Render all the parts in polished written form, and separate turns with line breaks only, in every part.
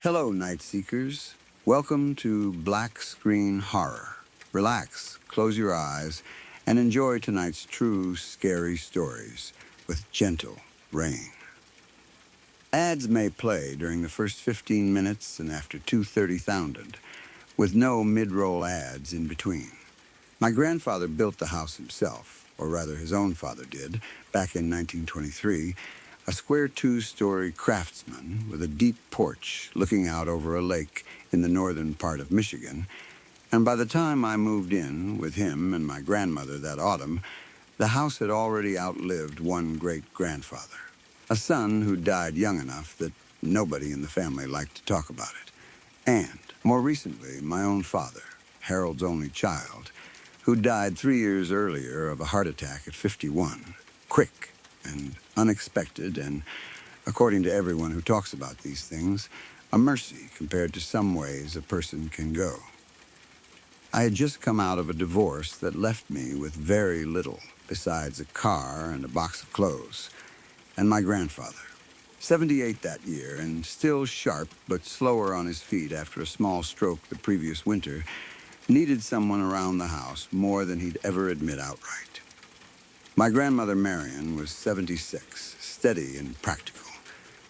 Hello, Night Seekers. Welcome to Black Screen Horror. Relax, close your eyes, and enjoy tonight's true scary stories with gentle rain. Ads may play during the first 15 minutes and after 2:30,000, with no mid-roll ads in between. My grandfather built the house himself, or rather his own father did, back in 1923, a square two-story craftsman with a deep porch looking out over a lake in the northern part of Michigan, and by the time I moved in with him and my grandmother that autumn, the house had already outlived one great-grandfather, a son who died young enough that nobody in the family liked to talk about it, and, more recently, my own father, Harold's only child, who died 3 years earlier of a heart attack at 51, quick and unexpected, and, according to everyone who talks about these things, a mercy compared to some ways a person can go. I had just come out of a divorce that left me with very little besides a car and a box of clothes, and my grandfather, 78 that year and still sharp but slower on his feet after a small stroke the previous winter, needed someone around the house more than he'd ever admit outright. My grandmother Marion was 76, steady and practical,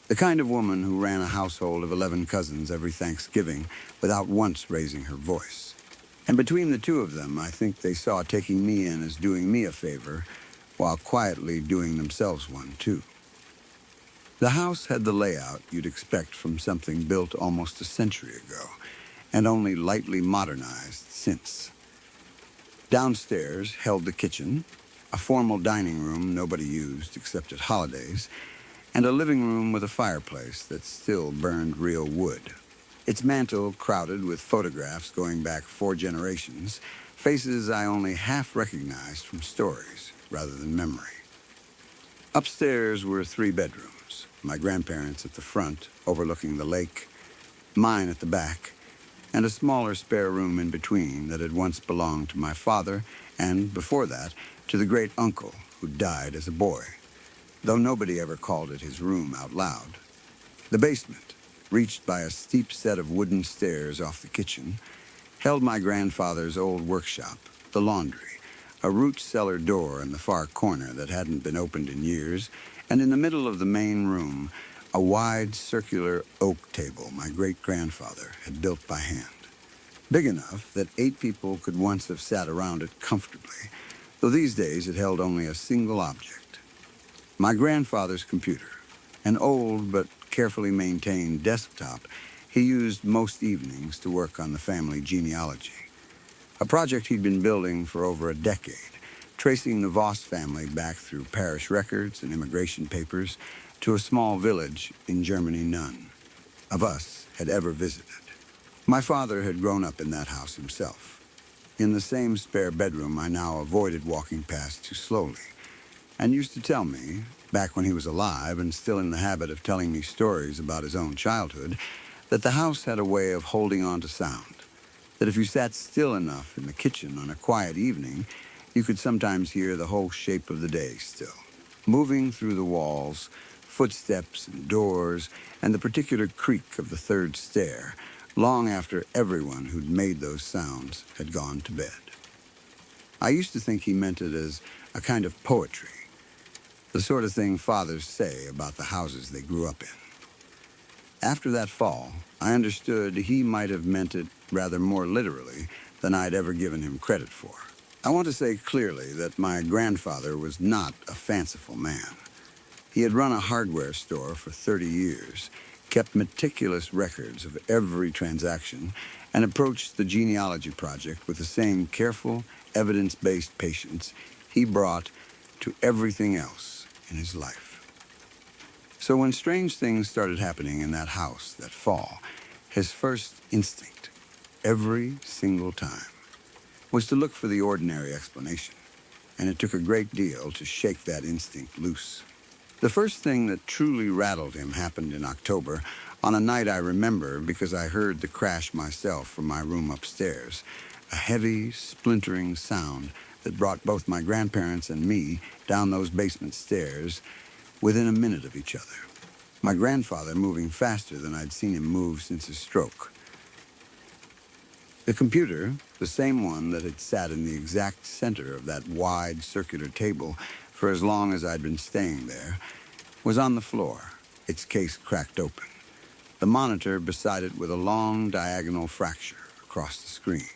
the kind of woman who ran a household of 11 cousins every Thanksgiving without once raising her voice. And between the two of them, I think they saw taking me in as doing me a favor, while quietly doing themselves one, too. The house had the layout you'd expect from something built almost a century ago, and only lightly modernized since. Downstairs held the kitchen, a formal dining room nobody used except at holidays, and a living room with a fireplace that still burned real wood. Its mantel crowded with photographs going back 4 generations, faces I only half recognized from stories rather than memory. Upstairs were 3 bedrooms, my grandparents' at the front, overlooking the lake, mine at the back, and a smaller spare room in between that had once belonged to my father and, before that, to the great-uncle who died as a boy, though nobody ever called it his room out loud. The basement, reached by a steep set of wooden stairs off the kitchen, held my grandfather's old workshop, the laundry, a root cellar door in the far corner that hadn't been opened in years, and in the middle of the main room, a wide circular oak table my great-grandfather had built by hand, big enough that 8 people could once have sat around it comfortably, though these days it held only a single object. My grandfather's computer, an old but carefully maintained desktop he used most evenings to work on the family genealogy, a project he'd been building for over a decade, tracing the Voss family back through parish records and immigration papers to a small village in Germany none of us had ever visited. My father had grown up in that house himself, in the same spare bedroom I now avoided walking past too slowly, and used to tell me, back when he was alive and still in the habit of telling me stories about his own childhood, that the house had a way of holding on to sound, that if you sat still enough in the kitchen on a quiet evening, you could sometimes hear the whole shape of the day still, moving through the walls, footsteps and doors, and the particular creak of the 3rd stair, long after everyone who'd made those sounds had gone to bed. I used to think he meant it as a kind of poetry, the sort of thing fathers say about the houses they grew up in. After that fall, I understood he might have meant it rather more literally than I'd ever given him credit for. I want to say clearly that my grandfather was not a fanciful man. He had run a hardware store for 30 years, kept meticulous records of every transaction, and approached the genealogy project with the same careful, evidence-based patience he brought to everything else in his life. So when strange things started happening in that house that fall, his first instinct, every single time, was to look for the ordinary explanation, and it took a great deal to shake that instinct loose. The first thing that truly rattled him happened in October, on a night I remember because I heard the crash myself from my room upstairs, a heavy, splintering sound that brought both my grandparents and me down those basement stairs within a minute of each other. my grandfather moving faster than I'd seen him move since his stroke. The computer, the same one that had sat in the exact center of that wide circular table for as long as I'd been staying there, was on the floor, its case cracked open, the monitor beside it with a long diagonal fracture across the screen.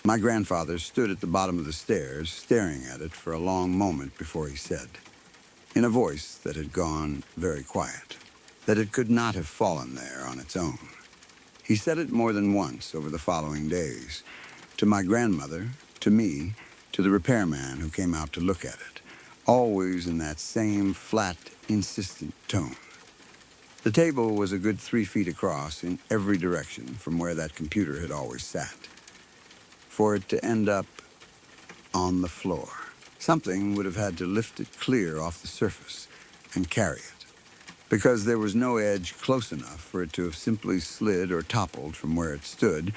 My grandfather stood at the bottom of the stairs, staring at it for a long moment before he said, in a voice that had gone very quiet, that it could not have fallen there on its own. He said it more than once over the following days, to my grandmother, to me, to the repairman who came out to look at it, always in that same flat, insistent tone. The table was a good 3 feet across in every direction from where that computer had always sat. For it to end up on the floor, something would have had to lift it clear off the surface and carry it, because there was no edge close enough for it to have simply slid or toppled from where it stood,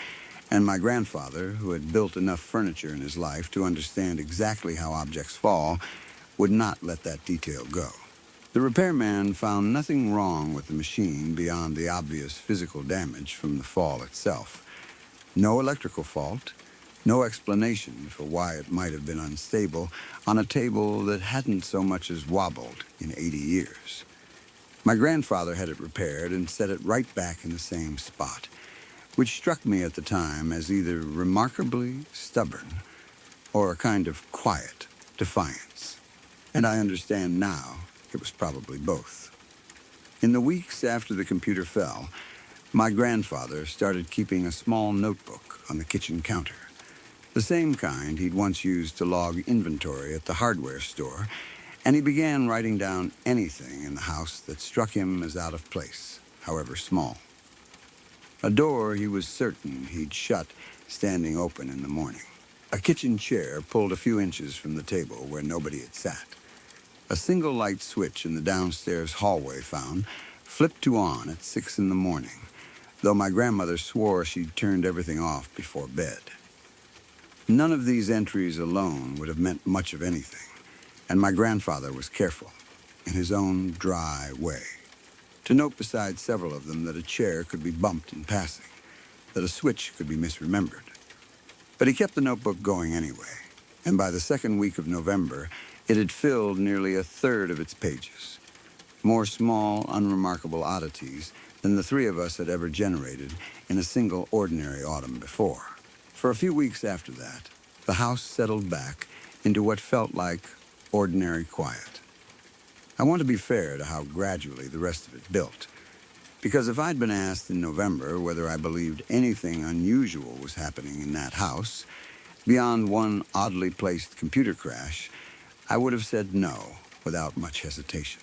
and my grandfather, who had built enough furniture in his life to understand exactly how objects fall, would not let that detail go. The repairman found nothing wrong with the machine beyond the obvious physical damage from the fall itself. No electrical fault, no explanation for why it might have been unstable on a table that hadn't so much as wobbled in 80 years. My grandfather had it repaired and set it right back in the same spot, which struck me at the time as either remarkably stubborn or a kind of quiet defiance. And I understand now it was probably both. In the weeks after the computer fell, my grandfather started keeping a small notebook on the kitchen counter, the same kind he'd once used to log inventory at the hardware store, and he began writing down anything in the house that struck him as out of place, however small. A door he was certain he'd shut standing open in the morning. A kitchen chair pulled a few inches from the table where nobody had sat. A single light switch in the downstairs hallway found flipped to on at 6 in the morning, though my grandmother swore she'd turned everything off before bed. None of these entries alone would have meant much of anything, and my grandfather was careful, in his own dry way, to note beside several of them that a chair could be bumped in passing, that a switch could be misremembered. But he kept the notebook going anyway, and by the second week of November, it had filled nearly a third of its pages, more small, unremarkable oddities than the three of us had ever generated in a single ordinary autumn before. For a few weeks after that, the house settled back into what felt like ordinary quiet. I want to be fair to how gradually the rest of it built, because if I'd been asked in November whether I believed anything unusual was happening in that house, beyond one oddly placed computer crash, I would have said no without much hesitation.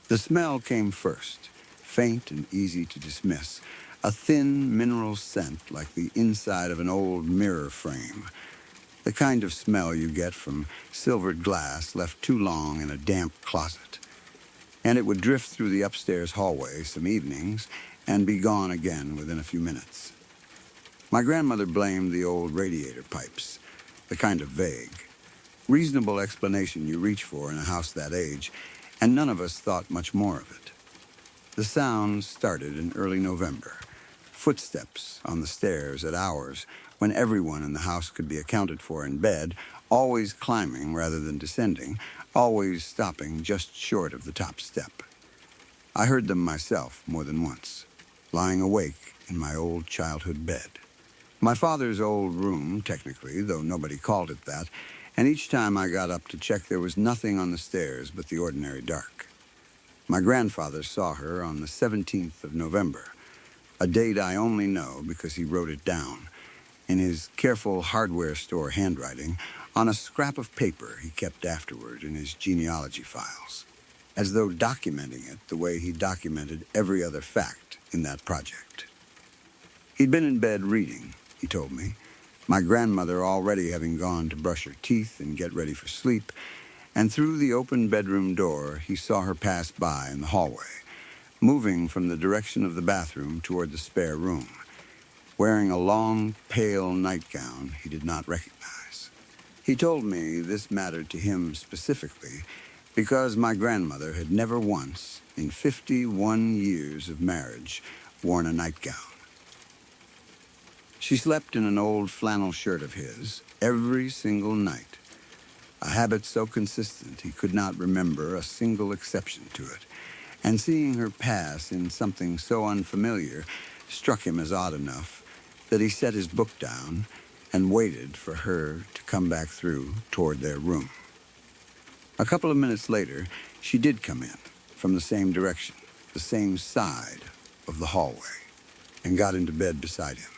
The smell came first, faint and easy to dismiss, a thin mineral scent like the inside of an old mirror frame, the kind of smell you get from silvered glass left too long in a damp closet. And it would drift through the upstairs hallway some evenings and be gone again within a few minutes. My grandmother blamed the old radiator pipes, the kind of vague, reasonable explanation you reach for in a house that age, and none of us thought much more of it. The sounds started in early November, footsteps on the stairs at hours when everyone in the house could be accounted for in bed, always climbing rather than descending, always stopping just short of the top step. I heard them myself more than once, lying awake in my old childhood bed. My father's old room, technically, though nobody called it that, and each time I got up to check there was nothing on the stairs but the ordinary dark. My grandfather saw her on the 17th of November, a date I only know because he wrote it down, in his careful hardware store handwriting, on a scrap of paper he kept afterward in his genealogy files, as though documenting it the way he documented every other fact in that project. He'd been in bed reading, he told me, my grandmother already having gone to brush her teeth and get ready for sleep, and through the open bedroom door he saw her pass by in the hallway, moving from the direction of the bathroom toward the spare room, wearing a long, pale nightgown he did not recognize. He told me this mattered to him specifically because my grandmother had never once, in 51 years of marriage, worn a nightgown. She slept in an old flannel shirt of his every single night, a habit so consistent he could not remember a single exception to it, and seeing her pass in something so unfamiliar struck him as odd enough that he set his book down and waited for her to come back through toward their room. A couple of minutes later, she did come in from the same direction, the same side of the hallway, and got into bed beside him.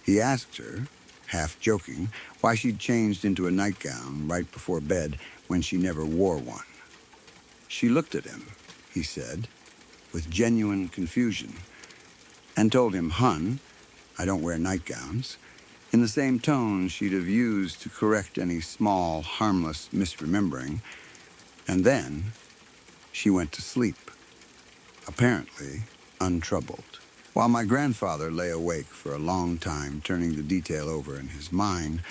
He asked her, half joking, why she'd changed into a nightgown right before bed when she never wore one. She looked at him, he said, with genuine confusion, and told him, "Hun, I don't wear nightgowns," in the same tone she'd have used to correct any small, harmless misremembering, and then she went to sleep, apparently untroubled. While my grandfather lay awake for a long time, turning the detail over in his mind,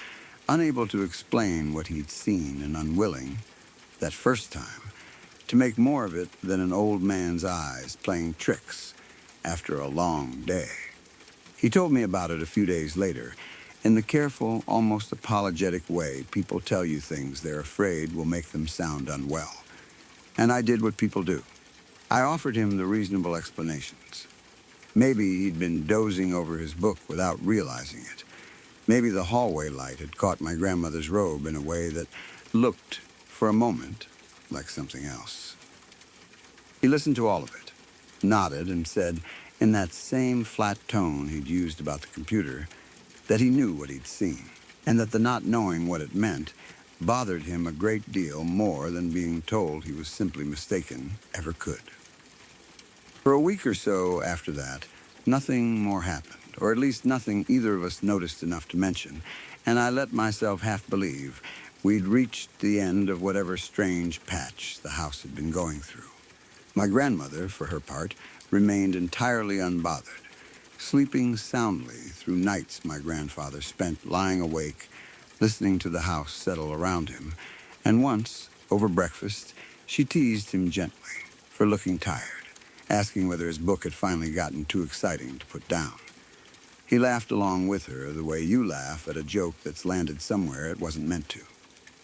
unable to explain what he'd seen and unwilling, that first time, to make more of it than an old man's eyes playing tricks after a long day. He told me about it a few days later, in the careful, almost apologetic way people tell you things they're afraid will make them sound unwell. And I did what people do. I offered him the reasonable explanations. Maybe he'd been dozing over his book without realizing it. Maybe the hallway light had caught my grandmother's robe in a way that looked, for a moment, like something else. He listened to all of it, nodded, and said, in that same flat tone he'd used about the computer, that he knew what he'd seen, and that the not knowing what it meant bothered him a great deal more than being told he was simply mistaken ever could. For a week or so after that, nothing more happened, or at least nothing either of us noticed enough to mention, and I let myself half believe we'd reached the end of whatever strange patch the house had been going through. My grandmother, for her part, remained entirely unbothered, sleeping soundly through nights my grandfather spent lying awake, listening to the house settle around him, and once, over breakfast, she teased him gently for looking tired, asking whether his book had finally gotten too exciting to put down. He laughed along with her the way you laugh at a joke that's landed somewhere it wasn't meant to.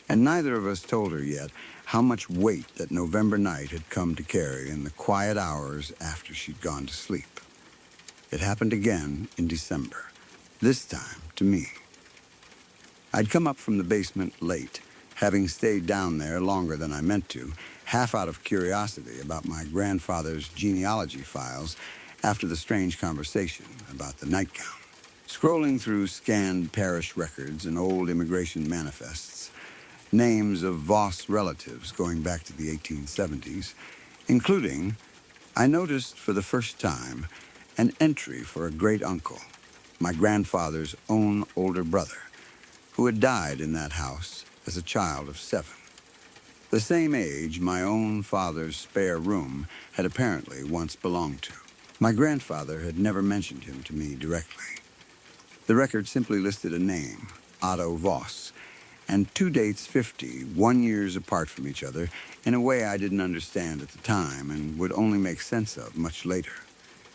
And neither of us told her yet how much weight that November night had come to carry in the quiet hours after she'd gone to sleep. It happened again in December, this time to me. I'd come up from the basement late, having stayed down there longer than I meant to, half out of curiosity about my grandfather's genealogy files after the strange conversation about the nightgown. Scrolling through scanned parish records and old immigration manifests, names of Voss relatives going back to the 1870s, including, I noticed for the first time, an entry for a great-uncle, my grandfather's own older brother, who had died in that house as a child of 7. The same age my own father's spare room had apparently once belonged to. My grandfather had never mentioned him to me directly. The record simply listed a name, Otto Voss, and 2 dates 51 years apart from each other in a way I didn't understand at the time and would only make sense of much later.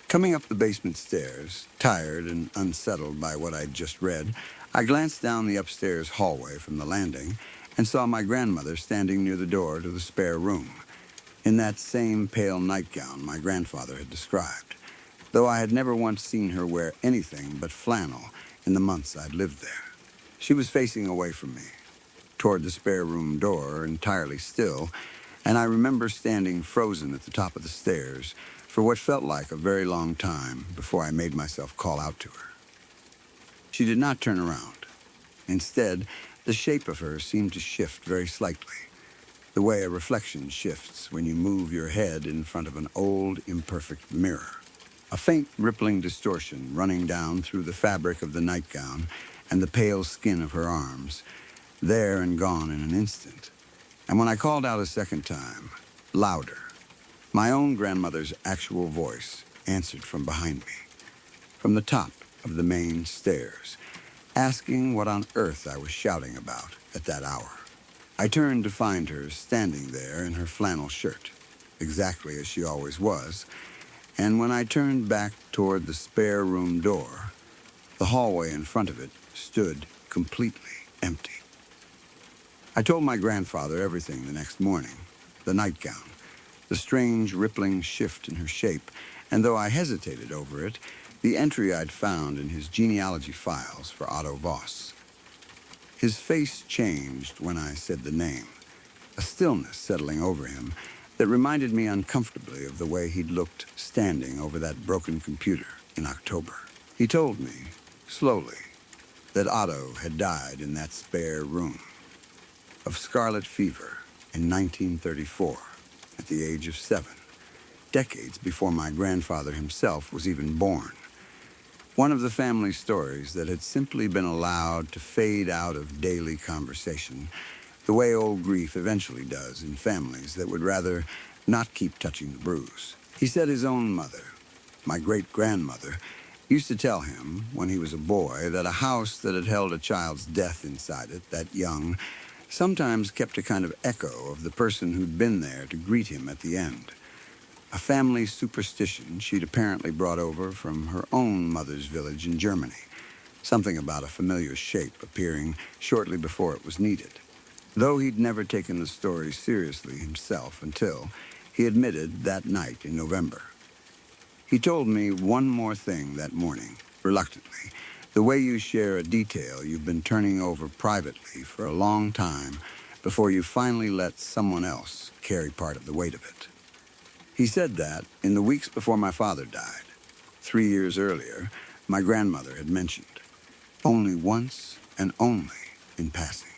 Coming up the basement stairs, tired and unsettled by what I'd just read, I glanced down the upstairs hallway from the landing and saw my grandmother standing near the door to the spare room, in that same pale nightgown my grandfather had described, though I had never once seen her wear anything but flannel in the months I'd lived there. She was facing away from me, toward the spare room door, entirely still, and I remember standing frozen at the top of the stairs for what felt like a very long time before I made myself call out to her. She did not turn around. Instead, the shape of her seemed to shift very slightly, the way a reflection shifts when you move your head in front of an old, imperfect mirror. A faint rippling distortion running down through the fabric of the nightgown and the pale skin of her arms, there and gone in an instant. And when I called out a second time, louder, my own grandmother's actual voice answered from behind me, from the top of the main stairs, asking what on earth I was shouting about at that hour. I turned to find her standing there in her flannel shirt, exactly as she always was, and when I turned back toward the spare room door, the hallway in front of it stood completely empty. I told my grandfather everything the next morning: the nightgown, the strange rippling shift in her shape, and though I hesitated over it, the entry I'd found in his genealogy files for Otto Voss. His face changed when I said the name, a stillness settling over him that reminded me uncomfortably of the way he'd looked standing over that broken computer in October. He told me, slowly, that Otto had died in that spare room, of scarlet fever in 1934, at the age of 7, decades before my grandfather himself was even born. One of the family stories that had simply been allowed to fade out of daily conversation, the way old grief eventually does in families that would rather not keep touching the bruise. He said his own mother, my great-grandmother, used to tell him, when he was a boy, that a house that had held a child's death inside it, that young, sometimes kept a kind of echo of the person who'd been there to greet him at the end. A family superstition she'd apparently brought over from her own mother's village in Germany, something about a familiar shape appearing shortly before it was needed. Though he'd never taken the story seriously himself until he admitted that night in November. He told me one more thing that morning, reluctantly, the way you share a detail you've been turning over privately for a long time before you finally let someone else carry part of the weight of it. He said that in the weeks before my father died, 3 years earlier, my grandmother had mentioned, only once and only in passing,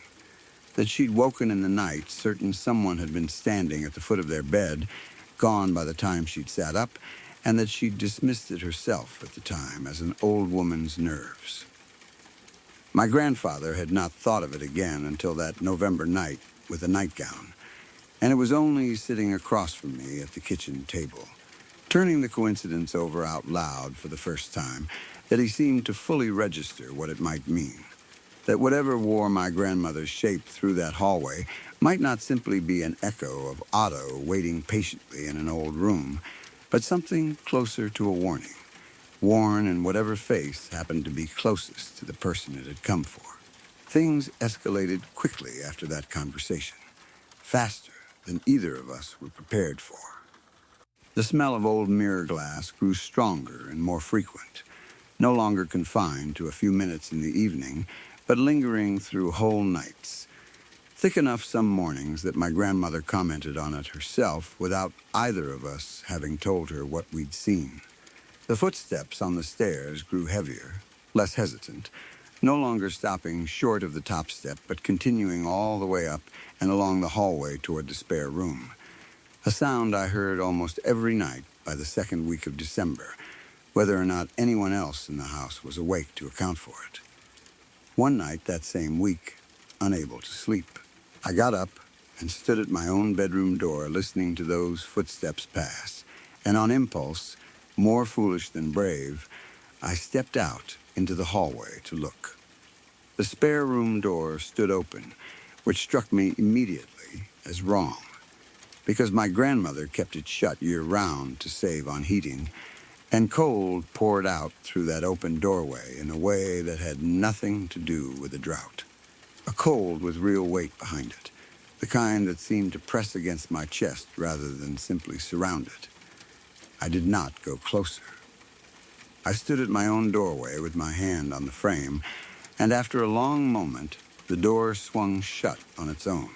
that she'd woken in the night certain someone had been standing at the foot of their bed, gone by the time she'd sat up, and that she'd dismissed it herself at the time as an old woman's nerves. My grandfather had not thought of it again until that November night with the nightgown, and it was only sitting across from me at the kitchen table, turning the coincidence over out loud for the first time, that he seemed to fully register what it might mean. That whatever wore my grandmother's shape through that hallway might not simply be an echo of Otto waiting patiently in an old room, but something closer to a warning, worn in whatever face happened to be closest to the person it had come for. Things escalated quickly after that conversation, faster than either of us were prepared for. The smell of old mirror glass grew stronger and more frequent, no longer confined to a few minutes in the evening, but lingering through whole nights. Thick enough some mornings that my grandmother commented on it herself without either of us having told her what we'd seen. The footsteps on the stairs grew heavier, less hesitant, no longer stopping short of the top step, but continuing all the way up and along the hallway toward the spare room. A sound I heard almost every night by the second week of December, whether or not anyone else in the house was awake to account for it. One night that same week, unable to sleep, I got up and stood at my own bedroom door listening to those footsteps pass, and on impulse, more foolish than brave, I stepped out into the hallway to look. The spare room door stood open, which struck me immediately as wrong, because my grandmother kept it shut year-round to save on heating, and cold poured out through that open doorway in a way that had nothing to do with the drought. A cold with real weight behind it, the kind that seemed to press against my chest rather than simply surround it. I did not go closer. I stood at my own doorway with my hand on the frame, and after a long moment, the door swung shut on its own,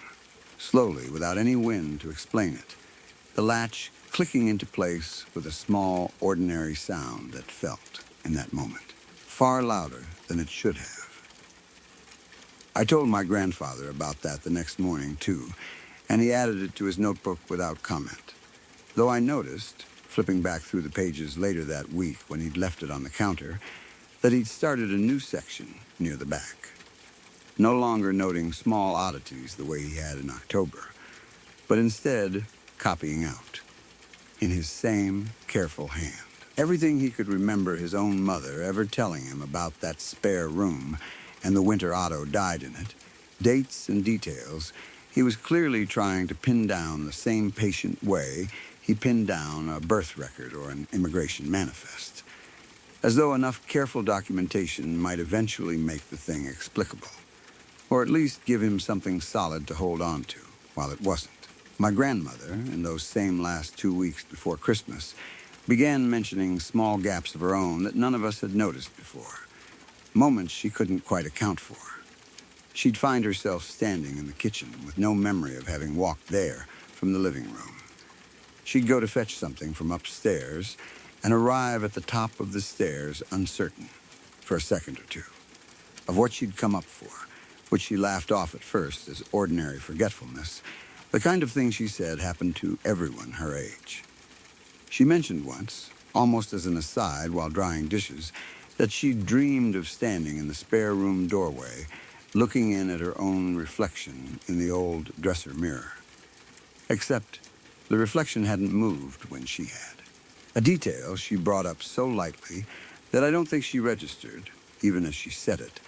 slowly, without any wind to explain it, the latch clicking into place with a small, ordinary sound that felt, in that moment, far louder than it should have. I told my grandfather about that the next morning, too, and he added it to his notebook without comment, though I noticed, flipping back through the pages later that week when he'd left it on the counter, that he'd started a new section near the back, no longer noting small oddities the way he had in October, but instead copying out, in his same careful hand, everything he could remember his own mother ever telling him about that spare room and the winter Otto died in it, dates and details. He was clearly trying to pin down the same patient way he pinned down a birth record or an immigration manifest, as though enough careful documentation might eventually make the thing explicable, or at least give him something solid to hold on to while it wasn't. My grandmother, in those same last 2 weeks before Christmas, began mentioning small gaps of her own that none of us had noticed before, moments she couldn't quite account for. She'd find herself standing in the kitchen with no memory of having walked there from the living room. She'd go to fetch something from upstairs and arrive at the top of the stairs uncertain, for a second or two, of what she'd come up for, which she laughed off at first as ordinary forgetfulness, the kind of thing she said happened to everyone her age. She mentioned once, almost as an aside while drying dishes, that she'd dreamed of standing in the spare room doorway, looking in at her own reflection in the old dresser mirror. Except the reflection hadn't moved when she had. A detail she brought up so lightly that I don't think she registered, even as she said it,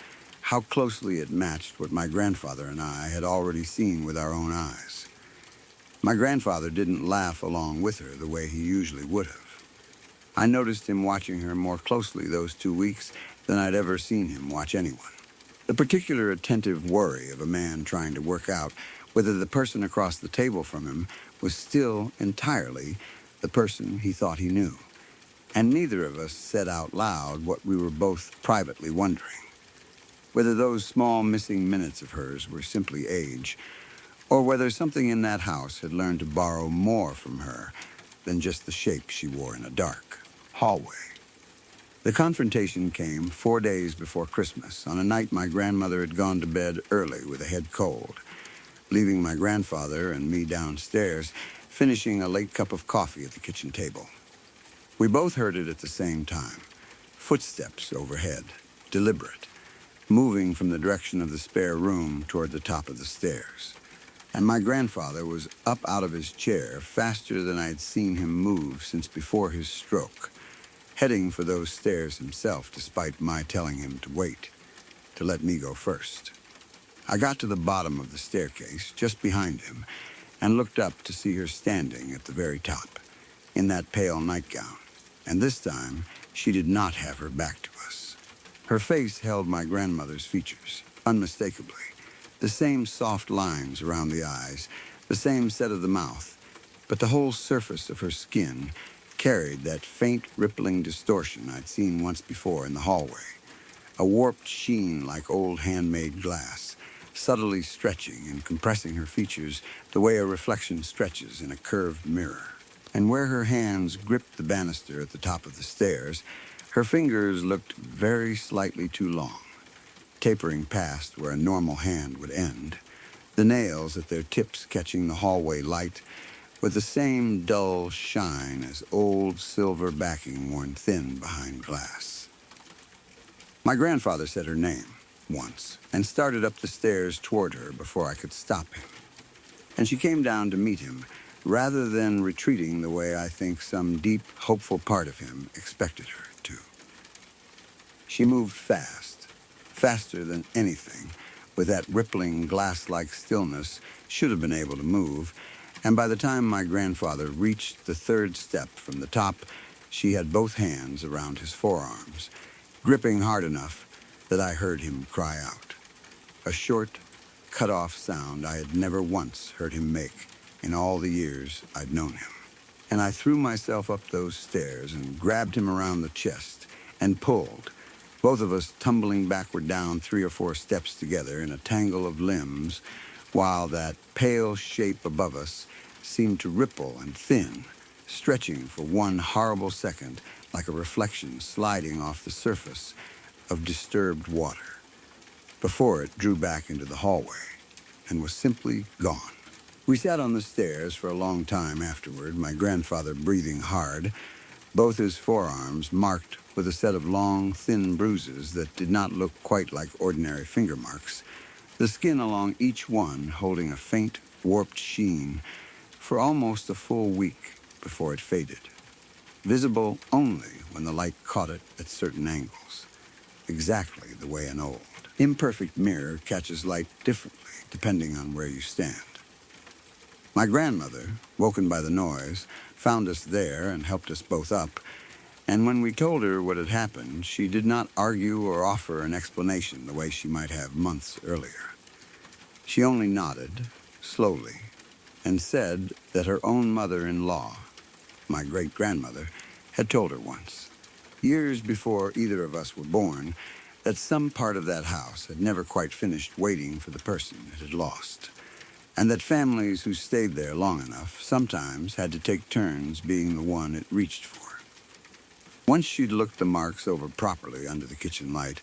how closely it matched what my grandfather and I had already seen with our own eyes. My grandfather didn't laugh along with her the way he usually would have. I noticed him watching her more closely those 2 weeks than I'd ever seen him watch anyone. The particular attentive worry of a man trying to work out whether the person across the table from him was still entirely the person he thought he knew. And neither of us said out loud what we were both privately wondering. Whether those small missing minutes of hers were simply age, or whether something in that house had learned to borrow more from her than just the shape she wore in a dark hallway. The confrontation came 4 days before Christmas, on a night my grandmother had gone to bed early with a head cold, leaving my grandfather and me downstairs, finishing a late cup of coffee at the kitchen table. We both heard it at the same time, footsteps overhead, deliberate, moving from the direction of the spare room toward the top of the stairs. And my grandfather was up out of his chair faster than I'd seen him move since before his stroke, heading for those stairs himself despite my telling him to wait, to let me go first. I got to the bottom of the staircase, just behind him, and looked up to see her standing at the very top, in that pale nightgown. And this time, she did not have her back to us. Her face held my grandmother's features, unmistakably. The same soft lines around the eyes, the same set of the mouth, but the whole surface of her skin carried that faint, rippling distortion I'd seen once before in the hallway, a warped sheen like old handmade glass, subtly stretching and compressing her features the way a reflection stretches in a curved mirror. And where her hands gripped the banister at the top of the stairs, her fingers looked very slightly too long, tapering past where a normal hand would end, the nails at their tips catching the hallway light with the same dull shine as old silver backing worn thin behind glass. My grandfather said her name once and started up the stairs toward her before I could stop him. And she came down to meet him, rather than retreating the way I think some deep, hopeful part of him expected her to. She moved fast, faster than anything, with that rippling, glass-like stillness should have been able to move, and by the time my grandfather reached the third step from the top, she had both hands around his forearms, gripping hard enough that I heard him cry out. A short, cut-off sound I had never once heard him make in all the years I'd known him. And I threw myself up those stairs and grabbed him around the chest and pulled, both of us tumbling backward down 3 or 4 steps together in a tangle of limbs, while that pale shape above us seemed to ripple and thin, stretching for one horrible second like a reflection sliding off the surface of disturbed water, before it drew back into the hallway and was simply gone. We sat on the stairs for a long time afterward, my grandfather breathing hard, both his forearms marked with a set of long, thin bruises that did not look quite like ordinary finger marks, the skin along each one holding a faint, warped sheen for almost a full week before it faded, visible only when the light caught it at certain angles, exactly the way an old, imperfect mirror catches light differently depending on where you stand. My grandmother, woken by the noise, found us there and helped us both up, and when we told her what had happened, she did not argue or offer an explanation the way she might have months earlier. She only nodded, slowly, and said that her own mother-in-law, my great-grandmother, had told her once, years before either of us were born, that some part of that house had never quite finished waiting for the person it had lost, and that families who stayed there long enough sometimes had to take turns being the one it reached for. Once she'd looked the marks over properly under the kitchen light,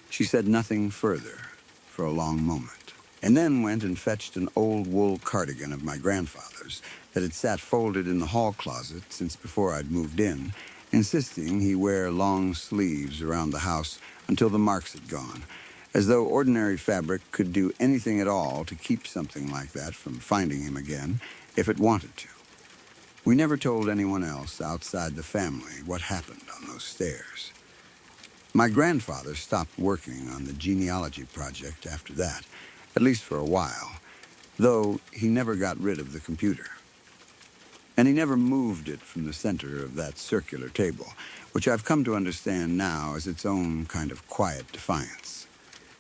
she said nothing further for a long moment, and then went and fetched an old wool cardigan of my grandfather's that had sat folded in the hall closet since before I'd moved in, insisting he wear long sleeves around the house until the marks had gone, as though ordinary fabric could do anything at all to keep something like that from finding him again if it wanted to. We never told anyone else outside the family what happened on those stairs. My grandfather stopped working on the genealogy project after that, at least for a while, though he never got rid of the computer. And he never moved it from the center of that circular table, which I've come to understand now as its own kind of quiet defiance.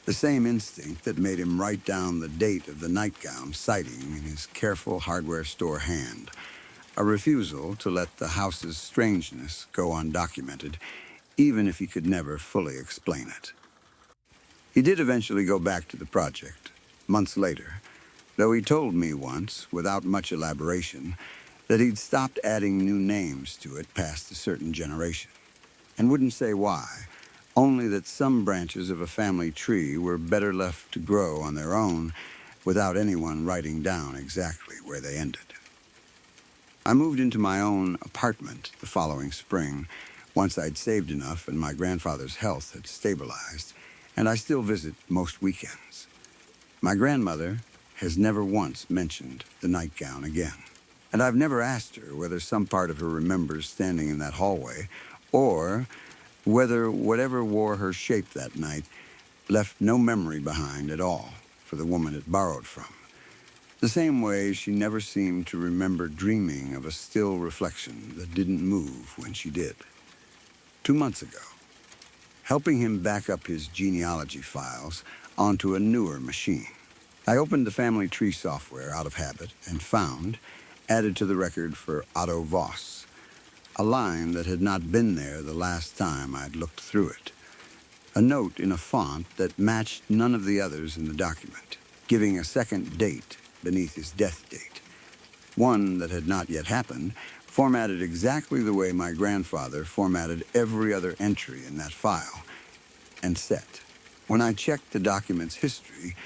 The same instinct that made him write down the date of the nightgown sighting in his careful hardware store hand, a refusal to let the house's strangeness go undocumented, even if he could never fully explain it. He did eventually go back to the project, months later, though he told me once, without much elaboration, that he'd stopped adding new names to it past a certain generation, and wouldn't say why, only that some branches of a family tree were better left to grow on their own without anyone writing down exactly where they ended. I moved into my own apartment the following spring, once I'd saved enough and my grandfather's health had stabilized, and I still visit most weekends. My grandmother has never once mentioned the nightgown again, and I've never asked her whether some part of her remembers standing in that hallway, or whether whatever wore her shape that night left no memory behind at all for the woman it borrowed from. The same way she never seemed to remember dreaming of a still reflection that didn't move when she did. 2 months ago, helping him back up his genealogy files onto a newer machine, I opened the family tree software out of habit and found, added to the record for Otto Voss, a line that had not been there the last time I'd looked through it. A note in a font that matched none of the others in the document, giving a second date beneath his death date. One that had not yet happened, formatted exactly the way my grandfather formatted every other entry in that file, and set, when I checked the document's history,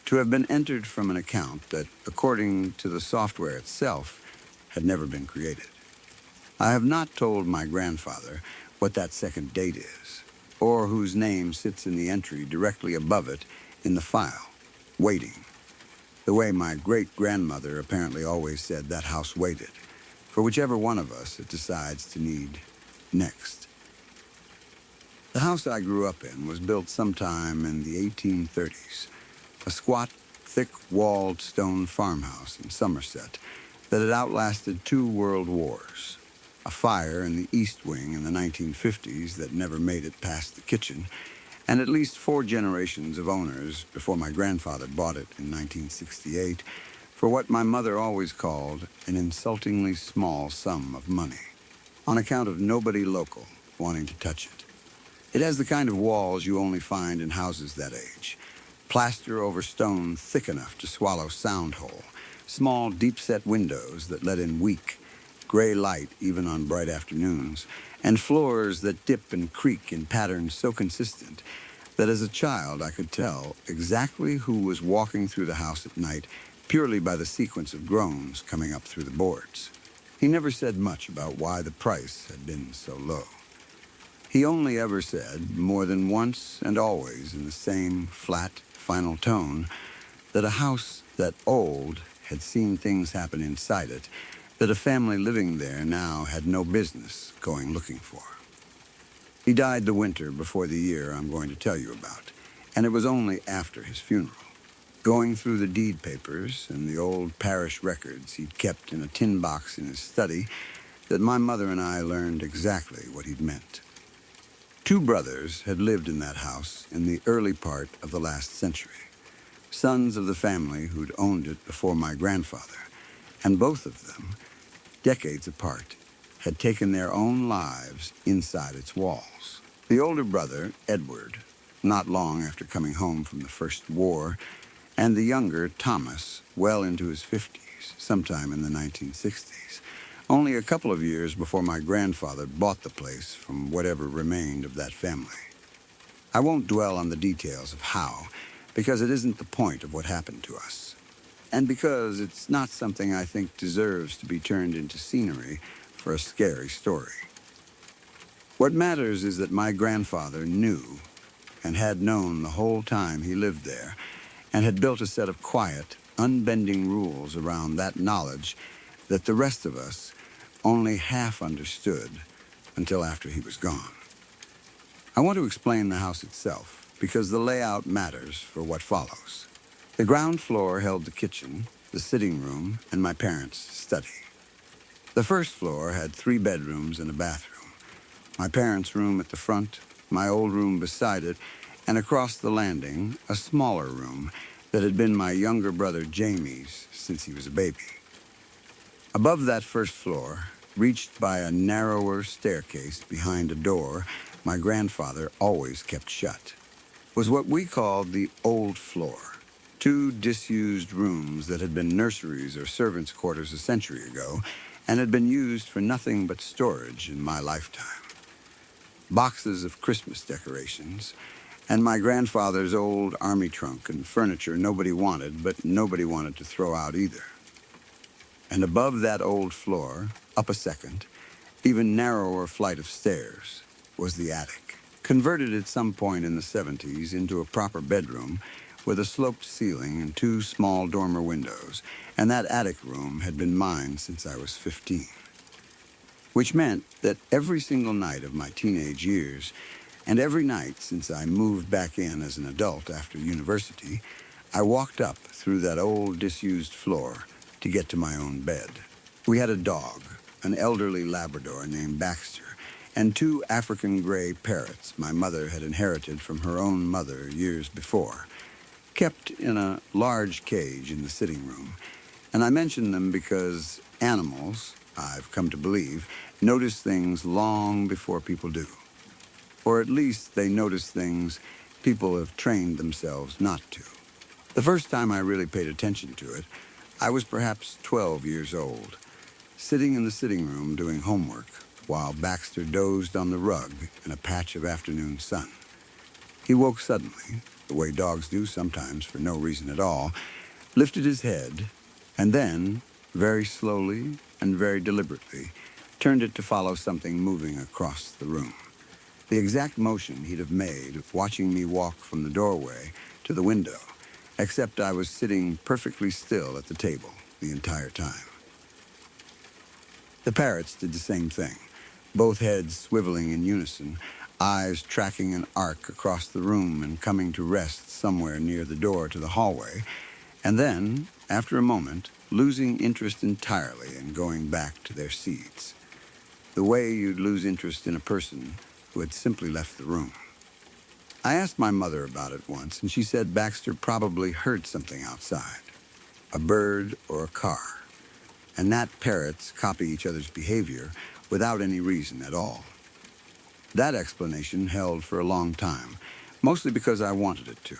to have been entered from an account that, according to the software itself, had never been created. I have not told my grandfather what that second date is, or whose name sits in the entry directly above it in the file, waiting. The way my great-grandmother apparently always said that house waited, for whichever one of us it decides to need next. The house I grew up in was built sometime in the 1830s, a squat, thick-walled stone farmhouse in Somerset that had outlasted 2 world wars, a fire in the East Wing in the 1950s that never made it past the kitchen, and at least 4 generations of owners before my grandfather bought it in 1968 for what my mother always called an insultingly small sum of money, on account of nobody local wanting to touch it. It has the kind of walls you only find in houses that age, plaster over stone thick enough to swallow sound hole, small deep-set windows that let in weak, gray light even on bright afternoons, and floors that dip and creak in patterns so consistent that as a child I could tell exactly who was walking through the house at night purely by the sequence of groans coming up through the boards. He never said much about why the price had been so low. He only ever said, more than once and always in the same flat, final tone, that a house that old had seen things happen inside it that a family living there now had no business going looking for. He died the winter before the year I'm going to tell you about, and it was only after his funeral. going through the deed papers and the old parish records he'd kept in a tin box in his study, that my mother and I learned exactly what he'd meant. Two brothers had lived in that house in the early part of the last century, sons of the family who'd owned it before my grandfather, and both of them, decades apart, had taken their own lives inside its walls. The older brother, Edward, not long after coming home from the First War, and the younger, Thomas, well into his 50s, sometime in the 1960s, only a couple of years before my grandfather bought the place from whatever remained of that family. I won't dwell on the details of how, because it isn't the point of what happened to us, and because it's not something I think deserves to be turned into scenery for a scary story. What matters is that my grandfather knew and had known the whole time he lived there, and had built a set of quiet, unbending rules around that knowledge that the rest of us only half understood until after he was gone. I want to explain the house itself, because the layout matters for what follows. The ground floor held the kitchen, the sitting room, and my parents' study. The first floor had 3 bedrooms and a bathroom. My parents' room at the front, my old room beside it, and across the landing, a smaller room that had been my younger brother Jamie's since he was a baby. Above that first floor, reached by a narrower staircase behind a door my grandfather always kept shut, was what we called the old floor. 2 disused rooms that had been nurseries or servants' quarters a century ago and had been used for nothing but storage in my lifetime. Boxes of Christmas decorations, and my grandfather's old army trunk and furniture nobody wanted, but nobody wanted to throw out either. And above that old floor, up a second, even narrower flight of stairs, was the attic, converted at some point in the 70s into a proper bedroom with a sloped ceiling and 2 small dormer windows, and that attic room had been mine since I was 15. Which meant that every single night of my teenage years, and every night since I moved back in as an adult after university, I walked up through that old disused floor to get to my own bed. We had a dog, an elderly Labrador named Baxter, and 2 African gray parrots my mother had inherited from her own mother years before, kept in a large cage in the sitting room. And I mention them because animals, I've come to believe, notice things long before people do. Or at least they notice things people have trained themselves not to. The first time I really paid attention to it, I was perhaps 12 years old, sitting in the sitting room doing homework while Baxter dozed on the rug in a patch of afternoon sun. He woke suddenly, the way dogs do sometimes for no reason at all, lifted his head, and then, very slowly and very deliberately, turned it to follow something moving across the room. The exact motion he'd have made watching me walk from the doorway to the window, except I was sitting perfectly still at the table the entire time. The parrots did the same thing, both heads swiveling in unison, eyes tracking an arc across the room and coming to rest somewhere near the door to the hallway, and then, after a moment, losing interest entirely and going back to their seeds. The way you'd lose interest in a person who had simply left the room. I asked my mother about it once, and she said Baxter probably heard something outside, a bird or a car, and that parrots copy each other's behavior without any reason at all. That explanation held for a long time, mostly because I wanted it to.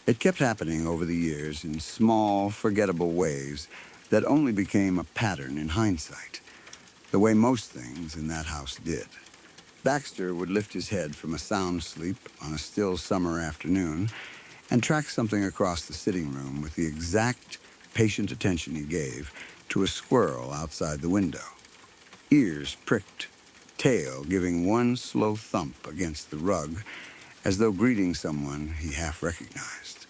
It kept happening over the years in small, forgettable ways that only became a pattern in hindsight, the way most things in that house did. Baxter would lift his head from a sound sleep on a still summer afternoon and track something across the sitting room with the exact patient attention he gave to a squirrel outside the window. Ears pricked, tail giving one slow thump against the rug as though greeting someone he half recognized.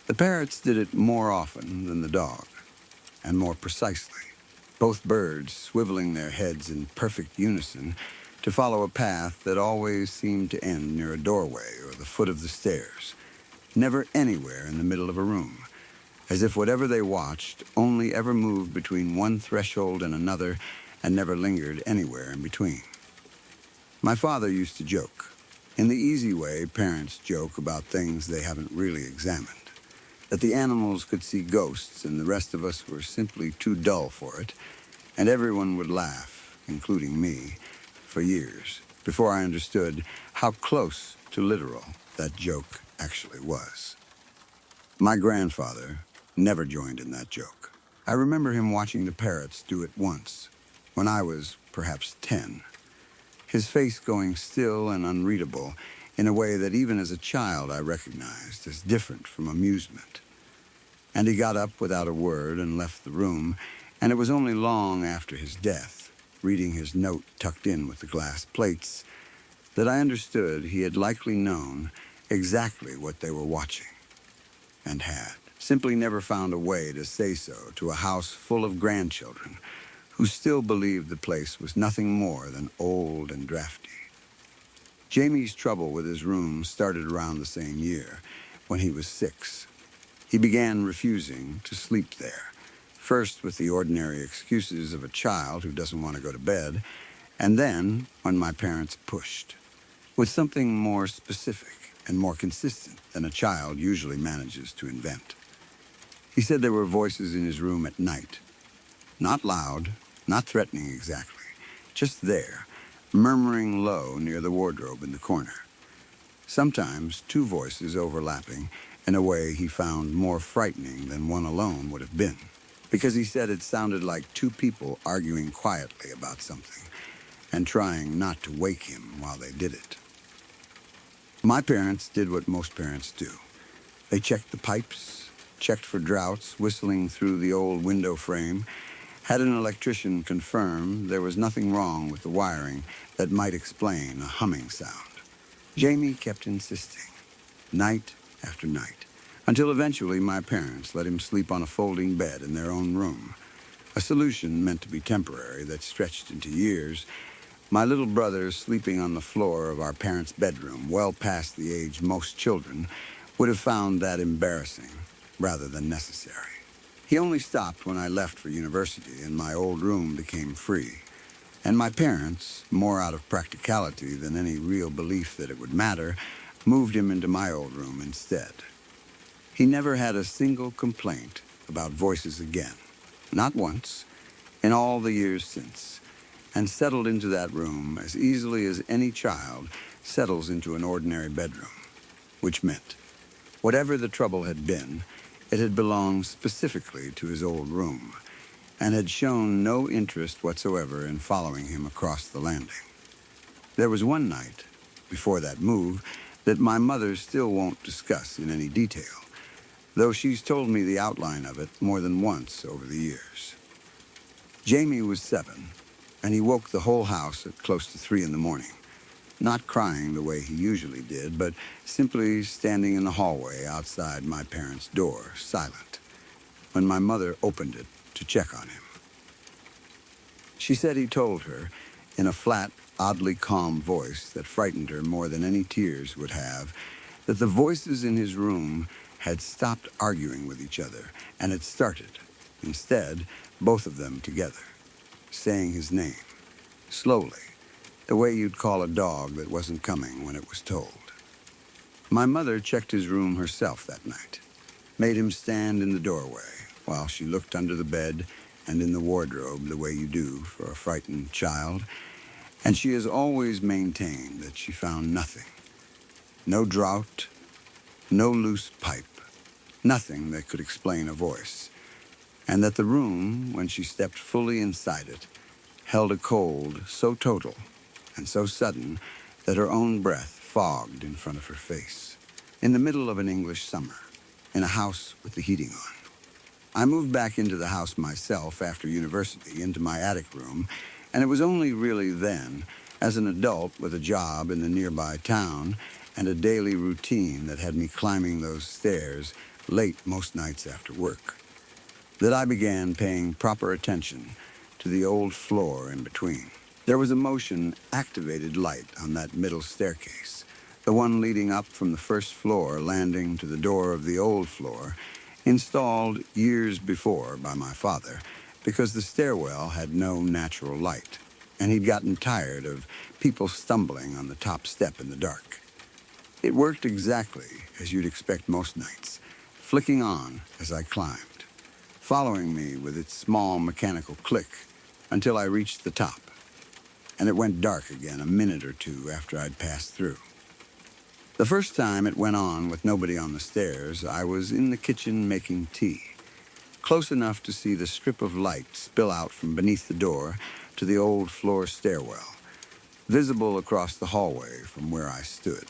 The parrots did it more often than the dog, and more precisely, both birds swiveling their heads in perfect unison to follow a path that always seemed to end near a doorway or the foot of the stairs, never anywhere in the middle of a room, as if whatever they watched only ever moved between one threshold and another and never lingered anywhere in between. My father used to joke, in the easy way parents joke about things they haven't really examined, that the animals could see ghosts and the rest of us were simply too dull for it, and everyone would laugh, including me, for years, before I understood how close to literal that joke actually was. My grandfather never joined in that joke. I remember him watching the parrots do it once, when I was perhaps 10, his face going still and unreadable in a way that even as a child I recognized as different from amusement. And he got up without a word and left the room, and it was only long after his death, reading his note tucked in with the glass plates, that I understood he had likely known exactly what they were watching, and had simply never found a way to say so to a house full of grandchildren who still believed the place was nothing more than old and drafty. Jamie's trouble with his room started around the same year, when he was 6. He began refusing to sleep there, first with the ordinary excuses of a child who doesn't want to go to bed, and then, when my parents pushed, with something more specific and more consistent than a child usually manages to invent. He said there were voices in his room at night, not loud, not threatening exactly, just there, murmuring low near the wardrobe in the corner. Sometimes 2 voices overlapping in a way he found more frightening than one alone would have been, because he said it sounded like 2 people arguing quietly about something and trying not to wake him while they did it. My parents did what most parents do. They checked the pipes, checked for droughts whistling through the old window frame, had an electrician confirm there was nothing wrong with the wiring that might explain a humming sound. Jamie kept insisting, night after night, until eventually my parents let him sleep on a folding bed in their own room, a solution meant to be temporary that stretched into years, my little brother sleeping on the floor of our parents' bedroom, well past the age most children would have found that embarrassing rather than necessary. He only stopped when I left for university and my old room became free, and my parents, more out of practicality than any real belief that it would matter, moved him into my old room instead. He never had a single complaint about voices again, not once, in all the years since, and settled into that room as easily as any child settles into an ordinary bedroom, which meant, whatever the trouble had been, it had belonged specifically to his old room, and had shown no interest whatsoever in following him across the landing. There was one night, before that move, that my mother still won't discuss in any detail, though she's told me the outline of it more than once over the years. Jamie was 7, and he woke the whole house at close to 3 in the morning, not crying the way he usually did, but simply standing in the hallway outside my parents' door, silent, when my mother opened it to check on him. She said he told her, in a flat, oddly calm voice that frightened her more than any tears would have, that the voices in his room had stopped arguing with each other and had started, instead, both of them together, saying his name, slowly, the way you'd call a dog that wasn't coming when it was told. My mother checked his room herself that night, made him stand in the doorway while she looked under the bed and in the wardrobe the way you do for a frightened child, and she has always maintained that she found nothing. No drought, no loose pipe, nothing that could explain a voice, and that the room, when she stepped fully inside it, held a cold so total and so sudden that her own breath fogged in front of her face, in the middle of an English summer, in a house with the heating on. I moved back into the house myself after university, into my attic room, and it was only really then, as an adult with a job in the nearby town and a daily routine that had me climbing those stairs late most nights after work, that I began paying proper attention to the old floor in between. There was a motion-activated light on that middle staircase, the one leading up from the first floor landing to the door of the old floor, installed years before by my father because the stairwell had no natural light, and he'd gotten tired of people stumbling on the top step in the dark. It worked exactly as you'd expect most nights, flicking on as I climbed, following me with its small mechanical click until I reached the top, and it went dark again a minute or two after I'd passed through. The first time it went on with nobody on the stairs, I was in the kitchen making tea, close enough to see the strip of light spill out from beneath the door to the old floor stairwell, visible across the hallway from where I stood.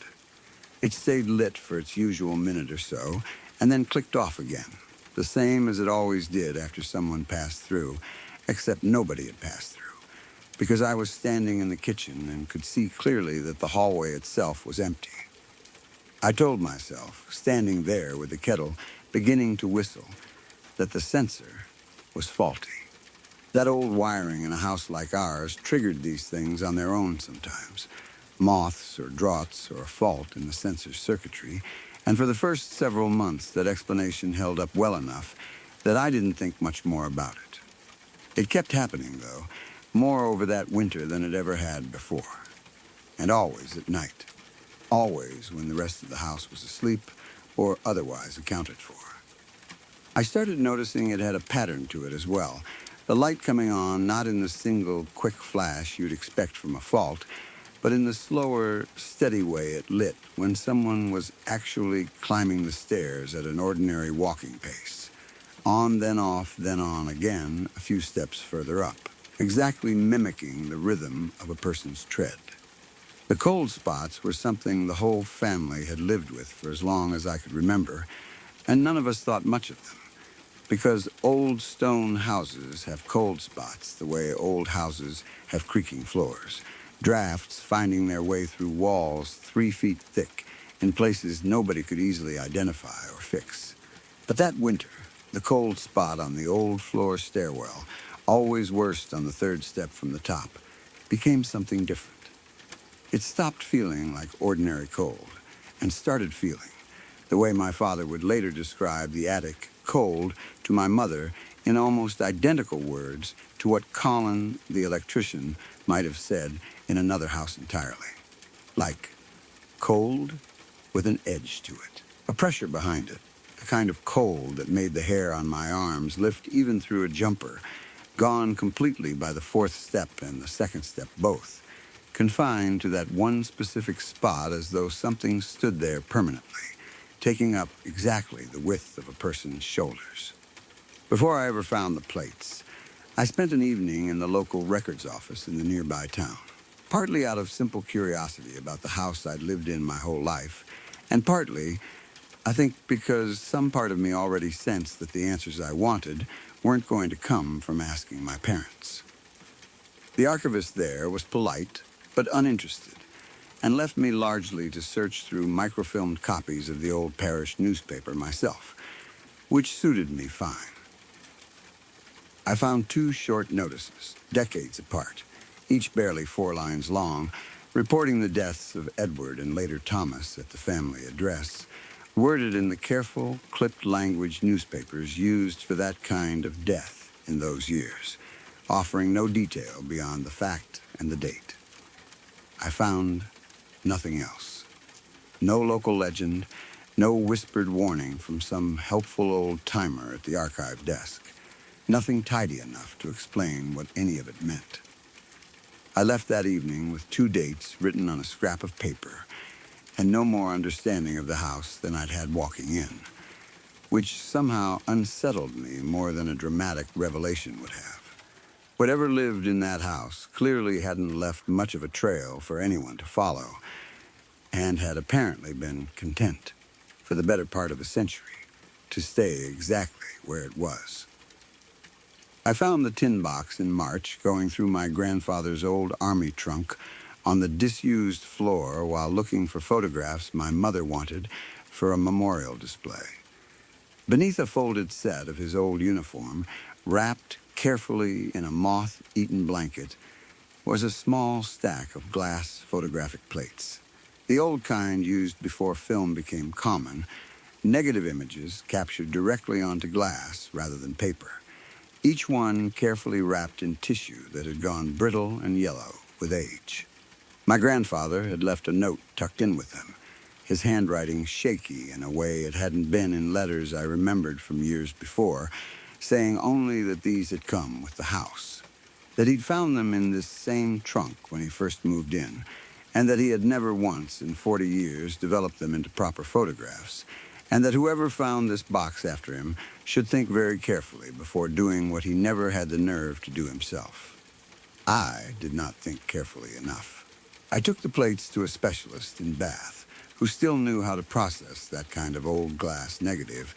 It stayed lit for its usual minute or so, and then clicked off again, the same as it always did after someone passed through, except nobody had passed through, because I was standing in the kitchen and could see clearly that the hallway itself was empty. I told myself, standing there with the kettle beginning to whistle, that the sensor was faulty. That old wiring in a house like ours triggered these things on their own sometimes. Moths or draughts or a fault in the sensor's circuitry, and for the first several months that explanation held up well enough that I didn't think much more about it. It kept happening, though, more over that winter than it ever had before, and always at night, always when the rest of the house was asleep or otherwise accounted for. I started noticing it had a pattern to it as well, the light coming on not in the single quick flash you'd expect from a fault, but in the slower, steady way it lit when someone was actually climbing the stairs at an ordinary walking pace. On, then off, then on again, a few steps further up, exactly mimicking the rhythm of a person's tread. The cold spots were something the whole family had lived with for as long as I could remember, and none of us thought much of them, because old stone houses have cold spots the way old houses have creaking floors. Drafts finding their way through walls 3 feet thick in places nobody could easily identify or fix. But that winter, the cold spot on the old floor stairwell, always worst on the third step from the top, became something different. It stopped feeling like ordinary cold and started feeling, the way my father would later describe the attic cold to my mother in almost identical words to what Colin, the electrician, might have said in another house entirely. Like cold with an edge to it, a pressure behind it, a kind of cold that made the hair on my arms lift even through a jumper, gone completely by the fourth step and the second step both, confined to that one specific spot as though something stood there permanently, taking up exactly the width of a person's shoulders. Before I ever found the plates, I spent an evening in the local records office in the nearby town, partly out of simple curiosity about the house I'd lived in my whole life, and partly, I think, because some part of me already sensed that the answers I wanted weren't going to come from asking my parents. The archivist there was polite, but uninterested, and left me largely to search through microfilmed copies of the old parish newspaper myself, which suited me fine. I found 2 short notices, decades apart, each barely 4 lines long, reporting the deaths of Edward and later Thomas at the family address, worded in the careful, clipped language newspapers used for that kind of death in those years, offering no detail beyond the fact and the date. I found nothing else. No local legend, no whispered warning from some helpful old timer at the archive desk. Nothing tidy enough to explain what any of it meant. I left that evening with 2 dates written on a scrap of paper and no more understanding of the house than I'd had walking in, which somehow unsettled me more than a dramatic revelation would have. Whatever lived in that house clearly hadn't left much of a trail for anyone to follow, and had apparently been content, for the better part of a century, to stay exactly where it was. I found the tin box in March going through my grandfather's old army trunk on the disused floor while looking for photographs my mother wanted for a memorial display. Beneath a folded set of his old uniform, wrapped carefully in a moth-eaten blanket, was a small stack of glass photographic plates. The old kind used before film became common, negative images captured directly onto glass rather than paper, each one carefully wrapped in tissue that had gone brittle and yellow with age. My grandfather had left a note tucked in with them, his handwriting shaky in a way it hadn't been in letters I remembered from years before, saying only that these had come with the house, that he'd found them in this same trunk when he first moved in, and that he had never once in 40 years developed them into proper photographs, and that whoever found this box after him should think very carefully before doing what he never had the nerve to do himself. I did not think carefully enough. I took the plates to a specialist in Bath, who still knew how to process that kind of old glass negative,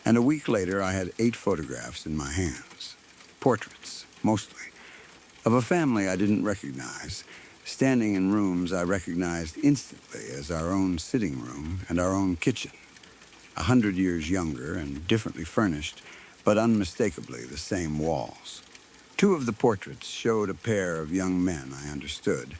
and a week later I had 8 photographs in my hands. Portraits, mostly, of a family I didn't recognize, standing in rooms I recognized instantly as our own sitting room and our own kitchen. 100 years younger and differently furnished, but unmistakably the same walls. 2 of the portraits showed a pair of young men I understood.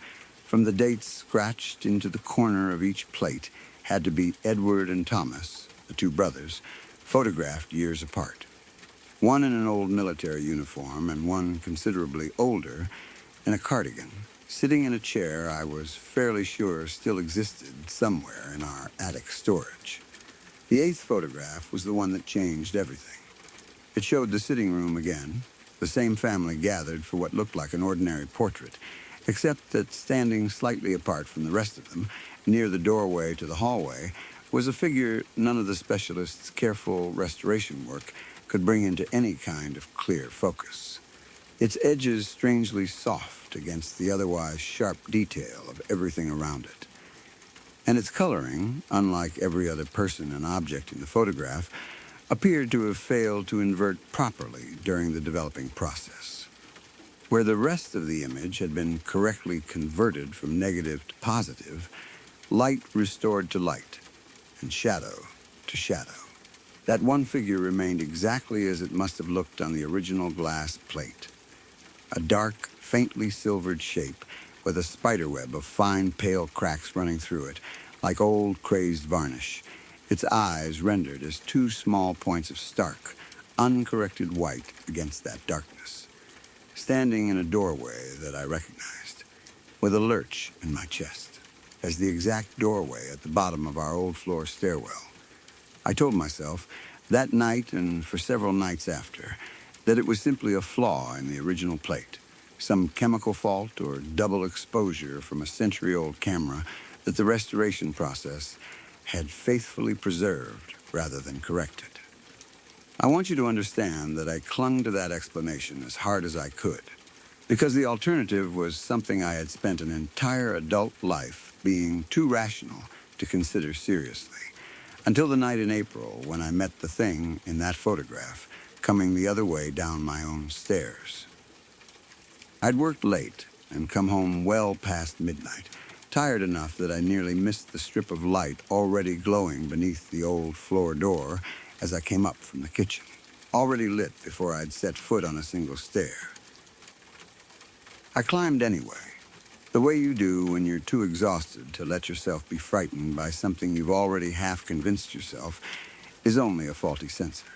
From the dates scratched into the corner of each plate had to be Edward and Thomas, the 2 brothers, photographed years apart. One in an old military uniform and one considerably older in a cardigan, sitting in a chair I was fairly sure still existed somewhere in our attic storage. The 8th photograph was the one that changed everything. It showed the sitting room again, the same family gathered for what looked like an ordinary portrait, except that standing slightly apart from the rest of them, near the doorway to the hallway, was a figure none of the specialist's careful restoration work could bring into any kind of clear focus. Its edges strangely soft against the otherwise sharp detail of everything around it. And its coloring, unlike every other person and object in the photograph, appeared to have failed to invert properly during the developing process. Where the rest of the image had been correctly converted from negative to positive, light restored to light, and shadow to shadow. That one figure remained exactly as it must have looked on the original glass plate. A dark, faintly silvered shape with a spiderweb of fine, pale cracks running through it, like old, crazed varnish, its eyes rendered as 2 small points of stark, uncorrected white against that darkness. Standing in a doorway that I recognized, with a lurch in my chest, as the exact doorway at the bottom of our old floor stairwell. I told myself, that night and for several nights after, that it was simply a flaw in the original plate, some chemical fault or double exposure from a century-old camera that the restoration process had faithfully preserved rather than corrected. I want you to understand that I clung to that explanation as hard as I could, because the alternative was something I had spent an entire adult life being too rational to consider seriously, until the night in April when I met the thing in that photograph coming the other way down my own stairs. I'd worked late and come home well past midnight, tired enough that I nearly missed the strip of light already glowing beneath the old floor door as I came up from the kitchen, already lit before I'd set foot on a single stair. I climbed anyway, the way you do when you're too exhausted to let yourself be frightened by something you've already half convinced yourself is only a faulty sensor.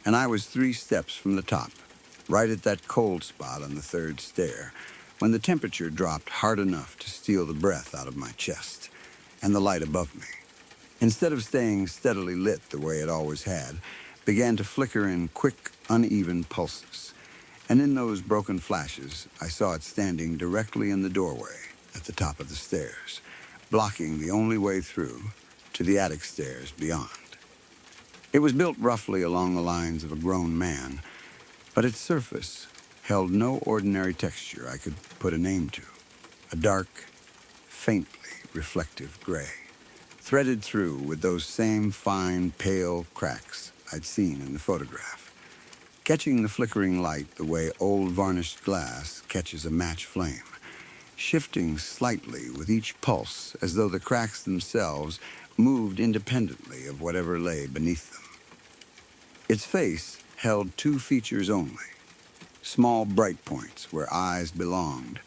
And I was 3 steps from the top, right at that cold spot on the 3rd stair, when the temperature dropped hard enough to steal the breath out of my chest, and the light above me, instead of staying steadily lit the way it always had, began to flicker in quick, uneven pulses. And in those broken flashes, I saw it standing directly in the doorway at the top of the stairs, blocking the only way through to the attic stairs beyond. It was built roughly along the lines of a grown man, but its surface held no ordinary texture I could put a name to. A dark, faintly reflective gray, threaded through with those same fine, pale cracks I'd seen in the photograph, catching the flickering light the way old varnished glass catches a match flame, shifting slightly with each pulse as though the cracks themselves moved independently of whatever lay beneath them. Its face held 2 features only, small bright points where eyes belonged,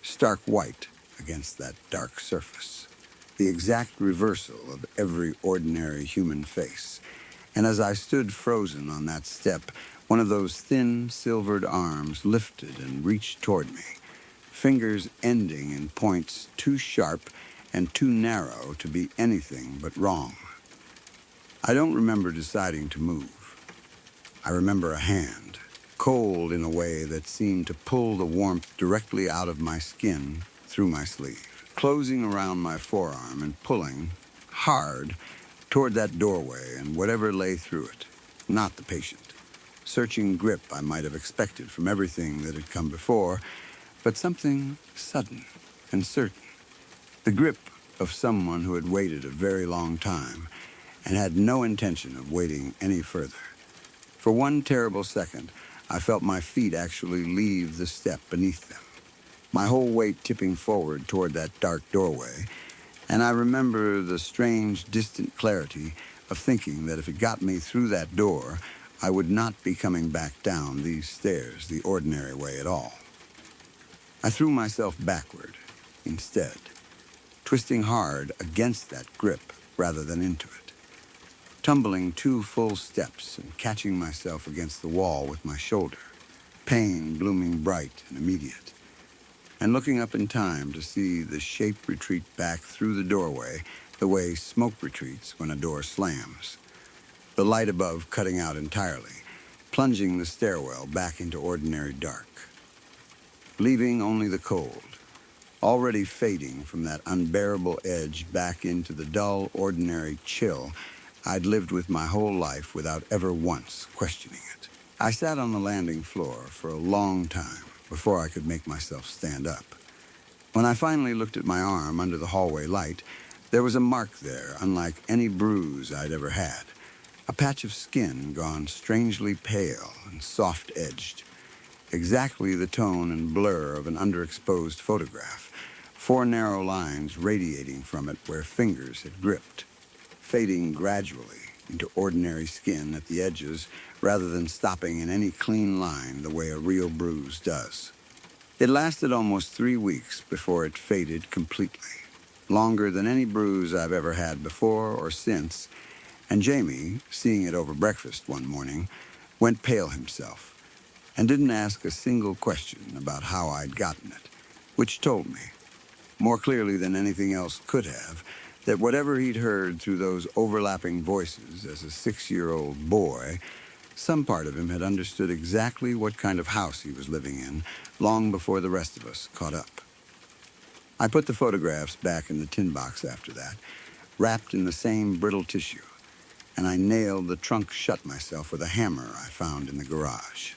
stark white against that dark surface. the exact reversal of every ordinary human face. And as I stood frozen on that step, one of those thin, silvered arms lifted and reached toward me, fingers ending in points too sharp and too narrow to be anything but wrong. I don't remember deciding to move. I remember a hand, cold in a way that seemed to pull the warmth directly out of my skin through my sleeve, closing around my forearm and pulling, hard, toward that doorway and whatever lay through it, not the patient. Searching grip I might have expected from everything that had come before, but something sudden and certain. The grip of someone who had waited a very long time and had no intention of waiting any further. For one terrible second, I felt my feet actually leave the step beneath them, my whole weight tipping forward toward that dark doorway, and I remember the strange, distant clarity of thinking that if it got me through that door, I would not be coming back down these stairs the ordinary way at all. I threw myself backward instead, twisting hard against that grip rather than into it, tumbling 2 full steps and catching myself against the wall with my shoulder, pain blooming bright and immediate, and looking up in time to see the shape retreat back through the doorway the way smoke retreats when a door slams, the light above cutting out entirely, plunging the stairwell back into ordinary dark, leaving only the cold, already fading from that unbearable edge back into the dull, ordinary chill I'd lived with my whole life without ever once questioning it. I sat on the landing floor for a long time before I could make myself stand up. When I finally looked at my arm under the hallway light, there was a mark there unlike any bruise I'd ever had, a patch of skin gone strangely pale and soft-edged, exactly the tone and blur of an underexposed photograph, 4 narrow lines radiating from it where fingers had gripped, fading gradually into ordinary skin at the edges rather than stopping in any clean line the way a real bruise does. It lasted almost 3 weeks before it faded completely, longer than any bruise I've ever had before or since, and Jamie, seeing it over breakfast one morning, went pale himself and didn't ask a single question about how I'd gotten it, which told me, more clearly than anything else could have, that whatever he'd heard through those overlapping voices as a 6-year-old boy, some part of him had understood exactly what kind of house he was living in long before the rest of us caught up. I put the photographs back in the tin box after that, wrapped in the same brittle tissue, and I nailed the trunk shut myself with a hammer I found in the garage,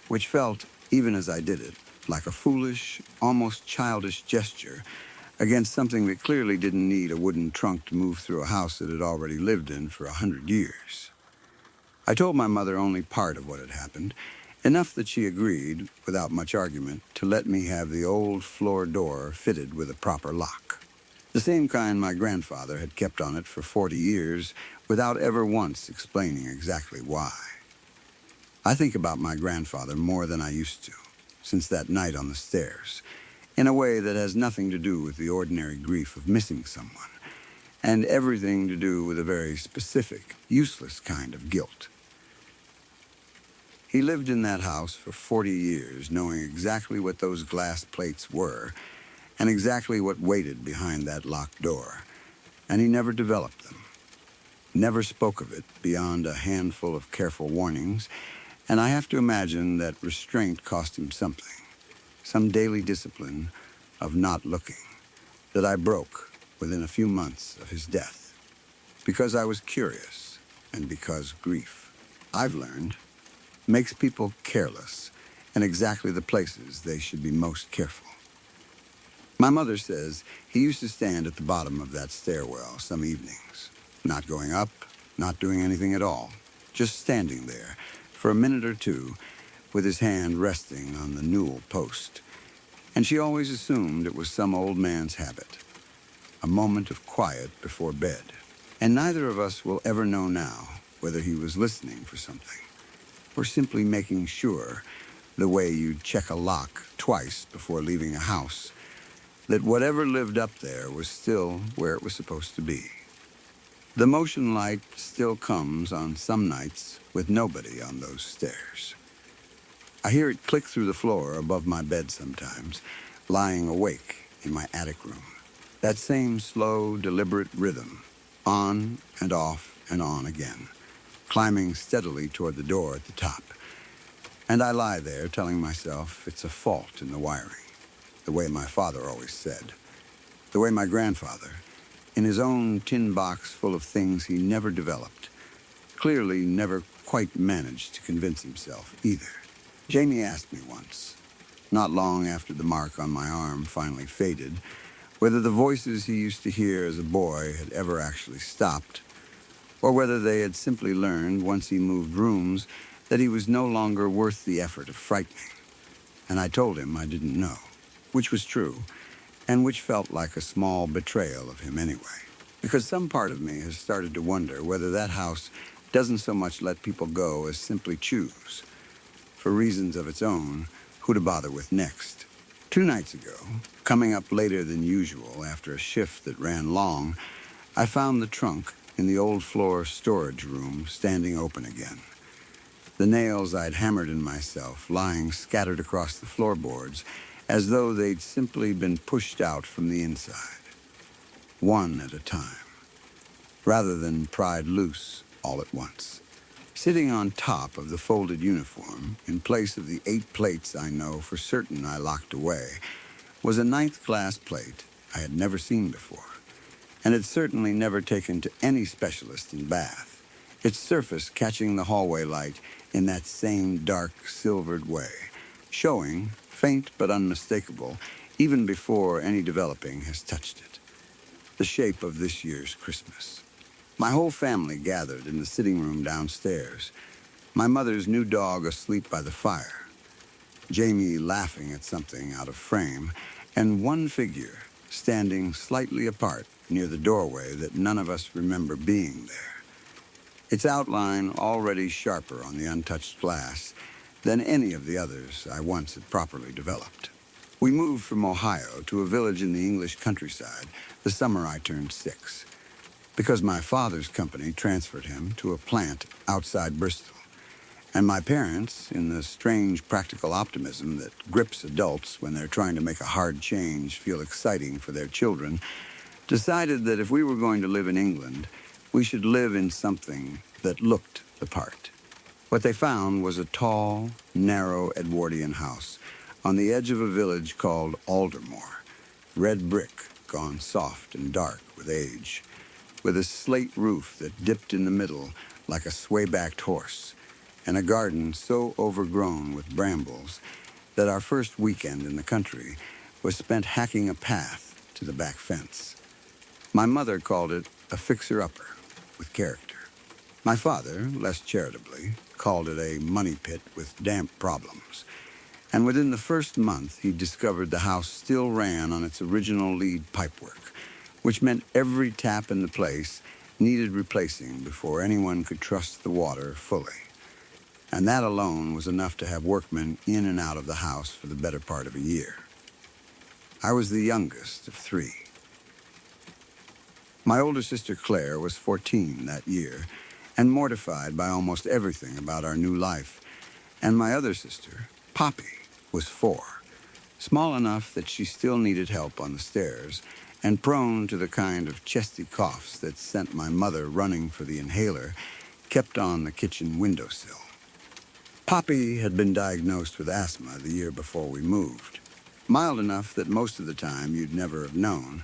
which felt, even as I did it, like a foolish, almost childish gesture against something that clearly didn't need a wooden trunk to move through a house that had already lived in for 100 years. I told my mother only part of what had happened, enough that she agreed, without much argument, to let me have the old floor door fitted with a proper lock, the same kind my grandfather had kept on it for 40 years without ever once explaining exactly why. I think about my grandfather more than I used to, since that night on the stairs, in a way that has nothing to do with the ordinary grief of missing someone, and everything to do with a very specific, useless kind of guilt. He lived in that house for 40 years, knowing exactly what those glass plates were, and exactly what waited behind that locked door, and he never developed them, never spoke of it beyond a handful of careful warnings, and I have to imagine that restraint cost him something, some daily discipline of not looking, that I broke within a few months of his death, because I was curious and because grief, I've learned, makes people careless in exactly the places they should be most careful. My mother says he used to stand at the bottom of that stairwell some evenings, not going up, not doing anything at all, just standing there for a minute or two with his hand resting on the newel post. And she always assumed it was some old man's habit, a moment of quiet before bed. And neither of us will ever know now whether he was listening for something or simply making sure, the way you'd check a lock twice before leaving a house, that whatever lived up there was still where it was supposed to be. The motion light still comes on some nights with nobody on those stairs. I hear it click through the floor above my bed sometimes, lying awake in my attic room. That same slow, deliberate rhythm, on and off and on again, climbing steadily toward the door at the top. And I lie there telling myself it's a fault in the wiring, the way my father always said, the way my grandfather, in his own tin box full of things he never developed, clearly never quite managed to convince himself either. Jamie asked me once, not long after the mark on my arm finally faded, whether the voices he used to hear as a boy had ever actually stopped, or whether they had simply learned, once he moved rooms, that he was no longer worth the effort of frightening. And I told him I didn't know, which was true, and which felt like a small betrayal of him anyway. Because some part of me has started to wonder whether that house doesn't so much let people go as simply choose, for reasons of its own, who to bother with next. 2 nights ago, coming up later than usual after a shift that ran long, I found the trunk in the old floor storage room standing open again. The nails I'd hammered in myself lying scattered across the floorboards as though they'd simply been pushed out from the inside, one at a time, rather than pried loose all at once. Sitting on top of the folded uniform, in place of the 8 plates I know for certain I locked away, was a 9th glass plate I had never seen before, and had certainly never taken to any specialist in Bath, its surface catching the hallway light in that same dark silvered way, showing, faint but unmistakable, even before any developing has touched it, the shape of this year's Christmas. My whole family gathered in the sitting room downstairs, my mother's new dog asleep by the fire, Jamie laughing at something out of frame, and one figure standing slightly apart near the doorway that none of us remember being there, its outline already sharper on the untouched glass than any of the others I once had properly developed. We moved from Ohio to a village in the English countryside the summer I turned 6, because my father's company transferred him to a plant outside Bristol. And my parents, in the strange practical optimism that grips adults when they're trying to make a hard change feel exciting for their children, decided that if we were going to live in England, we should live in something that looked the part. What they found was a tall, narrow Edwardian house on the edge of a village called Aldermore, red brick gone soft and dark with age, with a slate roof that dipped in the middle like a sway-backed horse, and a garden so overgrown with brambles that our first weekend in the country was spent hacking a path to the back fence. My mother called it a fixer-upper with character. My father, less charitably, called it a money pit with damp problems. And within the first month, he discovered the house still ran on its original lead pipework, which meant every tap in the place needed replacing before anyone could trust the water fully. And that alone was enough to have workmen in and out of the house for the better part of a year. I was the youngest of 3. My older sister Claire was 14 that year, and mortified by almost everything about our new life. And my other sister, Poppy, was 4, small enough that she still needed help on the stairs, and prone to the kind of chesty coughs that sent my mother running for the inhaler, kept on the kitchen windowsill. Poppy had been diagnosed with asthma the year before we moved. Mild enough that most of the time you'd never have known,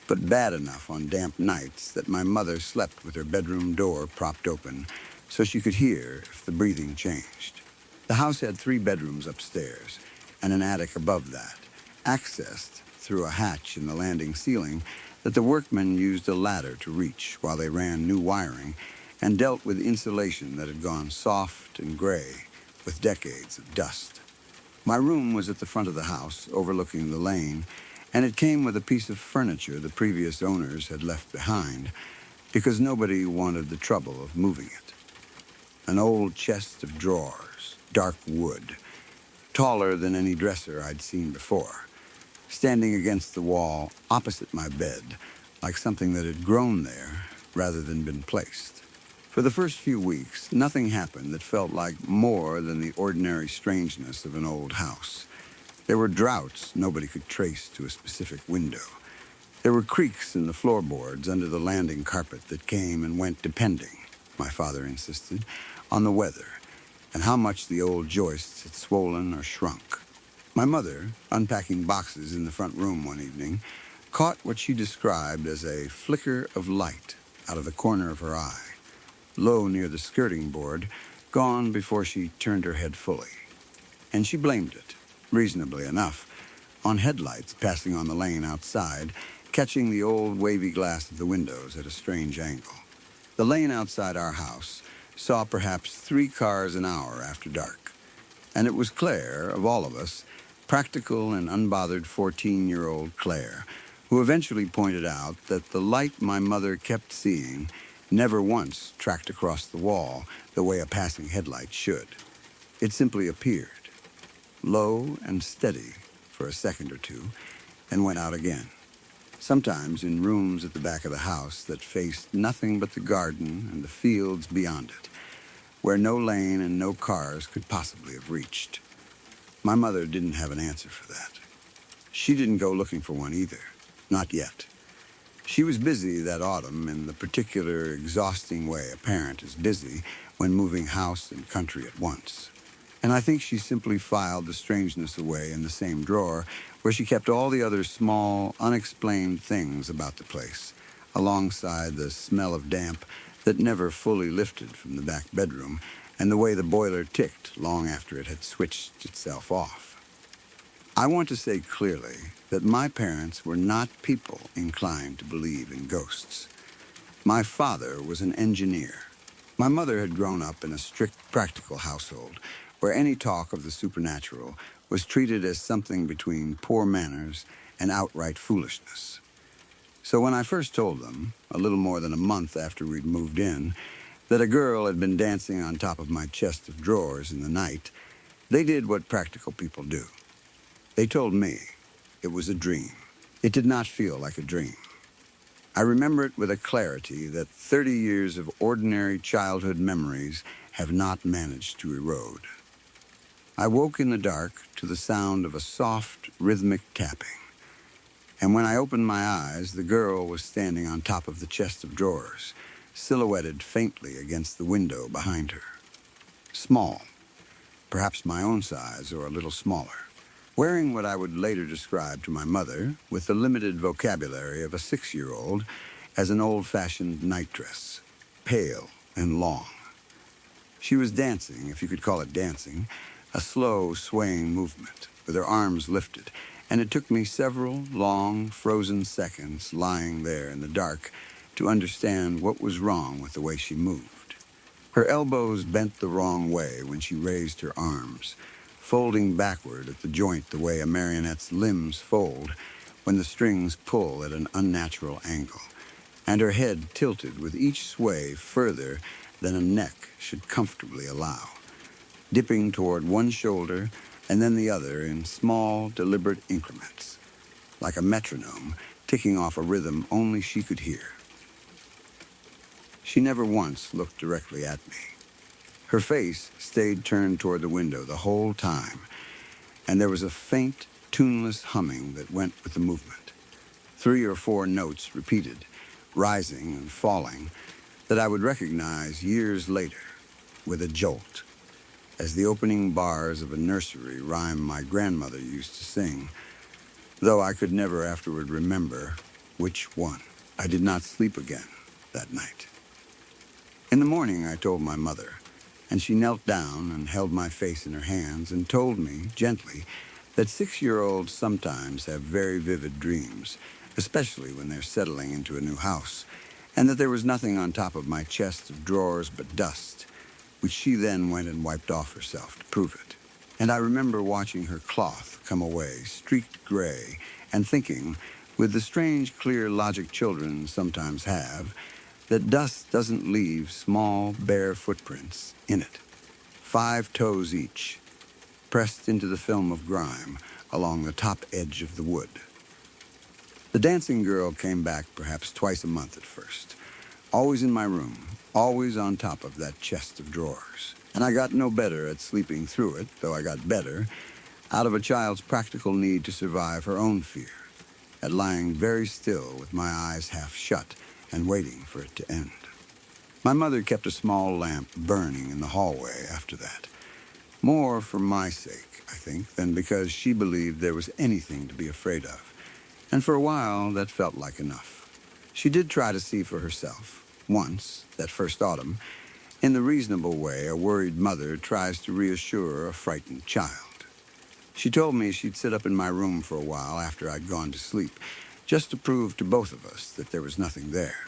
but bad enough on damp nights that my mother slept with her bedroom door propped open so she could hear if the breathing changed. The house had 3 bedrooms upstairs and an attic above that, accessed through a hatch in the landing ceiling that the workmen used a ladder to reach while they ran new wiring and dealt with insulation that had gone soft and gray with decades of dust. My room was at the front of the house, overlooking the lane, and it came with a piece of furniture the previous owners had left behind because nobody wanted the trouble of moving it. An old chest of drawers, dark wood, taller than any dresser I'd seen before, standing against the wall opposite my bed, like something that had grown there rather than been placed. For the first few weeks, nothing happened that felt like more than the ordinary strangeness of an old house. There were draughts nobody could trace to a specific window. There were creaks in the floorboards under the landing carpet that came and went depending, my father insisted, on the weather and how much the old joists had swollen or shrunk. My mother, unpacking boxes in the front room one evening, caught what she described as a flicker of light out of the corner of her eye, low near the skirting board, gone before she turned her head fully. And she blamed it, reasonably enough, on headlights passing on the lane outside, catching the old wavy glass of the windows at a strange angle. The lane outside our house saw perhaps 3 cars an hour after dark, and it was Claire, of all of us, practical and unbothered 14-year-old Claire, who eventually pointed out that the light my mother kept seeing never once tracked across the wall the way a passing headlight should. It simply appeared, low and steady for a second or two, and went out again. Sometimes in rooms at the back of the house that faced nothing but the garden and the fields beyond it, where no lane and no cars could possibly have reached. My mother didn't have an answer for that. She didn't go looking for one either, not yet. She was busy that autumn in the particular exhausting way a parent is busy when moving house and country at once. And I think she simply filed the strangeness away in the same drawer where she kept all the other small, unexplained things about the place, alongside the smell of damp that never fully lifted from the back bedroom and the way the boiler ticked long after it had switched itself off. I want to say clearly that my parents were not people inclined to believe in ghosts. My father was an engineer. My mother had grown up in a strict practical household where any talk of the supernatural was treated as something between poor manners and outright foolishness. So when I first told them, a little more than a month after we'd moved in, that a girl had been dancing on top of my chest of drawers in the night, they did what practical people do. They told me it was a dream. It did not feel like a dream. I remember it with a clarity that 30 years of ordinary childhood memories have not managed to erode. I woke in the dark to the sound of a soft, rhythmic tapping. And when I opened my eyes, the girl was standing on top of the chest of drawers, silhouetted faintly against the window behind her. Small, perhaps my own size or a little smaller, wearing what I would later describe to my mother, with the limited vocabulary of a 6-year-old, as an old-fashioned nightdress, pale and long. She was dancing, if you could call it dancing, a slow, swaying movement, with her arms lifted, and it took me several long, frozen seconds lying there in the dark to understand what was wrong with the way she moved. Her elbows bent the wrong way when she raised her arms, folding backward at the joint the way a marionette's limbs fold when the strings pull at an unnatural angle, and her head tilted with each sway further than a neck should comfortably allow, dipping toward one shoulder and then the other in small, deliberate increments, like a metronome ticking off a rhythm only she could hear. She never once looked directly at me. Her face stayed turned toward the window the whole time, and there was a faint, tuneless humming that went with the movement. 3 or 4 notes repeated, rising and falling, that I would recognize years later with a jolt, as the opening bars of a nursery rhyme my grandmother used to sing, though I could never afterward remember which one. I did not sleep again that night. In the morning, I told my mother, and she knelt down and held my face in her hands and told me, gently, that 6-year-olds sometimes have very vivid dreams, especially when they're settling into a new house, and that there was nothing on top of my chest of drawers but dust, which she then went and wiped off herself to prove it. And I remember watching her cloth come away, streaked gray, and thinking, with the strange, clear logic children sometimes have, that dust doesn't leave small, bare footprints in it, 5 toes each, pressed into the film of grime, along the top edge of the wood. The dancing girl came back perhaps twice a month at first, always in my room, always on top of that chest of drawers. And I got no better at sleeping through it, though I got better, out of a child's practical need to survive her own fear, at lying very still with my eyes half shut and waiting for it to end. My mother kept a small lamp burning in the hallway after that, more for my sake, I think, than because she believed there was anything to be afraid of. And for a while, that felt like enough. She did try to see for herself, once, that first autumn, in the reasonable way a worried mother tries to reassure a frightened child. She told me she'd sit up in my room for a while after I'd gone to sleep, just to prove to both of us that there was nothing there.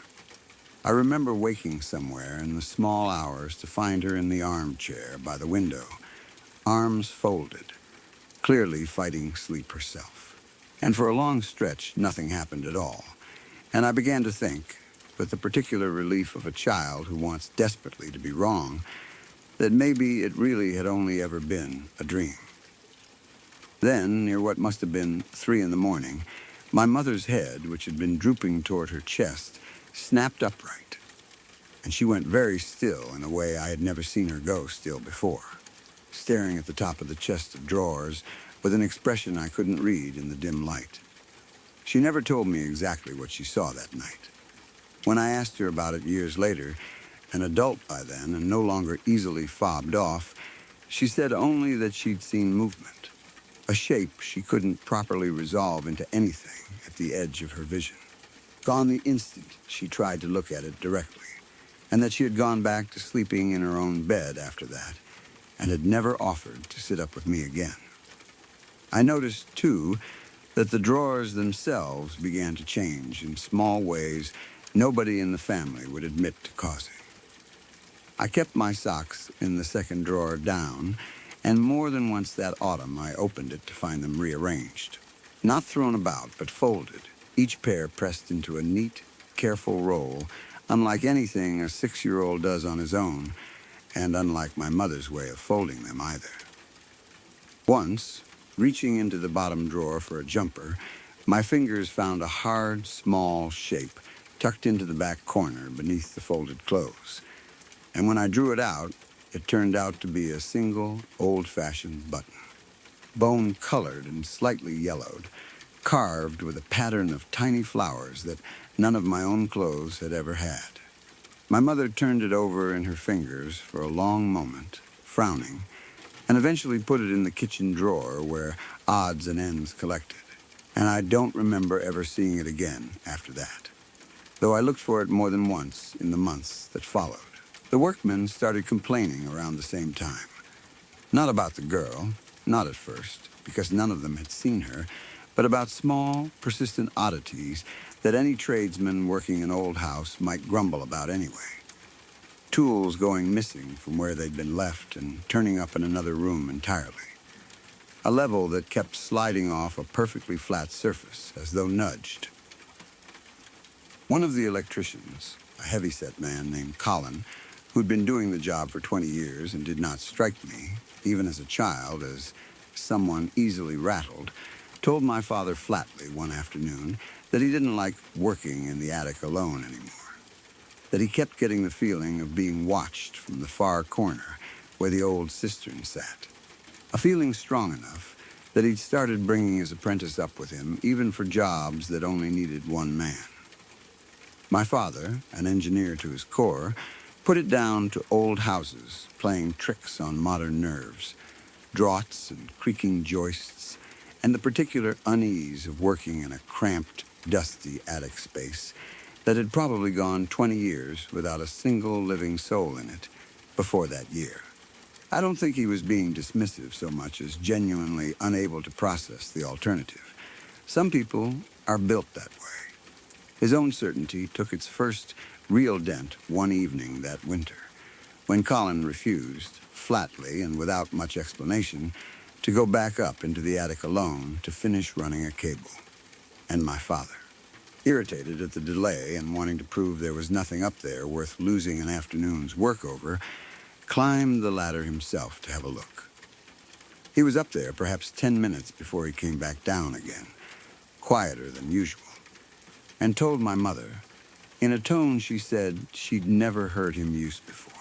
I remember waking somewhere in the small hours to find her in the armchair by the window, arms folded, clearly fighting sleep herself. And for a long stretch, nothing happened at all. And I began to think, with the particular relief of a child who wants desperately to be wrong, that maybe it really had only ever been a dream. Then, near what must have been 3 in the morning, my mother's head, which had been drooping toward her chest, snapped upright, and she went very still in a way I had never seen her go still before, staring at the top of the chest of drawers with an expression I couldn't read in the dim light. She never told me exactly what she saw that night. When I asked her about it years later, an adult by then and no longer easily fobbed off, she said only that she'd seen movement, a shape she couldn't properly resolve into anything at the edge of her vision. Gone the instant she tried to look at it directly, and that she had gone back to sleeping in her own bed after that, and had never offered to sit up with me again. I noticed, too, that the drawers themselves began to change in small ways nobody in the family would admit to causing. I kept my socks in the second drawer down, and more than once that autumn I opened it to find them rearranged. Not thrown about, but folded, each pair pressed into a neat, careful roll, unlike anything a 6-year-old does on his own, and unlike my mother's way of folding them either. Once, reaching into the bottom drawer for a jumper, my fingers found a hard, small shape tucked into the back corner beneath the folded clothes. And when I drew it out, it turned out to be a single, old-fashioned button, bone-colored and slightly yellowed, carved with a pattern of tiny flowers that none of my own clothes had ever had. My mother turned it over in her fingers for a long moment, frowning, and eventually put it in the kitchen drawer where odds and ends collected. And I don't remember ever seeing it again after that, though I looked for it more than once in the months that followed. The workmen started complaining around the same time. Not about the girl, not at first, because none of them had seen her, but about small, persistent oddities that any tradesman working an old house might grumble about anyway. Tools going missing from where they'd been left and turning up in another room entirely. A level that kept sliding off a perfectly flat surface, as though nudged. One of the electricians, a heavy-set man named Colin, who'd been doing the job for 20 years and did not strike me, even as a child, as someone easily rattled, told my father flatly one afternoon that he didn't like working in the attic alone anymore, that he kept getting the feeling of being watched from the far corner where the old cistern sat, a feeling strong enough that he'd started bringing his apprentice up with him even for jobs that only needed one man. My father, an engineer to his core, put it down to old houses playing tricks on modern nerves, draughts and creaking joists, and the particular unease of working in a cramped, dusty attic space that had probably gone 20 years without a single living soul in it before that year. I don't think he was being dismissive so much as genuinely unable to process the alternative. Some people are built that way. His own certainty took its first real dent one evening that winter, when Colin refused, flatly and without much explanation, to go back up into the attic alone to finish running a cable. And my father, irritated at the delay and wanting to prove there was nothing up there worth losing an afternoon's work over, climbed the ladder himself to have a look. He was up there perhaps 10 minutes before he came back down again, quieter than usual, and told my mother, in a tone she said she'd never heard him use before,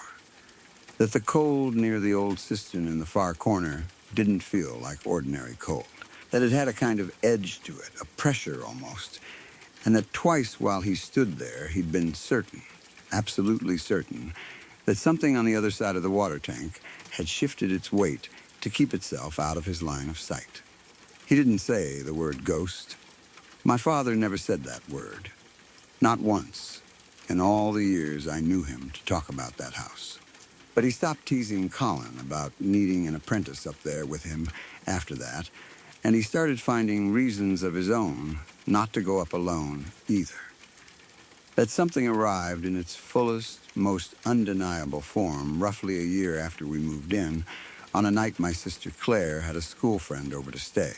that the cold near the old cistern in the far corner didn't feel like ordinary cold, that it had a kind of edge to it, a pressure almost, and that twice while he stood there he'd been certain, absolutely certain, that something on the other side of the water tank had shifted its weight to keep itself out of his line of sight. He didn't say the word ghost. My father never said that word. Not once, in all the years I knew him to talk about that house. But he stopped teasing Colin about needing an apprentice up there with him after that, and he started finding reasons of his own not to go up alone either. That something arrived in its fullest, most undeniable form roughly a year after we moved in, on a night my sister Claire had a school friend over to stay.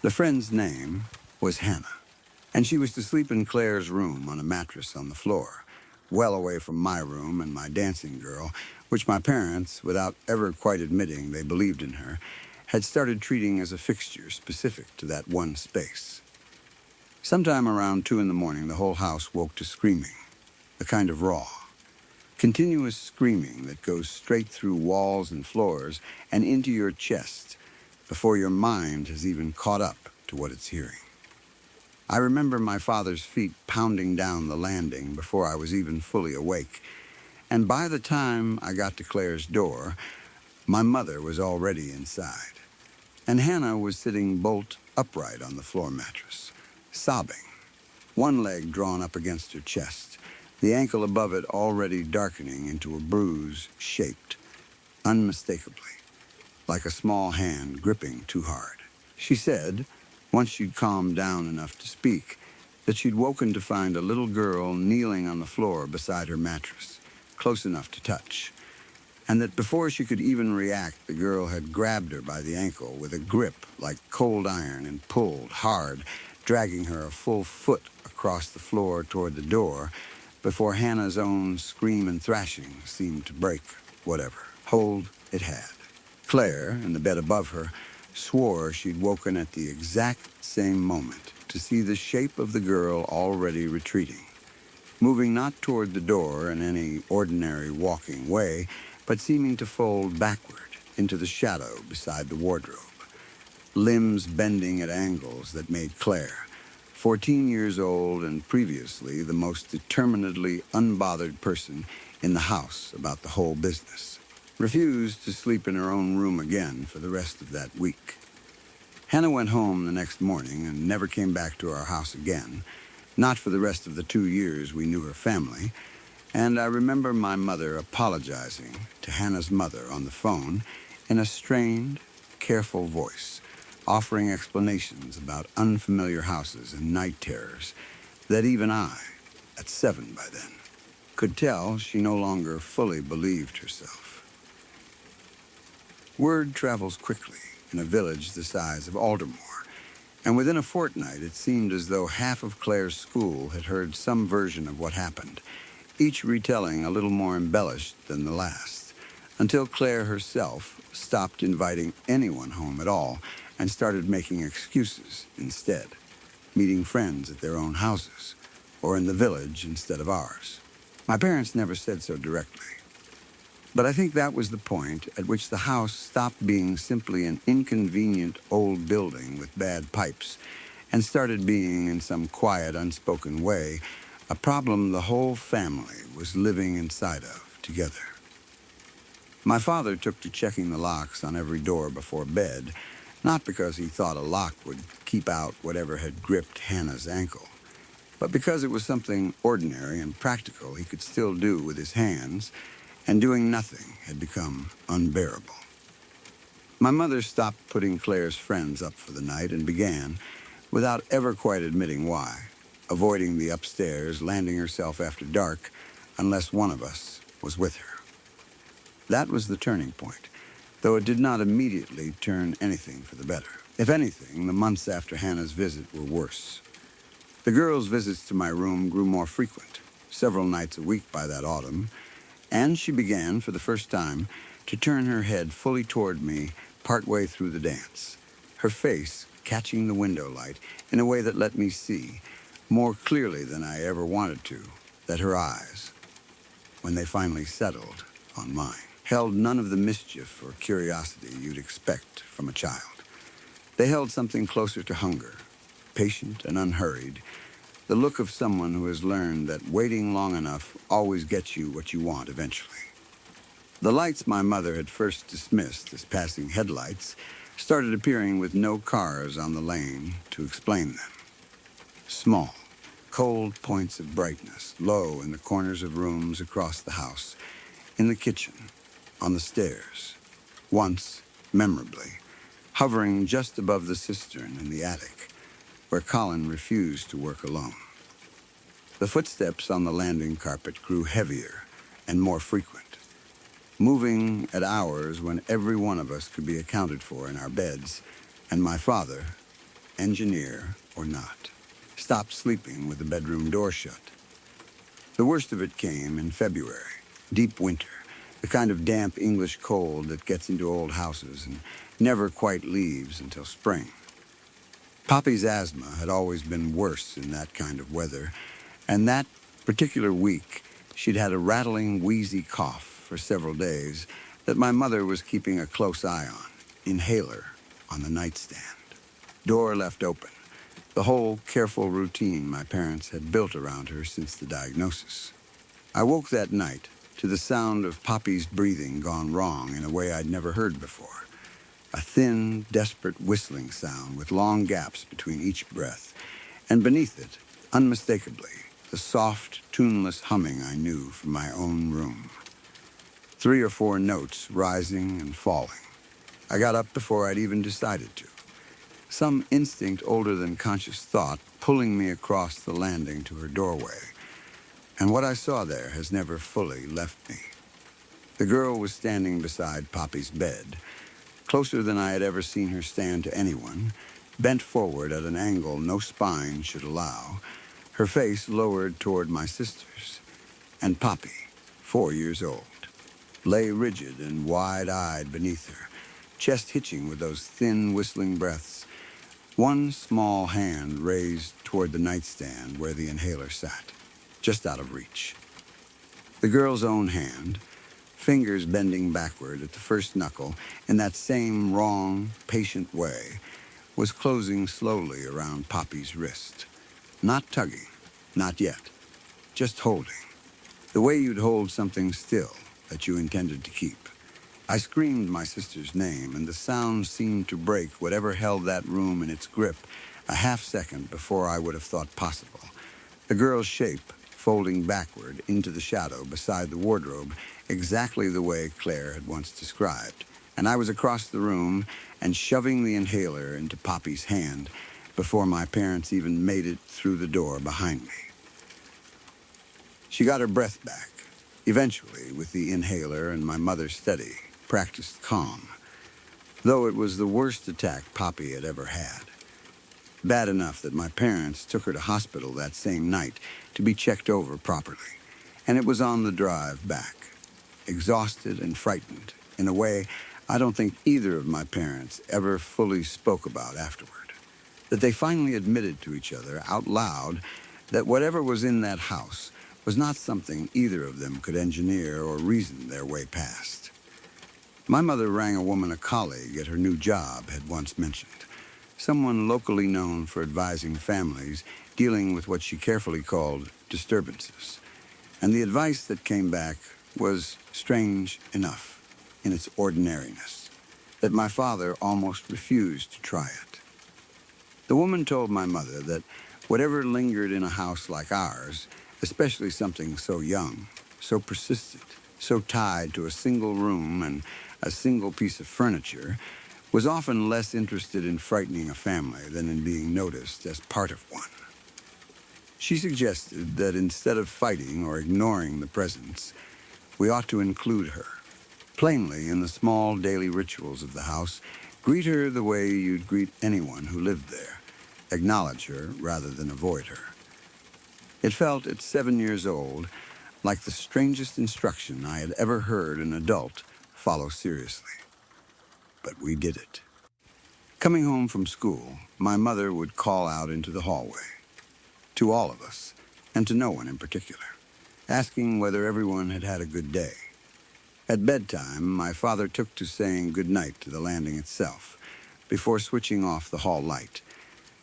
The friend's name was Hannah, and she was to sleep in Claire's room on a mattress on the floor, well away from my room and my dancing girl, which my parents, without ever quite admitting they believed in her, had started treating as a fixture specific to that one space. Sometime around 2 in the morning, the whole house woke to screaming, a kind of raw, continuous screaming that goes straight through walls and floors and into your chest before your mind has even caught up to what it's hearing. I remember my father's feet pounding down the landing before I was even fully awake, and by the time I got to Claire's door, my mother was already inside, and Hannah was sitting bolt upright on the floor mattress, sobbing, one leg drawn up against her chest, the ankle above it already darkening into a bruise shaped, unmistakably, like a small hand gripping too hard. She said, once she'd calmed down enough to speak, that she'd woken to find a little girl kneeling on the floor beside her mattress, close enough to touch, and that before she could even react, the girl had grabbed her by the ankle with a grip like cold iron and pulled hard, dragging her a full foot across the floor toward the door before Hannah's own scream and thrashing seemed to break whatever hold it had. Claire, in the bed above her, swore she'd woken at the exact same moment to see the shape of the girl already retreating, moving not toward the door in any ordinary walking way, but seeming to fold backward into the shadow beside the wardrobe, limbs bending at angles that made Claire, 14 years old and previously the most determinedly unbothered person in the house about the whole business, refuse to sleep in her own room again for the rest of that week. Hannah went home the next morning and never came back to our house again, not for the rest of the 2 years we knew her family, and I remember my mother apologizing to Hannah's mother on the phone in a strained, careful voice, offering explanations about unfamiliar houses and night terrors that even I, at 7 by then, could tell she no longer fully believed herself. Word travels quickly in a village the size of Aldermore, and within a fortnight it seemed as though half of Claire's school had heard some version of what happened, each retelling a little more embellished than the last, until Claire herself stopped inviting anyone home at all and started making excuses instead, meeting friends at their own houses, or in the village instead of ours. My parents never said so directly, but I think that was the point at which the house stopped being simply an inconvenient old building with bad pipes and started being, in some quiet, unspoken way, a problem the whole family was living inside of together. My father took to checking the locks on every door before bed, not because he thought a lock would keep out whatever had gripped Hannah's ankle, but because it was something ordinary and practical he could still do with his hands, and doing nothing had become unbearable. My mother stopped putting Claire's friends up for the night and began, without ever quite admitting why, avoiding the upstairs, landing herself after dark, unless one of us was with her. That was the turning point, though it did not immediately turn anything for the better. If anything, the months after Hannah's visit were worse. The girls' visits to my room grew more frequent, several nights a week by that autumn, and she began, for the first time, to turn her head fully toward me partway through the dance, her face catching the window light in a way that let me see, more clearly than I ever wanted to, that her eyes, when they finally settled on mine, held none of the mischief or curiosity you'd expect from a child. They held something closer to hunger, patient and unhurried, the look of someone who has learned that waiting long enough always gets you what you want eventually. The lights my mother had first dismissed as passing headlights started appearing with no cars on the lane to explain them. Small, cold points of brightness, low in the corners of rooms across the house, in the kitchen, on the stairs, once, memorably, hovering just above the cistern in the attic, where Colin refused to work alone. The footsteps on the landing carpet grew heavier and more frequent, moving at hours when every one of us could be accounted for in our beds, and my father, engineer or not, stopped sleeping with the bedroom door shut. The worst of it came in February, deep winter, the kind of damp English cold that gets into old houses and never quite leaves until spring. Poppy's asthma had always been worse in that kind of weather, and that particular week she'd had a rattling, wheezy cough for several days that my mother was keeping a close eye on, inhaler on the nightstand, door left open, the whole careful routine my parents had built around her since the diagnosis. I woke that night to the sound of Poppy's breathing gone wrong in a way I'd never heard before. A thin, desperate whistling sound with long gaps between each breath, and beneath it, unmistakably, the soft, tuneless humming I knew from my own room. 3 or 4 notes rising and falling. I got up before I'd even decided to. Some instinct older than conscious thought pulling me across the landing to her doorway. And what I saw there has never fully left me. The girl was standing beside Poppy's bed, closer than I had ever seen her stand to anyone, bent forward at an angle no spine should allow, her face lowered toward my sister's, and Poppy, 4 years old, lay rigid and wide-eyed beneath her, chest hitching with those thin, whistling breaths, one small hand raised toward the nightstand where the inhaler sat, just out of reach. The girl's own hand, fingers bending backward at the first knuckle in that same wrong, patient way, was closing slowly around Poppy's wrist. Not tugging, not yet, just holding, the way you'd hold something still that you intended to keep. I screamed my sister's name, and the sound seemed to break whatever held that room in its grip a half second before I would have thought possible. The girl's shape folding backward into the shadow beside the wardrobe, exactly the way Claire had once described, and I was across the room and shoving the inhaler into Poppy's hand before my parents even made it through the door behind me. She got her breath back, eventually, with the inhaler and my mother steady, practiced calm, though it was the worst attack Poppy had ever had. Bad enough that my parents took her to hospital that same night to be checked over properly, and it was on the drive back, exhausted and frightened, in a way I don't think either of my parents ever fully spoke about afterward, that they finally admitted to each other out loud that whatever was in that house was not something either of them could engineer or reason their way past. My mother rang a woman a colleague at her new job had once mentioned, someone locally known for advising families dealing with what she carefully called disturbances. And the advice that came back was strange enough in its ordinariness, that my father almost refused to try it. The woman told my mother that whatever lingered in a house like ours, especially something so young, so persistent, so tied to a single room and a single piece of furniture, was often less interested in frightening a family than in being noticed as part of one. She suggested that instead of fighting or ignoring the presence, we ought to include her. Plainly, in the small daily rituals of the house, greet her the way you'd greet anyone who lived there. Acknowledge her rather than avoid her. It felt at 7 years old like the strangest instruction I had ever heard an adult follow seriously. but we did it. Coming home from school, my mother would call out into the hallway, to all of us, and to no one in particular, asking whether everyone had had a good day. At bedtime, my father took to saying good night to the landing itself, before switching off the hall light,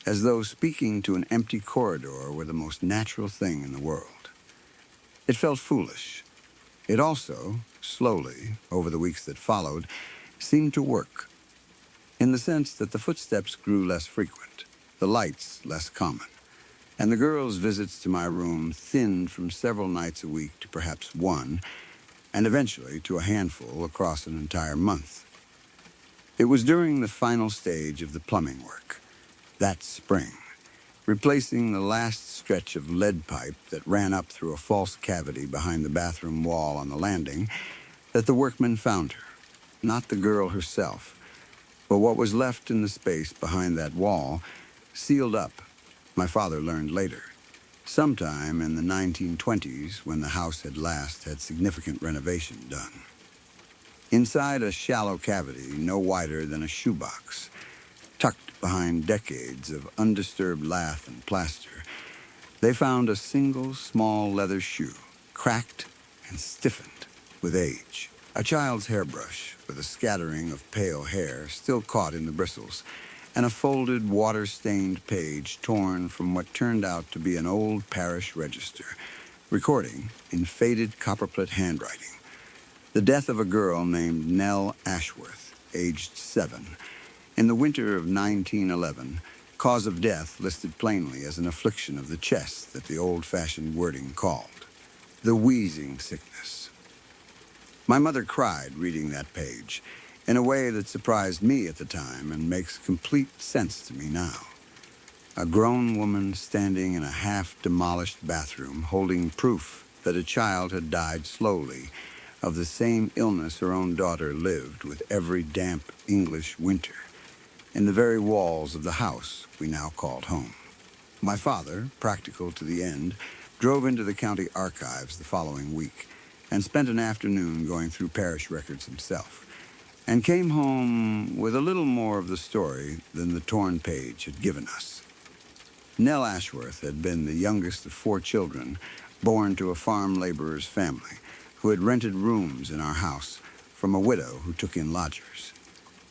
as though speaking to an empty corridor were the most natural thing in the world. It felt foolish. It also, slowly, over the weeks that followed, seemed to work, in the sense that the footsteps grew less frequent, the lights less common, and the girls' visits to my room thinned from several nights a week to perhaps one, and eventually to a handful across an entire month. It was during the final stage of the plumbing work, that spring, replacing the last stretch of lead pipe that ran up through a false cavity behind the bathroom wall on the landing, that the workmen found her, not the girl herself, but what was left in the space behind that wall, sealed up, my father learned later, sometime in the 1920s when the house had last had significant renovation done. Inside a shallow cavity no wider than a shoebox, tucked behind decades of undisturbed lath and plaster, they found a single small leather shoe, cracked and stiffened with age. A child's hairbrush with a scattering of pale hair still caught in the bristles, and a folded, water-stained page torn from what turned out to be an old parish register, recording, in faded copperplate handwriting, the death of a girl named Nell Ashworth, aged 7, in the winter of 1911, cause of death listed plainly as an affliction of the chest that the old-fashioned wording called the wheezing sickness. My mother cried reading that page in a way that surprised me at the time and makes complete sense to me now. A grown woman standing in a half-demolished bathroom holding proof that a child had died slowly of the same illness her own daughter lived with every damp English winter, in the very walls of the house we now called home. My father, practical to the end, drove into the county archives the following week and spent an afternoon going through parish records himself, and came home with a little more of the story than the torn page had given us. Nell Ashworth had been the youngest of 4 children born to a farm laborer's family who had rented rooms in our house from a widow who took in lodgers.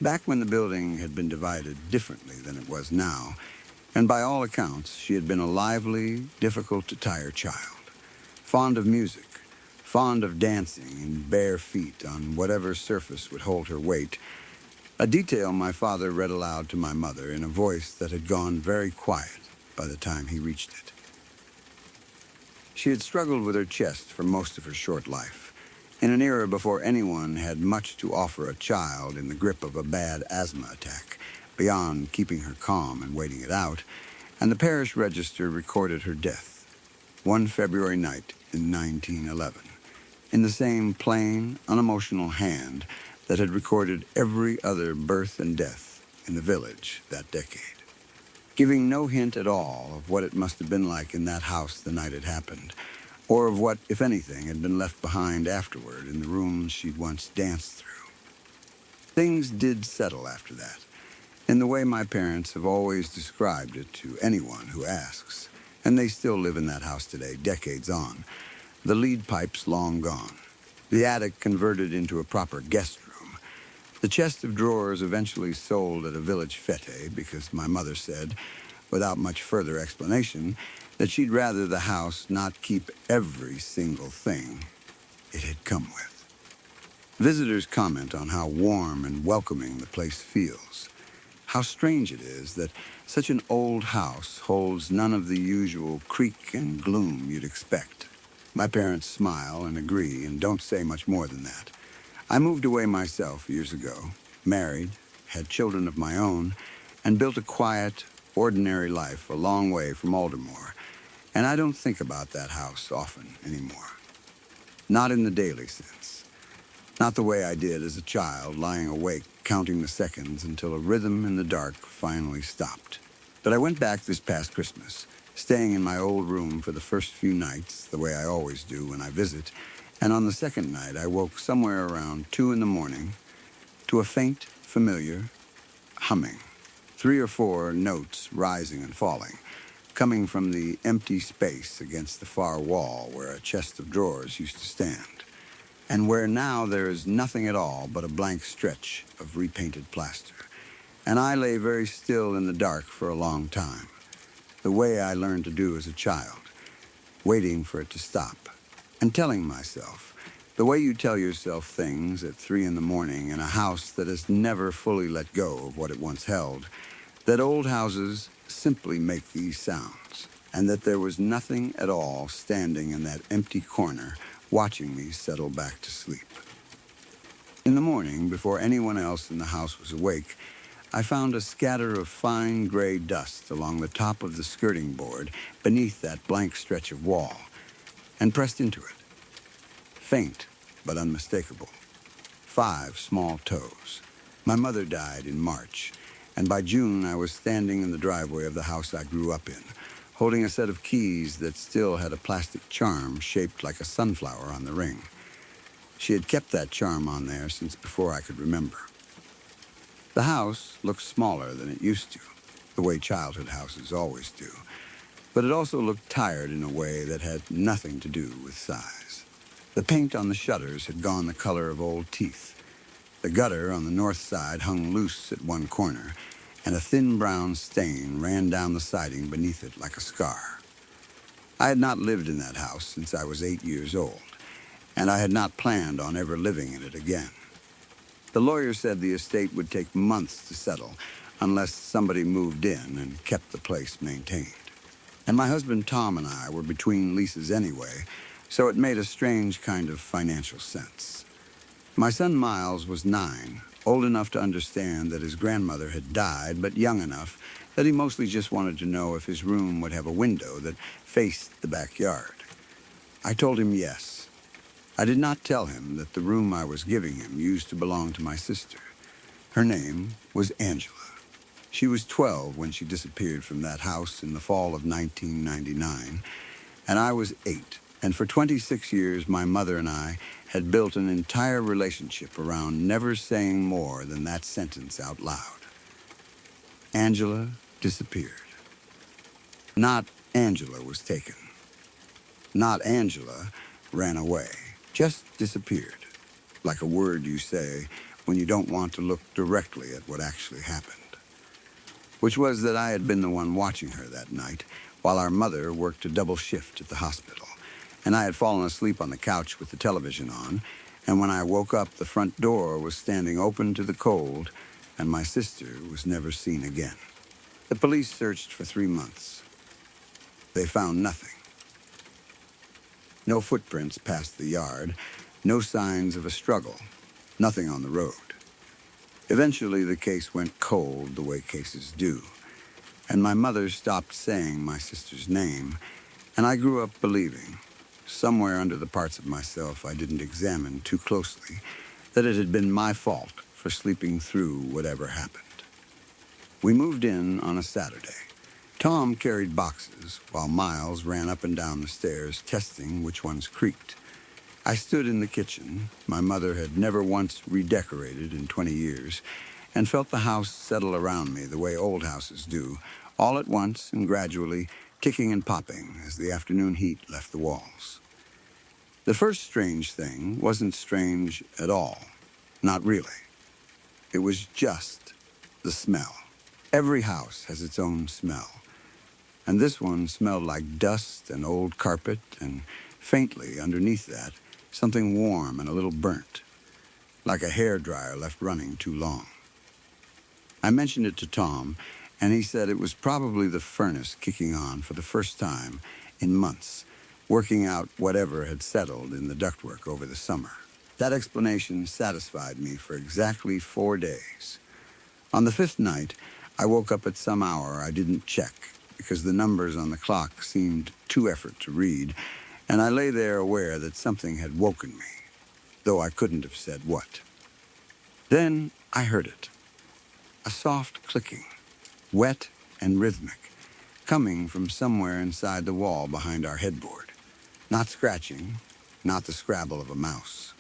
Back when the building had been divided differently than it was now, and by all accounts she had been a lively, difficult-to-tire child, fond of music, fond of dancing in bare feet on whatever surface would hold her weight, a detail my father read aloud to my mother in a voice that had gone very quiet by the time he reached it. She had struggled with her chest for most of her short life, in an era before anyone had much to offer a child in the grip of a bad asthma attack, beyond keeping her calm and waiting it out, and the parish register recorded her death, one February night in 1911, in the same plain, unemotional hand that had recorded every other birth and death in the village that decade, giving no hint at all of what it must have been like in that house the night it happened, or of what, if anything, had been left behind afterward in the rooms she'd once danced through. Things did settle after that, in the way my parents have always described it to anyone who asks, and they still live in that house today, decades on, the lead pipes long gone, the attic converted into a proper guest room, the chest of drawers eventually sold at a village fete because my mother said, without much further explanation, that she'd rather the house not keep every single thing it had come with. Visitors comment on how warm and welcoming the place feels, how strange it is that such an old house holds none of the usual creak and gloom you'd expect. My parents smile and agree and don't say much more than that. I moved away myself years ago, married, had children of my own, and built a quiet, ordinary life a long way from Aldermore, and I don't think about that house often anymore. Not in the daily sense. Not the way I did as a child, lying awake, counting the seconds until a rhythm in the dark finally stopped. But I went back this past Christmas, staying in my old room for the first few nights, the way I always do when I visit, and on the second night I woke somewhere around 2 in the morning to a faint, familiar, humming. 3 or 4 notes rising and falling, coming from the empty space against the far wall where a chest of drawers used to stand, and where now there is nothing at all but a blank stretch of repainted plaster. And I lay very still in the dark for a long time, the way I learned to do as a child, waiting for it to stop, and telling myself, the way you tell yourself things at 3 in the morning in a house that has never fully let go of what it once held, that old houses simply make these sounds, and that there was nothing at all standing in that empty corner watching me settle back to sleep. In the morning, before anyone else in the house was awake, I found a scatter of fine gray dust along the top of the skirting board beneath that blank stretch of wall, and pressed into it. Faint, but unmistakable. 5 small toes. My mother died in March, and by June I was standing in the driveway of the house I grew up in, holding a set of keys that still had a plastic charm shaped like a sunflower on the ring. She had kept that charm on there since before I could remember. The house looked smaller than it used to, the way childhood houses always do, but it also looked tired in a way that had nothing to do with size. The paint on the shutters had gone the color of old teeth. The gutter on the north side hung loose at one corner, and a thin brown stain ran down the siding beneath it like a scar. I had not lived in that house since I was 8 years old, and I had not planned on ever living in it again. The lawyer said the estate would take months to settle unless somebody moved in and kept the place maintained. And my husband Tom and I were between leases anyway, so it made a strange kind of financial sense. My son Miles was 9, old enough to understand that his grandmother had died, but young enough that he mostly just wanted to know if his room would have a window that faced the backyard. I told him yes. I did not tell him that the room I was giving him used to belong to my sister. Her name was Angela. She was 12 when she disappeared from that house in the fall of 1999, and I was 8. And for 26 years, my mother and I had built an entire relationship around never saying more than that sentence out loud. Angela disappeared. Not Angela was taken. Not Angela ran away. Just disappeared, like a word you say when you don't want to look directly at what actually happened. Which was that I had been the one watching her that night, while our mother worked a double shift at the hospital, and I had fallen asleep on the couch with the television on, and when I woke up, the front door was standing open to the cold, and my sister was never seen again. The police searched for 3 months. They found nothing. No footprints past the yard, no signs of a struggle, nothing on the road. Eventually, the case went cold the way cases do, and my mother stopped saying my sister's name, and I grew up believing, somewhere under the parts of myself I didn't examine too closely, that it had been my fault for sleeping through whatever happened. We moved in on a Saturday. Tom carried boxes, while Miles ran up and down the stairs, testing which ones creaked. I stood in the kitchen. My mother had never once redecorated in 20 years, and felt the house settle around me the way old houses do, all at once and gradually, ticking and popping as the afternoon heat left the walls. The first strange thing wasn't strange at all. Not really. It was just the smell. Every house has its own smell. And this one smelled like dust and old carpet, and faintly underneath that, something warm and a little burnt, like a hairdryer left running too long. I mentioned it to Tom, and he said it was probably the furnace kicking on for the first time in months, working out whatever had settled in the ductwork over the summer. That explanation satisfied me for exactly 4 days. On the 5th night, I woke up at some hour I didn't check, because the numbers on the clock seemed too effort to read, and I lay there aware that something had woken me, though I couldn't have said what. Then I heard it. A soft clicking, wet and rhythmic, coming from somewhere inside the wall behind our headboard. Not scratching, not the scrabble of a mouse.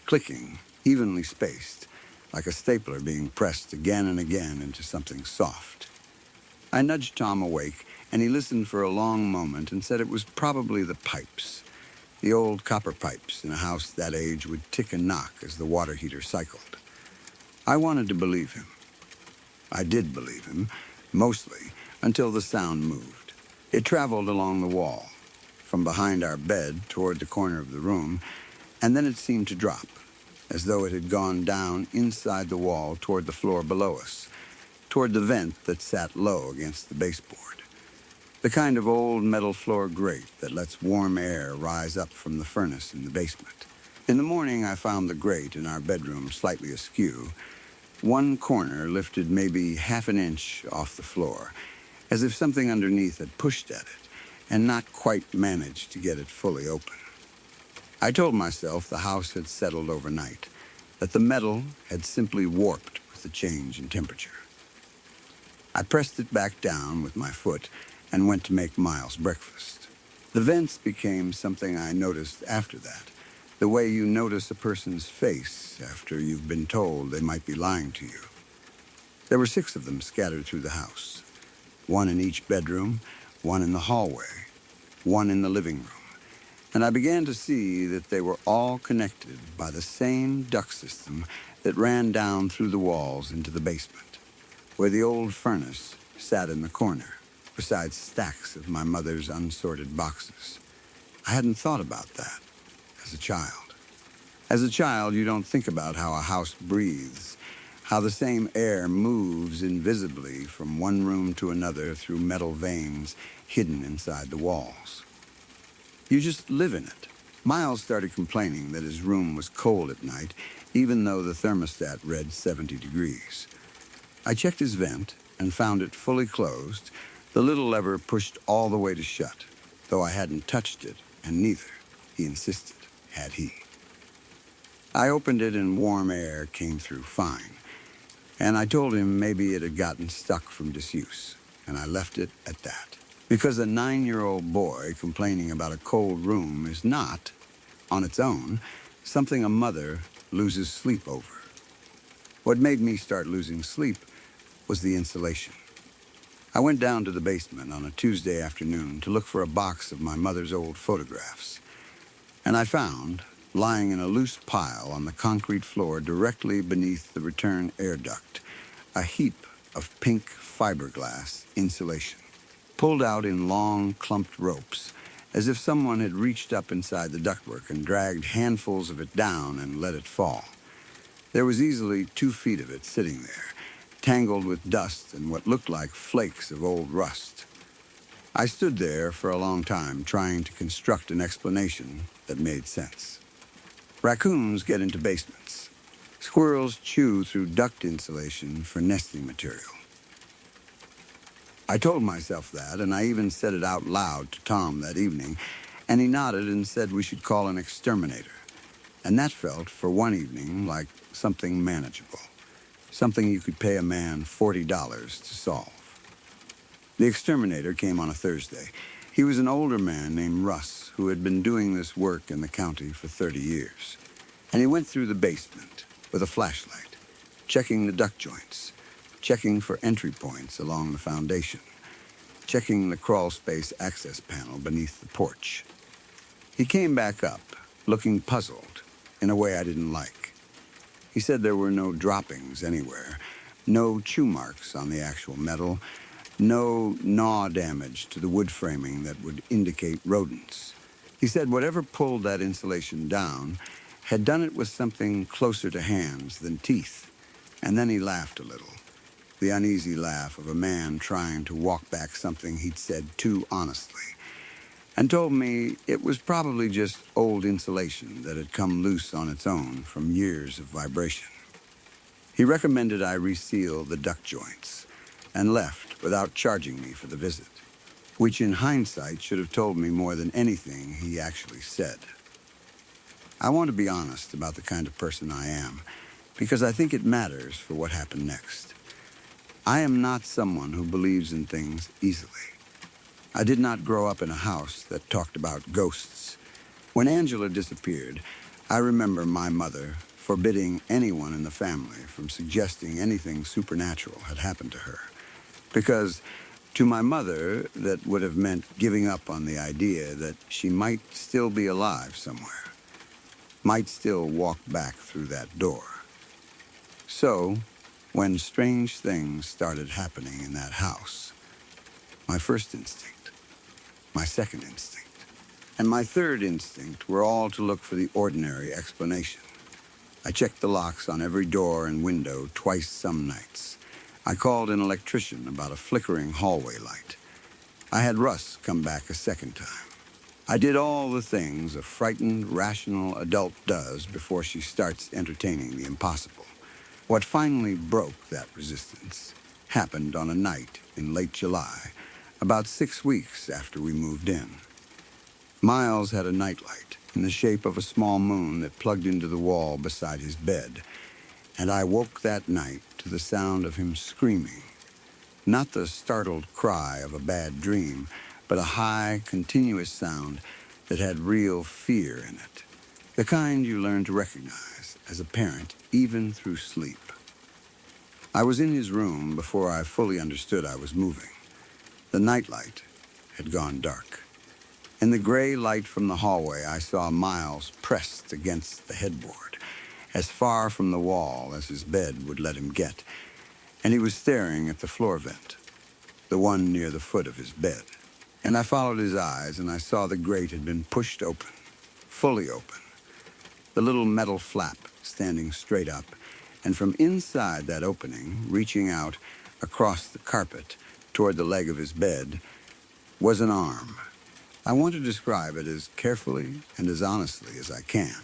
Clicking, evenly spaced, like a stapler being pressed again and again into something soft. I nudged Tom awake, and he listened for a long moment and said it was probably the pipes. The old copper pipes in a house that age would tick and knock as the water heater cycled. I wanted to believe him. I did believe him, mostly, until the sound moved. It traveled along the wall, from behind our bed toward the corner of the room, and then it seemed to drop, as though it had gone down inside the wall toward the floor below us, toward the vent that sat low against the baseboard. The kind of old metal floor grate that lets warm air rise up from the furnace in the basement. In the morning, I found the grate in our bedroom slightly askew, one corner lifted maybe half an inch off the floor, as if something underneath had pushed at it and not quite managed to get it fully open. I told myself the house had settled overnight, that the metal had simply warped with the change in temperature. I pressed it back down with my foot and went to make Miles breakfast. The vents became something I noticed after that, the way you notice a person's face after you've been told they might be lying to you. There were 6 of them scattered through the house, 1 in each bedroom, 1 in the hallway, 1 in the living room. And I began to see that they were all connected by the same duct system that ran down through the walls into the basement, where the old furnace sat in the corner, beside stacks of my mother's unsorted boxes. I hadn't thought about that as a child. As a child, you don't think about how a house breathes, how the same air moves invisibly from one room to another through metal veins hidden inside the walls. You just live in it. Miles started complaining that his room was cold at night, even though the thermostat read 70 degrees. I checked his vent and found it fully closed, the little lever pushed all the way to shut, though I hadn't touched it, and neither, he insisted, had he. I opened it and warm air came through fine, and I told him maybe it had gotten stuck from disuse, and I left it at that. Because a 9-year-old boy complaining about a cold room is not, on its own, something a mother loses sleep over. What made me start losing sleep was the insulation. I went down to the basement on a Tuesday afternoon to look for a box of my mother's old photographs, and I found, lying in a loose pile on the concrete floor directly beneath the return air duct, a heap of pink fiberglass insulation, pulled out in long, clumped ropes, as if someone had reached up inside the ductwork and dragged handfuls of it down and let it fall. There was easily 2 feet of it sitting there, tangled with dust and what looked like flakes of old rust. I stood there for a long time trying to construct an explanation that made sense. Raccoons get into basements. Squirrels chew through duct insulation for nesting material. I told myself that, and I even said it out loud to Tom that evening, and he nodded and said we should call an exterminator. And that felt, for one evening, like something manageable, something you could pay a man $40 to solve. The exterminator came on a Thursday. He was an older man named Russ who had been doing this work in the county for 30 years. And he went through the basement with a flashlight, checking the duct joints, checking for entry points along the foundation, checking the crawl space access panel beneath the porch. He came back up, looking puzzled, in a way I didn't like. He said there were no droppings anywhere, no chew marks on the actual metal, no gnaw damage to the wood framing that would indicate rodents. He said whatever pulled that insulation down had done it with something closer to hands than teeth, and then he laughed a little. The uneasy laugh of a man trying to walk back something he'd said too honestly, and told me it was probably just old insulation that had come loose on its own from years of vibration. He recommended I reseal the duct joints, and left without charging me for the visit, which in hindsight should have told me more than anything he actually said. I want to be honest about the kind of person I am, because I think it matters for what happened next. I am not someone who believes in things easily. I did not grow up in a house that talked about ghosts. When Angela disappeared, I remember my mother, forbidding anyone in the family from suggesting anything supernatural had happened to her. Because to my mother, that would have meant giving up on the idea that she might still be alive somewhere, might still walk back through that door. So, when strange things started happening in that house, my first instinct, my second instinct, and my third instinct were all to look for the ordinary explanation. I checked the locks on every door and window twice some nights. I called an electrician about a flickering hallway light. I had Russ come back a second time. I did all the things a frightened, rational adult does before she starts entertaining the impossible. What finally broke that resistance happened on a night in late July, about 6 weeks after we moved in. Miles had a nightlight in the shape of a small moon that plugged into the wall beside his bed, and I woke that night to the sound of him screaming. Not the startled cry of a bad dream, but a high, continuous sound that had real fear in it. The kind you learn to recognize as a parent, even through sleep. I was in his room before I fully understood I was moving. The nightlight had gone dark. In the gray light from the hallway, I saw Miles pressed against the headboard, as far from the wall as his bed would let him get, and he was staring at the floor vent, the one near the foot of his bed. And I followed his eyes, and I saw the grate had been pushed open, fully open, the little metal flap standing straight up, and from inside that opening, reaching out across the carpet toward the leg of his bed, was an arm. I want to describe it as carefully and as honestly as I can,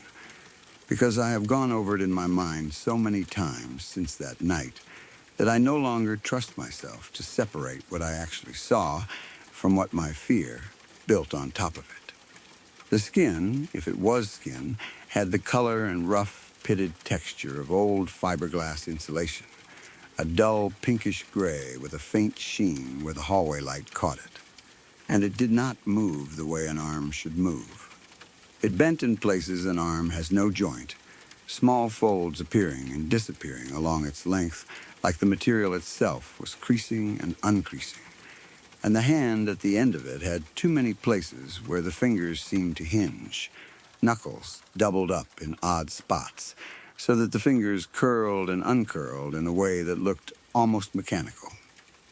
because I have gone over it in my mind so many times since that night that I no longer trust myself to separate what I actually saw from what my fear built on top of it. The skin, if it was skin, had the color and rough, pitted texture of old fiberglass insulation, a dull pinkish gray with a faint sheen where the hallway light caught it. And it did not move the way an arm should move. It bent in places an arm has no joint, small folds appearing and disappearing along its length like the material itself was creasing and uncreasing. And the hand at the end of it had too many places where the fingers seemed to hinge, knuckles doubled up in odd spots, so that the fingers curled and uncurled in a way that looked almost mechanical,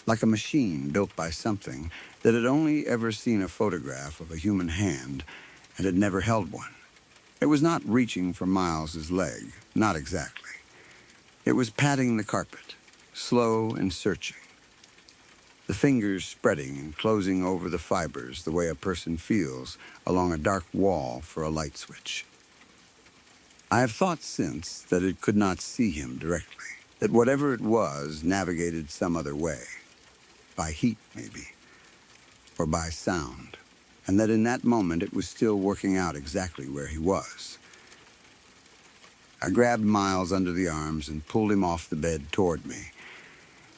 like a machine built by something that had only ever seen a photograph of a human hand and had never held one. It was not reaching for Miles's leg, not exactly. It was patting the carpet, slow and searching. The fingers spreading and closing over the fibers the way a person feels along a dark wall for a light switch. I have thought since that it could not see him directly, that whatever it was navigated some other way, by heat maybe, or by sound, and that in that moment it was still working out exactly where he was. I grabbed Miles under the arms and pulled him off the bed toward me,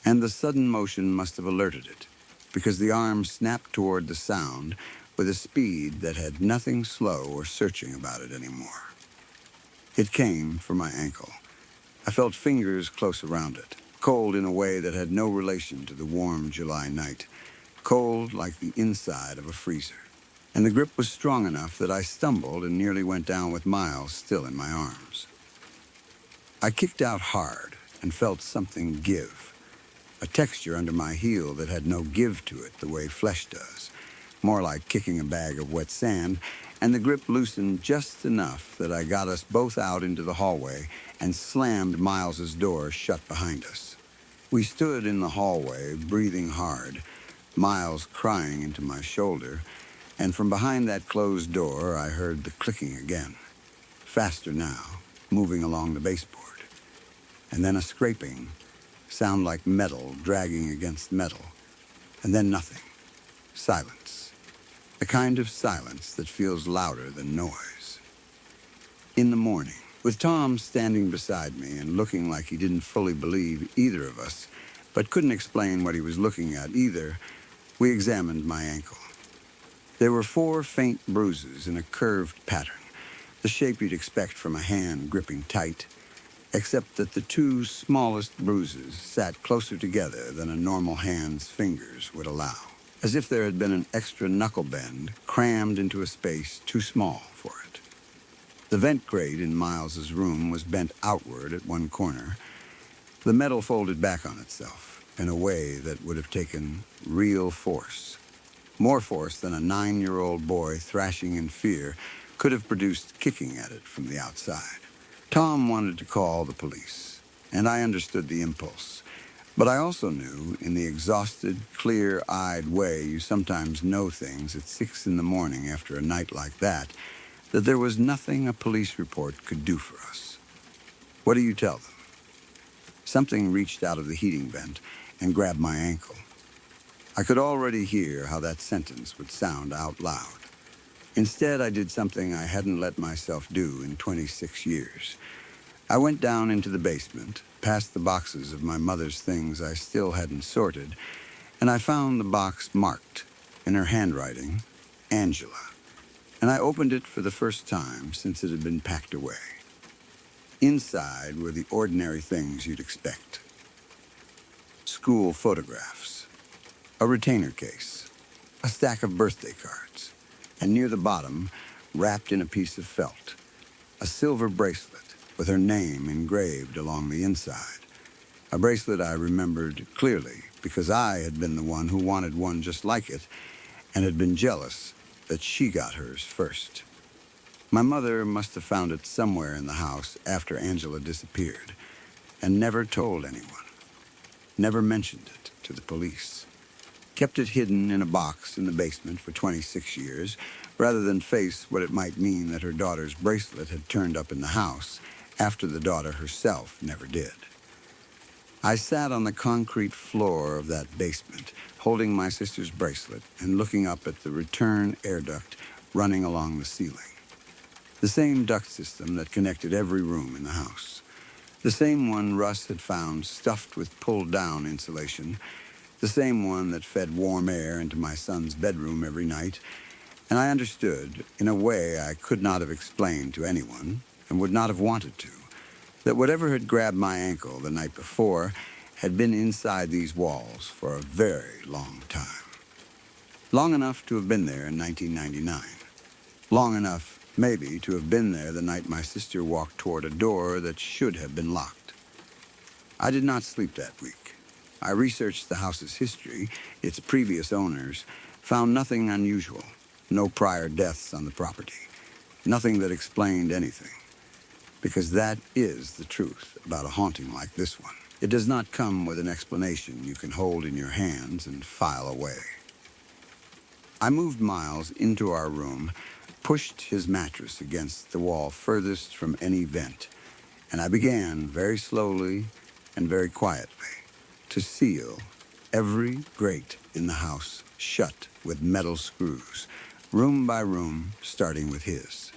and the sudden motion must have alerted it, because the arm snapped toward the sound with a speed that had nothing slow or searching about it anymore. It came for my ankle. I felt fingers close around it, cold in a way that had no relation to the warm July night, cold like the inside of a freezer. And the grip was strong enough that I stumbled and nearly went down with Miles still in my arms. I kicked out hard and felt something give, a texture under my heel that had no give to it the way flesh does, more like kicking a bag of wet sand, and the grip loosened just enough that I got us both out into the hallway and slammed Miles's door shut behind us. We stood in the hallway, breathing hard, Miles crying into my shoulder, and from behind that closed door I heard the clicking again, faster now, moving along the baseboard. And then a scraping, sound like metal dragging against metal, and then nothing, silence, the kind of silence that feels louder than noise. In the morning, with Tom standing beside me and looking like he didn't fully believe either of us, but couldn't explain what he was looking at either, we examined my ankle. There were 4 faint bruises in a curved pattern, the shape you'd expect from a hand gripping tight, except that the two smallest bruises sat closer together than a normal hand's fingers would allow, as if there had been an extra knuckle bend crammed into a space too small for it. The vent grate in Miles's room was bent outward at one corner, the metal folded back on itself in a way that would have taken real force. More force than a 9-year-old boy thrashing in fear could have produced kicking at it from the outside. Tom wanted to call the police, and I understood the impulse. But I also knew, in the exhausted, clear-eyed way you sometimes know things at 6 in the morning after a night like that there was nothing a police report could do for us. What do you tell them? Something reached out of the heating vent and grabbed my ankle. I could already hear how that sentence would sound out loud. Instead, I did something I hadn't let myself do in 26 years. I went down into the basement, past the boxes of my mother's things I still hadn't sorted, and I found the box marked, in her handwriting, Angela. And I opened it for the first time since it had been packed away. Inside were the ordinary things you'd expect. School photographs, a retainer case, a stack of birthday cards, and near the bottom, wrapped in a piece of felt, a silver bracelet with her name engraved along the inside. A bracelet I remembered clearly because I had been the one who wanted one just like it and had been jealous that she got hers first. My mother must have found it somewhere in the house after Angela disappeared and never told anyone, never mentioned it to the police. Kept it hidden in a box in the basement for 26 years, rather than face what it might mean that her daughter's bracelet had turned up in the house after the daughter herself never did. I sat on the concrete floor of that basement, holding my sister's bracelet and looking up at the return air duct running along the ceiling. The same duct system that connected every room in the house. The same one Russ had found stuffed with pulled-down insulation. The same one that fed warm air into my son's bedroom every night. And I understood, in a way I could not have explained to anyone, and would not have wanted to, that whatever had grabbed my ankle the night before had been inside these walls for a very long time. Long enough to have been there in 1999. Long enough, maybe, to have been there the night my sister walked toward a door that should have been locked. I did not sleep that week. I researched the house's history, its previous owners, found nothing unusual, no prior deaths on the property, nothing that explained anything. Because that is the truth about a haunting like this one. It does not come with an explanation you can hold in your hands and file away. I moved Miles into our room, pushed his mattress against the wall furthest from any vent, and I began very slowly and very quietly to seal every grate in the house shut with metal screws, room by room, starting with his.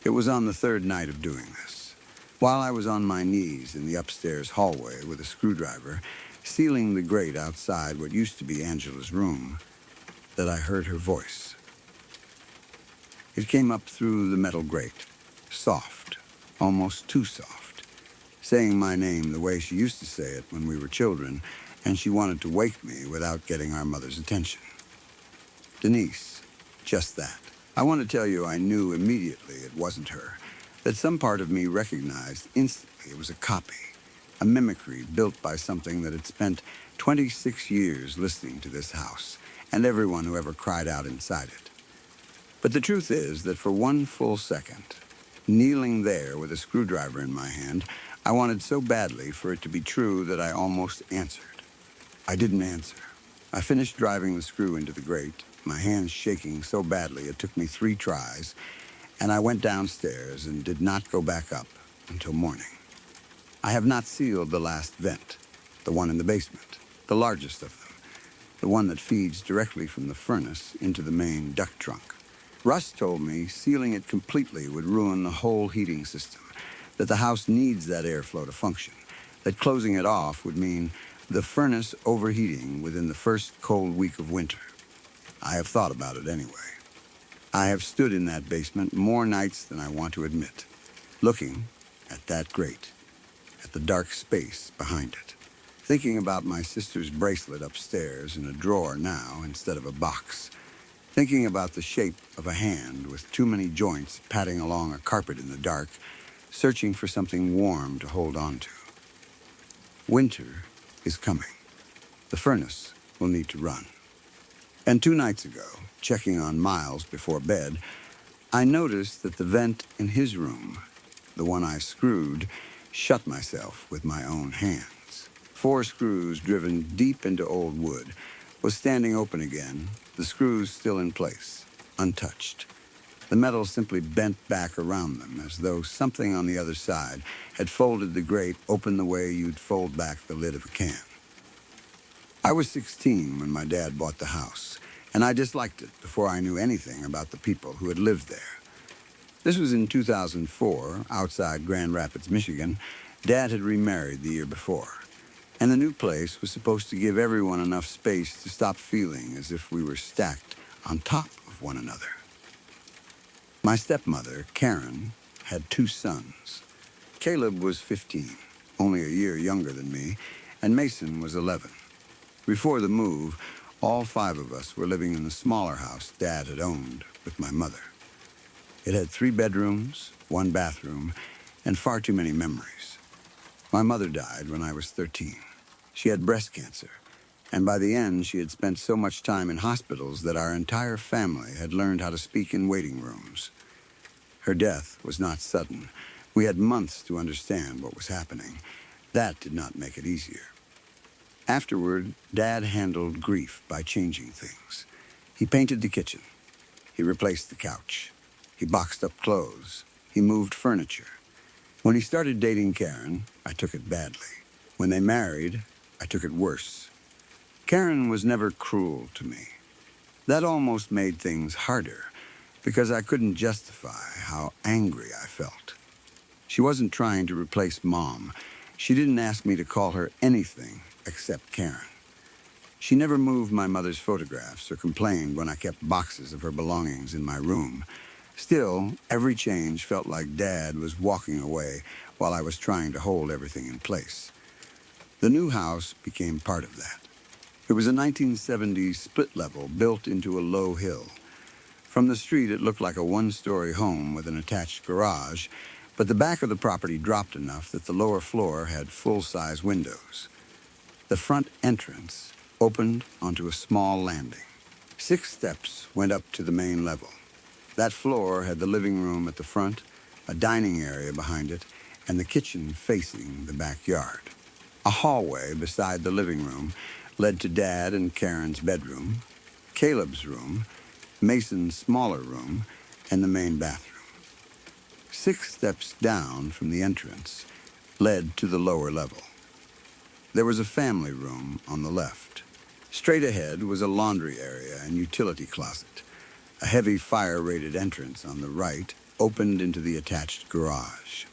It was on the third night of doing this, while I was on my knees in the upstairs hallway with a screwdriver, sealing the grate outside what used to be Angela's room, that I heard her voice. It came up through the metal grate, soft, almost too soft, saying my name the way she used to say it when we were children, and she wanted to wake me without getting our mother's attention. Denise, just that. I want to tell you I knew immediately it wasn't her, that some part of me recognized instantly it was a copy, a mimicry built by something that had spent 26 years listening to this house and everyone who ever cried out inside it. But the truth is that for one full second, kneeling there with a screwdriver in my hand, I wanted so badly for it to be true that I almost answered. I didn't answer. I finished driving the screw into the grate, my hands shaking so badly it took me 3 tries, and I went downstairs and did not go back up until morning. I have not sealed the last vent, the one in the basement, the largest of them, the one that feeds directly from the furnace into the main duct trunk. Russ told me sealing it completely would ruin the whole heating system, that the house needs that airflow to function, that closing it off would mean the furnace overheating within the first cold week of winter. I have thought about it anyway. I have stood in that basement more nights than I want to admit, looking at that grate, at the dark space behind it, thinking about my sister's bracelet upstairs in a drawer now instead of a box, thinking about the shape of a hand with too many joints padding along a carpet in the dark, searching for something warm to hold on to. Winter is coming. The furnace will need to run. And 2 nights ago, checking on Miles before bed, I noticed that the vent in his room, the one I screwed, shut myself with my own hands. 4 screws driven deep into old wood was standing open again, the screws still in place, untouched. The metal simply bent back around them as though something on the other side had folded the grate open the way you'd fold back the lid of a can. I was 16 when my dad bought the house, and I disliked it before I knew anything about the people who had lived there. This was in 2004, outside Grand Rapids, Michigan. Dad had remarried the year before, and the new place was supposed to give everyone enough space to stop feeling as if we were stacked on top of one another. My stepmother, Karen, had 2 sons. Caleb was 15, only a year younger than me, and Mason was 11. Before the move, all 5 of us were living in the smaller house Dad had owned with my mother. It had 3 bedrooms, 1 bathroom, and far too many memories. My mother died when I was 13. She had breast cancer, and by the end she had spent so much time in hospitals that our entire family had learned how to speak in waiting rooms. Her death was not sudden. We had months to understand what was happening. That did not make it easier. Afterward, Dad handled grief by changing things. He painted the kitchen. He replaced the couch. He boxed up clothes. He moved furniture. When he started dating Karen, I took it badly. When they married, I took it worse. Karen was never cruel to me. That almost made things harder, because I couldn't justify how angry I felt. She wasn't trying to replace Mom. She didn't ask me to call her anything except Karen. She never moved my mother's photographs or complained when I kept boxes of her belongings in my room. Still, every change felt like Dad was walking away while I was trying to hold everything in place. The new house became part of that. It was a 1970s split level built into a low hill. From the street, it looked like a 1-story home with an attached garage, but the back of the property dropped enough that the lower floor had full-size windows. The front entrance opened onto a small landing. 6 steps went up to the main level. That floor had the living room at the front, a dining area behind it, and the kitchen facing the backyard. A hallway beside the living room led to Dad and Karen's bedroom, Caleb's room, Mason's smaller room, and the main bathroom. 6 steps down from the entrance led to the lower level. There was a family room on the left. Straight ahead was a laundry area and utility closet. A heavy fire-rated entrance on the right opened into the attached garage.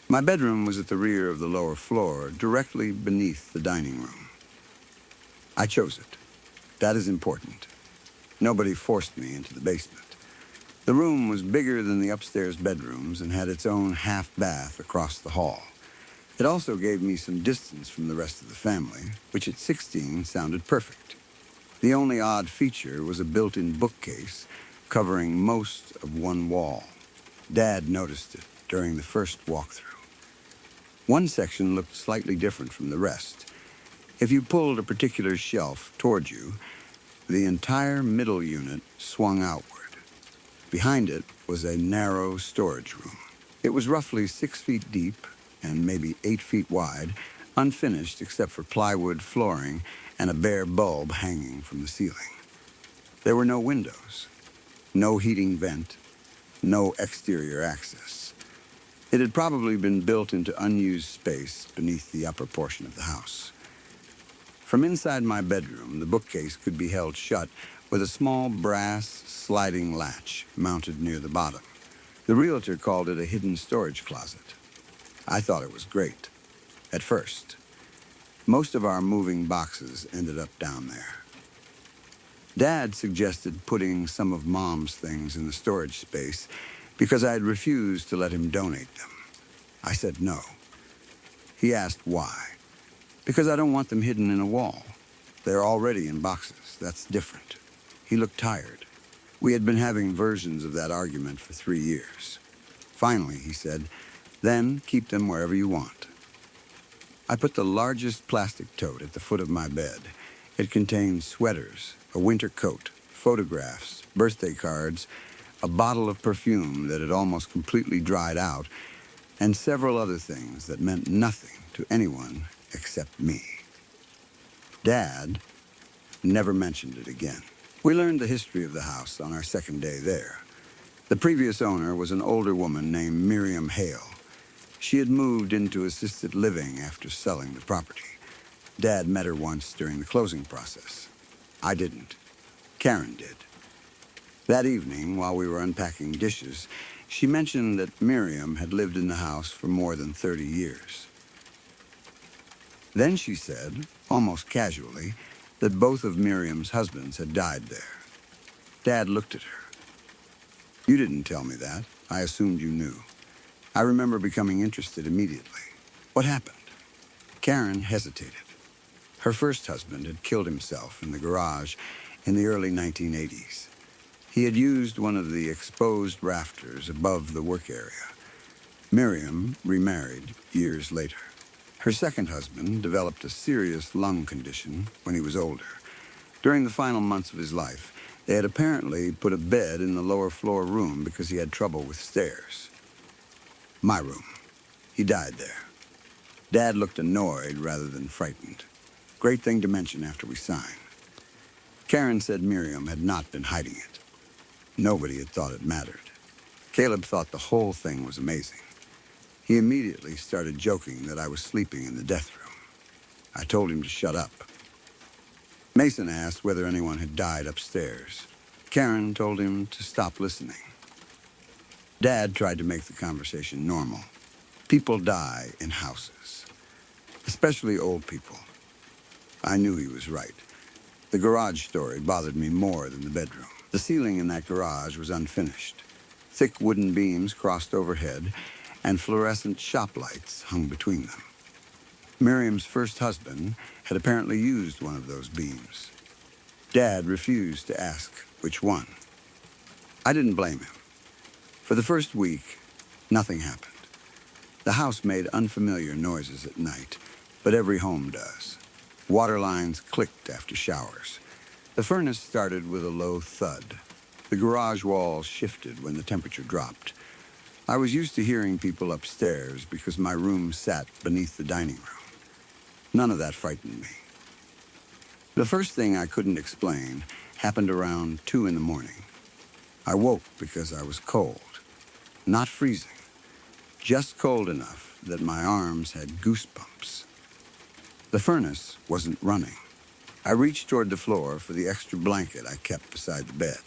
My bedroom was at the rear of the lower floor, directly beneath the dining room. I chose it. That is important. Nobody forced me into the basement. The room was bigger than the upstairs bedrooms and had its own half bath across the hall. It also gave me some distance from the rest of the family, which at 16 sounded perfect. The only odd feature was a built-in bookcase covering most of one wall. Dad noticed it during the first walkthrough. One section looked slightly different from the rest. If you pulled a particular shelf toward you, the entire middle unit swung outward. Behind it was a narrow storage room. It was roughly 6 feet deep and maybe 8 feet wide, unfinished except for plywood flooring and a bare bulb hanging from the ceiling. There were no windows, no heating vent, no exterior access. It had probably been built into unused space beneath the upper portion of the house. From inside my bedroom, the bookcase could be held shut with a small brass sliding latch mounted near the bottom. The realtor called it a hidden storage closet. I thought it was great, at first. Most of our moving boxes ended up down there. Dad suggested putting some of Mom's things in the storage space because I had refused to let him donate them. I said no. He asked why. Because I don't want them hidden in a wall. They're already in boxes. That's different. He looked tired. We had been having versions of that argument for 3 years. Finally, he said, then keep them wherever you want. I put the largest plastic tote at the foot of my bed. It contained sweaters, a winter coat, photographs, birthday cards, a bottle of perfume that had almost completely dried out, and several other things that meant nothing to anyone except me. Dad never mentioned it again. We learned the history of the house on our second day there. The previous owner was an older woman named Miriam Hale. She had moved into assisted living after selling the property. Dad met her once during the closing process. I didn't. Karen did. That evening, while we were unpacking dishes, she mentioned that Miriam had lived in the house for more than 30 years. Then she said, almost casually, that both of Miriam's husbands had died there. Dad looked at her. You didn't tell me that. I assumed you knew. I remember becoming interested immediately. What happened? Karen hesitated. Her first husband had killed himself in the garage in the early 1980s. He had used one of the exposed rafters above the work area. Miriam remarried years later. Her second husband developed a serious lung condition when he was older. During the final months of his life, they had apparently put a bed in the lower floor room because he had trouble with stairs. My room. He died there. Dad looked annoyed rather than frightened. Great thing to mention after we signed. Karen said Miriam had not been hiding it. Nobody had thought it mattered. Caleb thought the whole thing was amazing. He immediately started joking that I was sleeping in the death room. I told him to shut up. Mason asked whether anyone had died upstairs. Karen told him to stop listening. Dad tried to make the conversation normal. People die in houses, especially old people. I knew he was right. The garage story bothered me more than the bedroom. The ceiling in that garage was unfinished. Thick wooden beams crossed overhead, and fluorescent shop lights hung between them. Miriam's first husband had apparently used one of those beams. Dad refused to ask which one. I didn't blame him. For the first week, nothing happened. The house made unfamiliar noises at night, but every home does. Water lines clicked after showers. The furnace started with a low thud. The garage walls shifted when the temperature dropped. I was used to hearing people upstairs because my room sat beneath the dining room. None of that frightened me. The first thing I couldn't explain happened around 2 in the morning. I woke because I was cold. Not freezing. Just cold enough that my arms had goosebumps. The furnace wasn't running. I reached toward the floor for the extra blanket I kept beside the bed.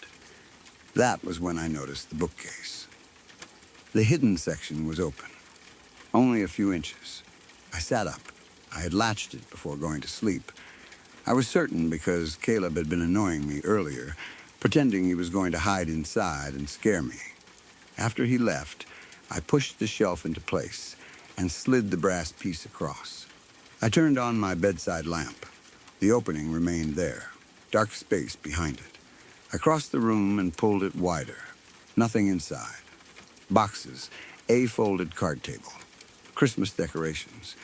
That was when I noticed the bookcase. The hidden section was open, only a few inches. I sat up. I had latched it before going to sleep. I was certain because Caleb had been annoying me earlier, pretending he was going to hide inside and scare me. After he left, I pushed the shelf into place and slid the brass piece across. I turned on my bedside lamp. The opening remained there, dark space behind it. I crossed the room and pulled it wider. Nothing inside. Boxes, a folded card table, Christmas decorations,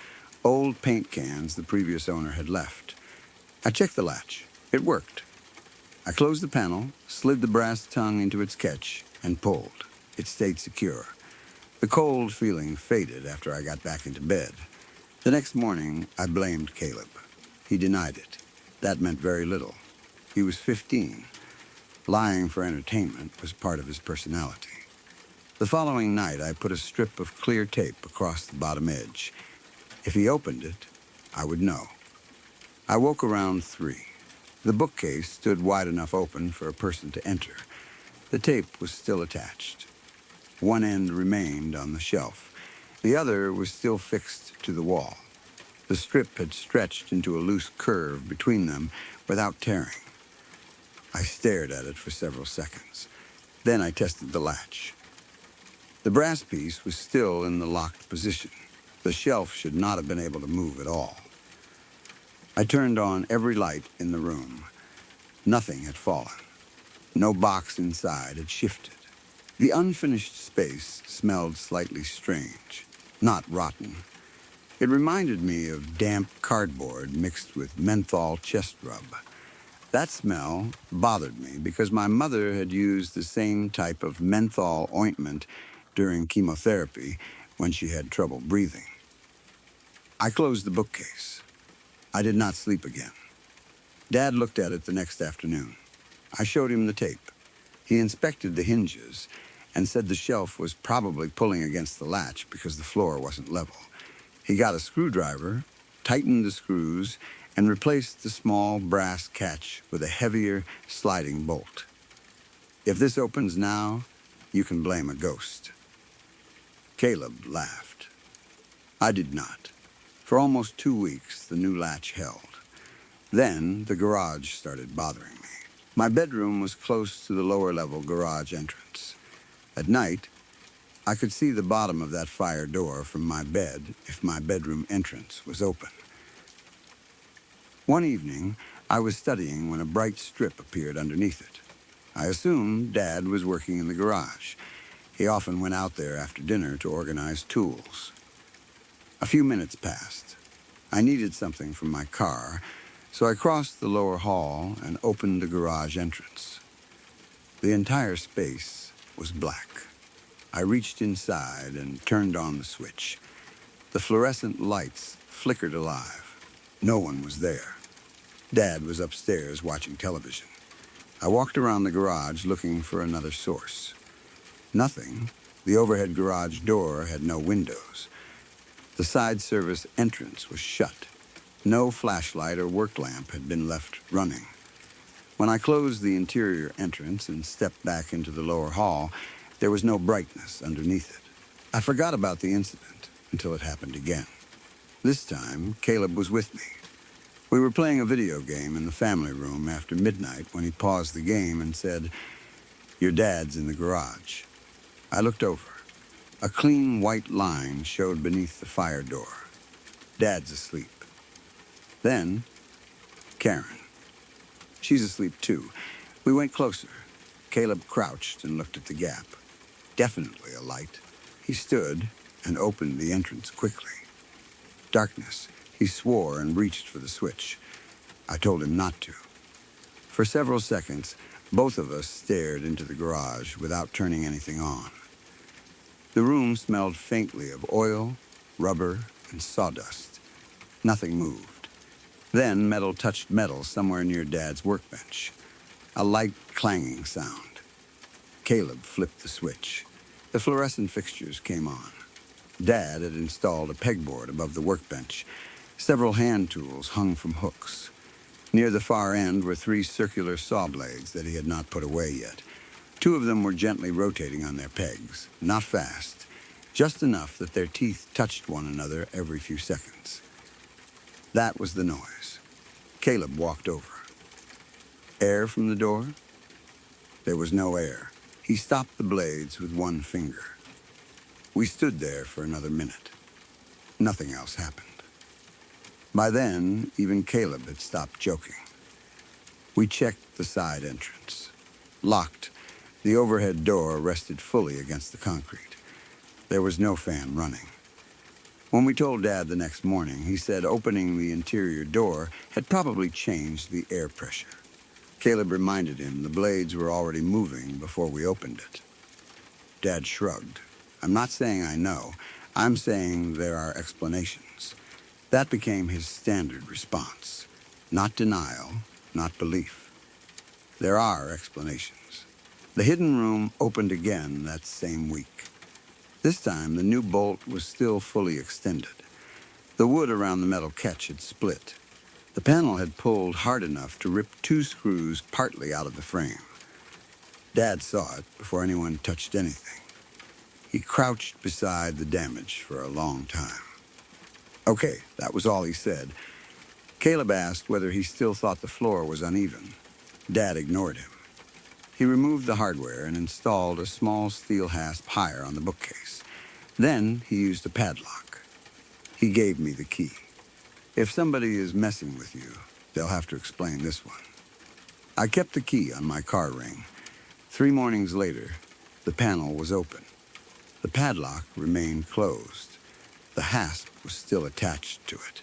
old paint cans the previous owner had left. I checked the latch. It worked. I closed the panel, slid the brass tongue into its catch, and pulled. It stayed secure. The cold feeling faded after I got back into bed. The next morning, I blamed Caleb. He denied it. That meant very little. He was 15. Lying for entertainment was part of his personality. The following night, I put a strip of clear tape across the bottom edge. If he opened it, I would know. I woke around 3. The bookcase stood wide enough open for a person to enter. The tape was still attached. One end remained on the shelf. The other was still fixed to the wall. The strip had stretched into a loose curve between them without tearing. I stared at it for several seconds. Then I tested the latch. The brass piece was still in the locked position. The shelf should not have been able to move at all. I turned on every light in the room. Nothing had fallen. No box inside had shifted. The unfinished space smelled slightly strange, not rotten. It reminded me of damp cardboard mixed with menthol chest rub. That smell bothered me because my mother had used the same type of menthol ointment during chemotherapy when she had trouble breathing. I closed the bookcase. I did not sleep again. Dad looked at it the next afternoon. I showed him the tape. He inspected the hinges and said the shelf was probably pulling against the latch because the floor wasn't level. He got a screwdriver, tightened the screws, and replaced the small brass catch with a heavier sliding bolt. If this opens now, you can blame a ghost. Caleb laughed. I did not. For almost 2 weeks, the new latch held. Then the garage started bothering me. My bedroom was close to the lower level garage entrance. At night, I could see the bottom of that fire door from my bed if my bedroom entrance was open. One evening, I was studying when a bright strip appeared underneath it. I assumed Dad was working in the garage. He often went out there after dinner to organize tools. A few minutes passed. I needed something from my car, so I crossed the lower hall and opened the garage entrance. The entire space was black. I reached inside and turned on the switch. The fluorescent lights flickered alive. No one was there. Dad was upstairs watching television. I walked around the garage looking for another source. Nothing. The overhead garage door had no windows. The side service entrance was shut. No flashlight or work lamp had been left running. When I closed the interior entrance and stepped back into the lower hall, there was no brightness underneath it. I forgot about the incident until it happened again. This time, Caleb was with me. We were playing a video game in the family room after midnight when he paused the game and said, "Your dad's in the garage." I looked over. A clean white line showed beneath the fire door. Dad's asleep. Then, Karen. She's asleep too. We went closer. Caleb crouched and looked at the gap. Definitely a light. He stood and opened the entrance quickly. Darkness. He swore and reached for the switch. I told him not to. For several seconds, both of us stared into the garage without turning anything on. The room smelled faintly of oil, rubber, and sawdust. Nothing moved. Then metal touched metal somewhere near Dad's workbench. A light clanging sound. Caleb flipped the switch. The fluorescent fixtures came on. Dad had installed a pegboard above the workbench. Several hand tools hung from hooks. Near the far end were 3 circular saw blades that he had not put away yet. 2 of them were gently rotating on their pegs, not fast, just enough that their teeth touched one another every few seconds. That was the noise. Caleb walked over. Air from the door? There was no air. He stopped the blades with one finger. We stood there for another minute. Nothing else happened. By then, even Caleb had stopped joking. We checked the side entrance. Locked, the overhead door rested fully against the concrete. There was no fan running. When we told Dad the next morning, he said opening the interior door had probably changed the air pressure. Caleb reminded him the blades were already moving before we opened it. Dad shrugged. I'm not saying I know. I'm saying there are explanations. That became his standard response. Not denial, not belief. There are explanations. The hidden room opened again that same week. This time, the new bolt was still fully extended. The wood around the metal catch had split. The panel had pulled hard enough to rip 2 screws partly out of the frame. Dad saw it before anyone touched anything. He crouched beside the damage for a long time. Okay, that was all he said. Caleb asked whether he still thought the floor was uneven. Dad ignored him. He removed the hardware and installed a small steel hasp higher on the bookcase. Then he used a padlock. He gave me the key. If somebody is messing with you, they'll have to explain this one. I kept the key on my car ring. 3 mornings later, the panel was open. The padlock remained closed. The hasp was still attached to it.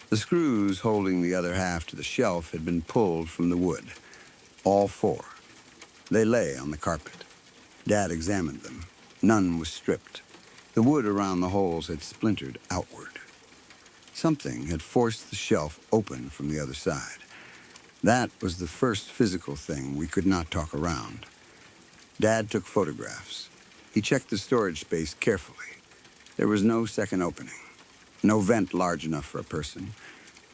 The screws holding the other half to the shelf had been pulled from the wood. All 4. They lay on the carpet. Dad examined them. None was stripped. The wood around the holes had splintered outward. Something had forced the shelf open from the other side. That was the first physical thing we could not talk around. Dad took photographs. He checked the storage space carefully. There was no second opening, no vent large enough for a person,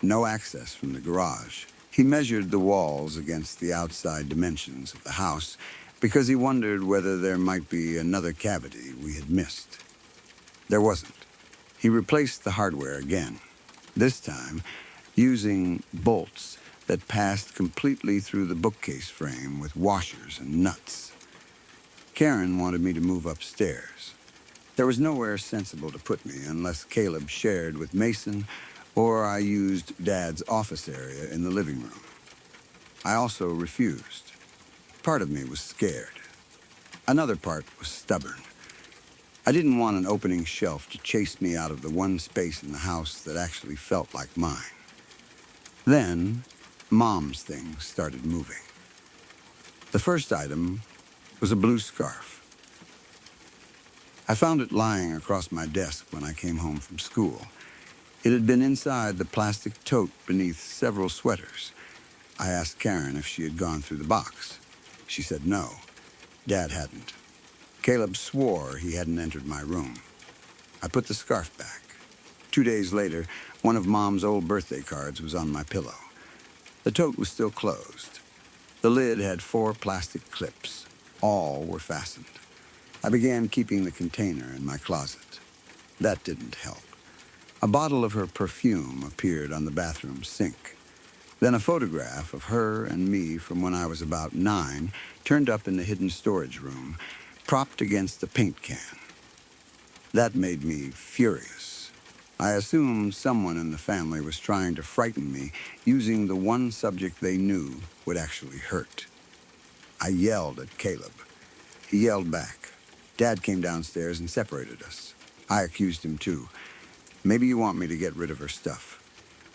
no access from the garage. He measured the walls against the outside dimensions of the house because he wondered whether there might be another cavity we had missed. There wasn't. He replaced the hardware again, this time using bolts that passed completely through the bookcase frame with washers and nuts. Karen wanted me to move upstairs. There was nowhere sensible to put me unless Caleb shared with Mason or I used Dad's office area in the living room. I also refused. Part of me was scared. Another part was stubborn. I didn't want an opening shelf to chase me out of the one space in the house that actually felt like mine. Then, Mom's things started moving. The first item was a blue scarf. I found it lying across my desk when I came home from school. It had been inside the plastic tote beneath several sweaters. I asked Karen if she had gone through the box. She said no. Dad hadn't. Caleb swore he hadn't entered my room. I put the scarf back. 2 days later, one of Mom's old birthday cards was on my pillow. The tote was still closed. The lid had 4 plastic clips. All were fastened. I began keeping the container in my closet. That didn't help. A bottle of her perfume appeared on the bathroom sink. Then a photograph of her and me from when I was about 9 turned up in the hidden storage room, propped against a paint can. That made me furious. I assumed someone in the family was trying to frighten me using the one subject they knew would actually hurt. I yelled at Caleb. He yelled back. Dad came downstairs and separated us. I accused him too. Maybe you want me to get rid of her stuff.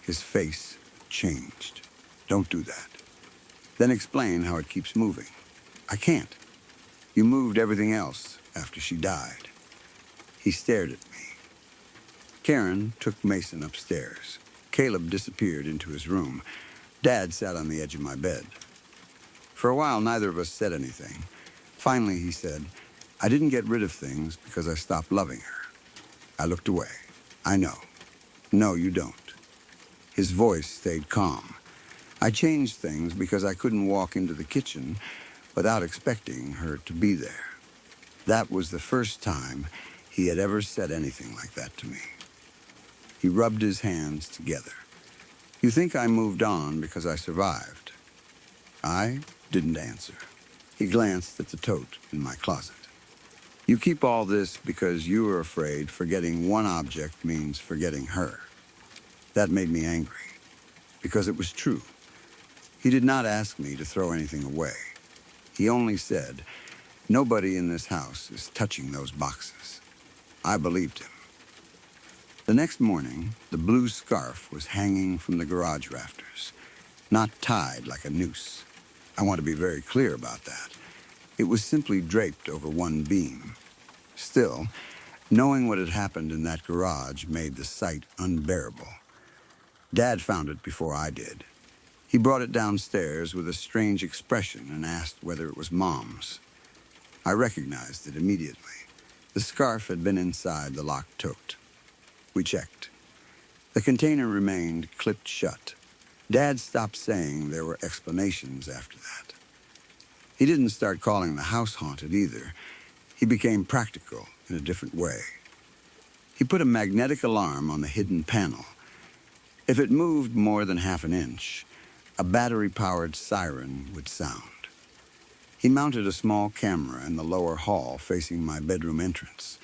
His face changed. Don't do that. Then explain how it keeps moving. I can't. You moved everything else after she died. He stared at me. Karen took Mason upstairs. Caleb disappeared into his room. Dad sat on the edge of my bed. For a while, neither of us said anything. Finally, he said, I didn't get rid of things because I stopped loving her. I looked away. I know. No, you don't. His voice stayed calm. I changed things because I couldn't walk into the kitchen without expecting her to be there. That was the first time he had ever said anything like that to me. He rubbed his hands together. You think I moved on because I survived? I didn't answer. He glanced at the tote in my closet. You keep all this because you are afraid forgetting one object means forgetting her. That made me angry, because it was true. He did not ask me to throw anything away. He only said, nobody in this house is touching those boxes. I believed him. The next morning, the blue scarf was hanging from the garage rafters, not tied like a noose. I want to be very clear about that. It was simply draped over one beam. Still, knowing what had happened in that garage made the sight unbearable. Dad found it before I did. He brought it downstairs with a strange expression and asked whether it was Mom's. I recognized it immediately. The scarf had been inside the locked tote. We checked. The container remained clipped shut. Dad stopped saying there were explanations after that. He didn't start calling the house haunted either. He became practical in a different way. He put a magnetic alarm on the hidden panel. If it moved more than half an inch, a battery-powered siren would sound. He mounted a small camera in the lower hall facing my bedroom entrance.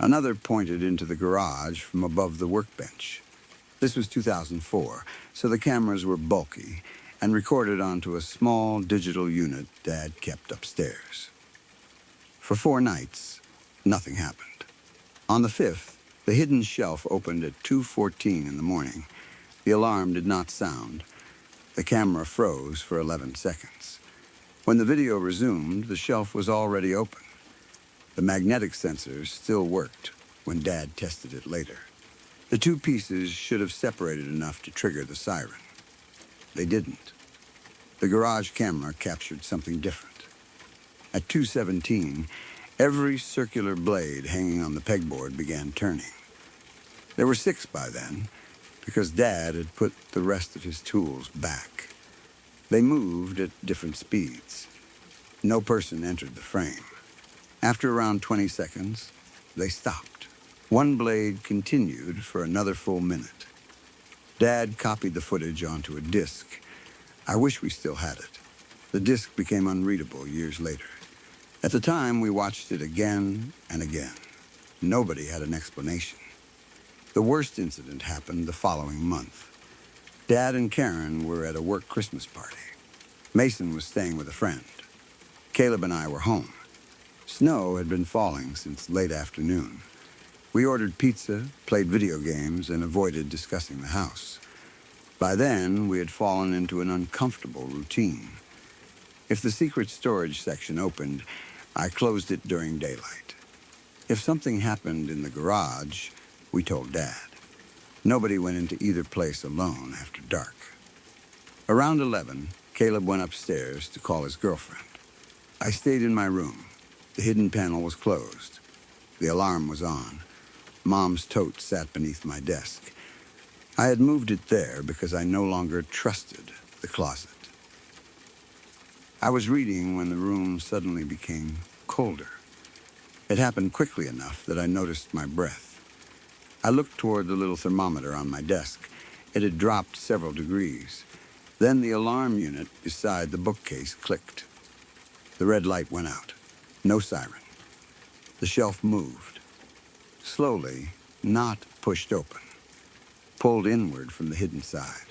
Another pointed into the garage from above the workbench. This was 2004, so the cameras were bulky and recorded onto a small digital unit Dad kept upstairs. For 4 nights, nothing happened. On the 5th, the hidden shelf opened at 2:14 in the morning. The alarm did not sound. The camera froze for 11 seconds. When the video resumed, the shelf was already open. The magnetic sensors still worked when Dad tested it later. The 2 pieces should have separated enough to trigger the siren. They didn't. The garage camera captured something different. At 2:17, every circular blade hanging on the pegboard began turning. There were 6 by then, because Dad had put the rest of his tools back. They moved at different speeds. No person entered the frame. After around 20 seconds, they stopped. One blade continued for another full minute. Dad copied the footage onto a disc. I wish we still had it. The disc became unreadable years later. At the time, we watched it again and again. Nobody had an explanation. The worst incident happened the following month. Dad and Karen were at a work Christmas party. Mason was staying with a friend. Caleb and I were home. Snow had been falling since late afternoon. We ordered pizza, played video games, and avoided discussing the house. By then, we had fallen into an uncomfortable routine. If the secret storage section opened, I closed it during daylight. If something happened in the garage, we told Dad. Nobody went into either place alone after dark. Around 11, Caleb went upstairs to call his girlfriend. I stayed in my room. The hidden panel was closed. The alarm was on. Mom's tote sat beneath my desk. I had moved it there because I no longer trusted the closet. I was reading when the room suddenly became colder. It happened quickly enough that I noticed my breath. I looked toward the little thermometer on my desk. It had dropped several degrees. Then the alarm unit beside the bookcase clicked. The red light went out. No siren. The shelf moved. Slowly, not pushed open. Pulled inward from the hidden side.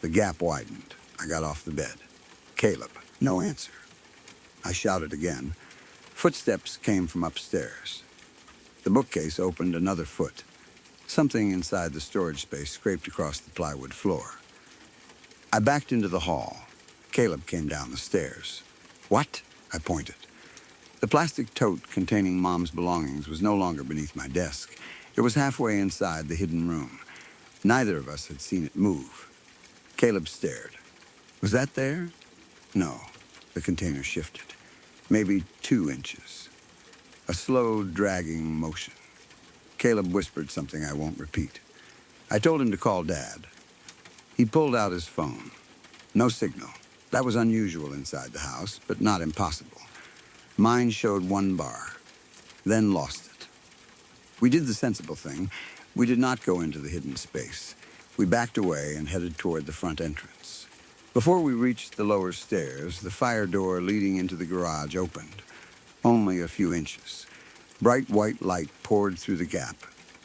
The gap widened. I got off the bed. Caleb, no answer. I shouted again. Footsteps came from upstairs. The bookcase opened another foot. Something inside the storage space scraped across the plywood floor. I backed into the hall. Caleb came down the stairs. What? I pointed. The plastic tote containing Mom's belongings was no longer beneath my desk. It was halfway inside the hidden room. Neither of us had seen it move. Caleb stared. Was that there? No. The container shifted. Maybe 2 inches. A slow, dragging motion. Caleb whispered something I won't repeat. I told him to call Dad. He pulled out his phone. No signal. That was unusual inside the house, but not impossible. Mine showed 1 bar, then lost it. We did the sensible thing. We did not go into the hidden space. We backed away and headed toward the front entrance. Before we reached the lower stairs, the fire door leading into the garage opened. Only a few inches. Bright white light poured through the gap.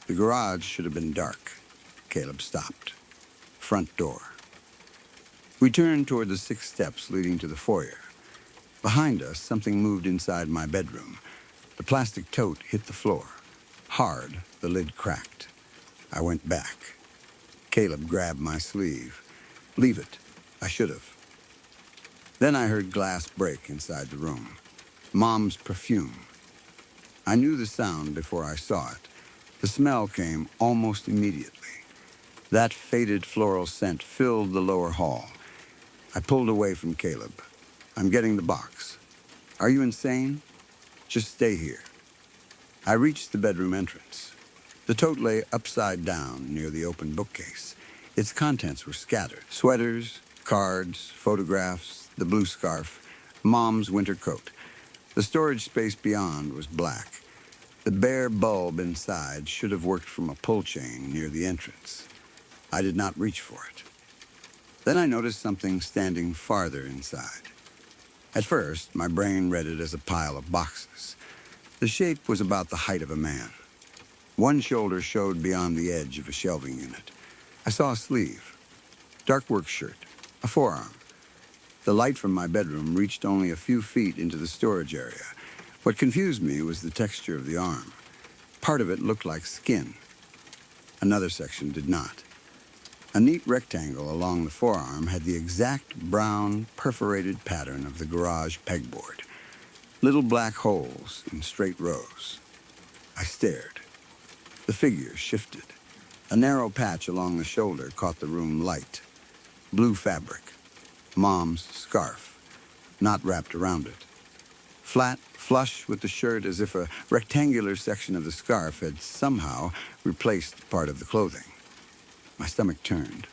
The garage should have been dark. Caleb stopped. Front door. We turned toward the 6 steps leading to the foyer. Behind us, something moved inside my bedroom. The plastic tote hit the floor. Hard, the lid cracked. I went back. Caleb grabbed my sleeve. Leave it. I should have. Then I heard glass break inside the room. Mom's perfume. I knew the sound before I saw it. The smell came almost immediately. That faded floral scent filled the lower hall. I pulled away from Caleb. I'm getting the box. Are you insane? Just stay here. I reached the bedroom entrance. The tote lay upside down near the open bookcase. Its contents were scattered. Sweaters, cards, photographs, the blue scarf, Mom's winter coat. The storage space beyond was black. The bare bulb inside should have worked from a pull chain near the entrance. I did not reach for it. Then I noticed something standing farther inside. At first, my brain read it as a pile of boxes. The shape was about the height of a man. One shoulder showed beyond the edge of a shelving unit. I saw a sleeve, dark work shirt, a forearm. The light from my bedroom reached only a few feet into the storage area. What confused me was the texture of the arm. Part of it looked like skin. Another section did not. A neat rectangle along the forearm had the exact brown, perforated pattern of the garage pegboard. Little black holes in straight rows. I stared. The figure shifted. A narrow patch along the shoulder caught the room light. Blue fabric. Mom's scarf, not wrapped around it. Flat, flush with the shirt as if a rectangular section of the scarf had somehow replaced part of the clothing. My stomach turned.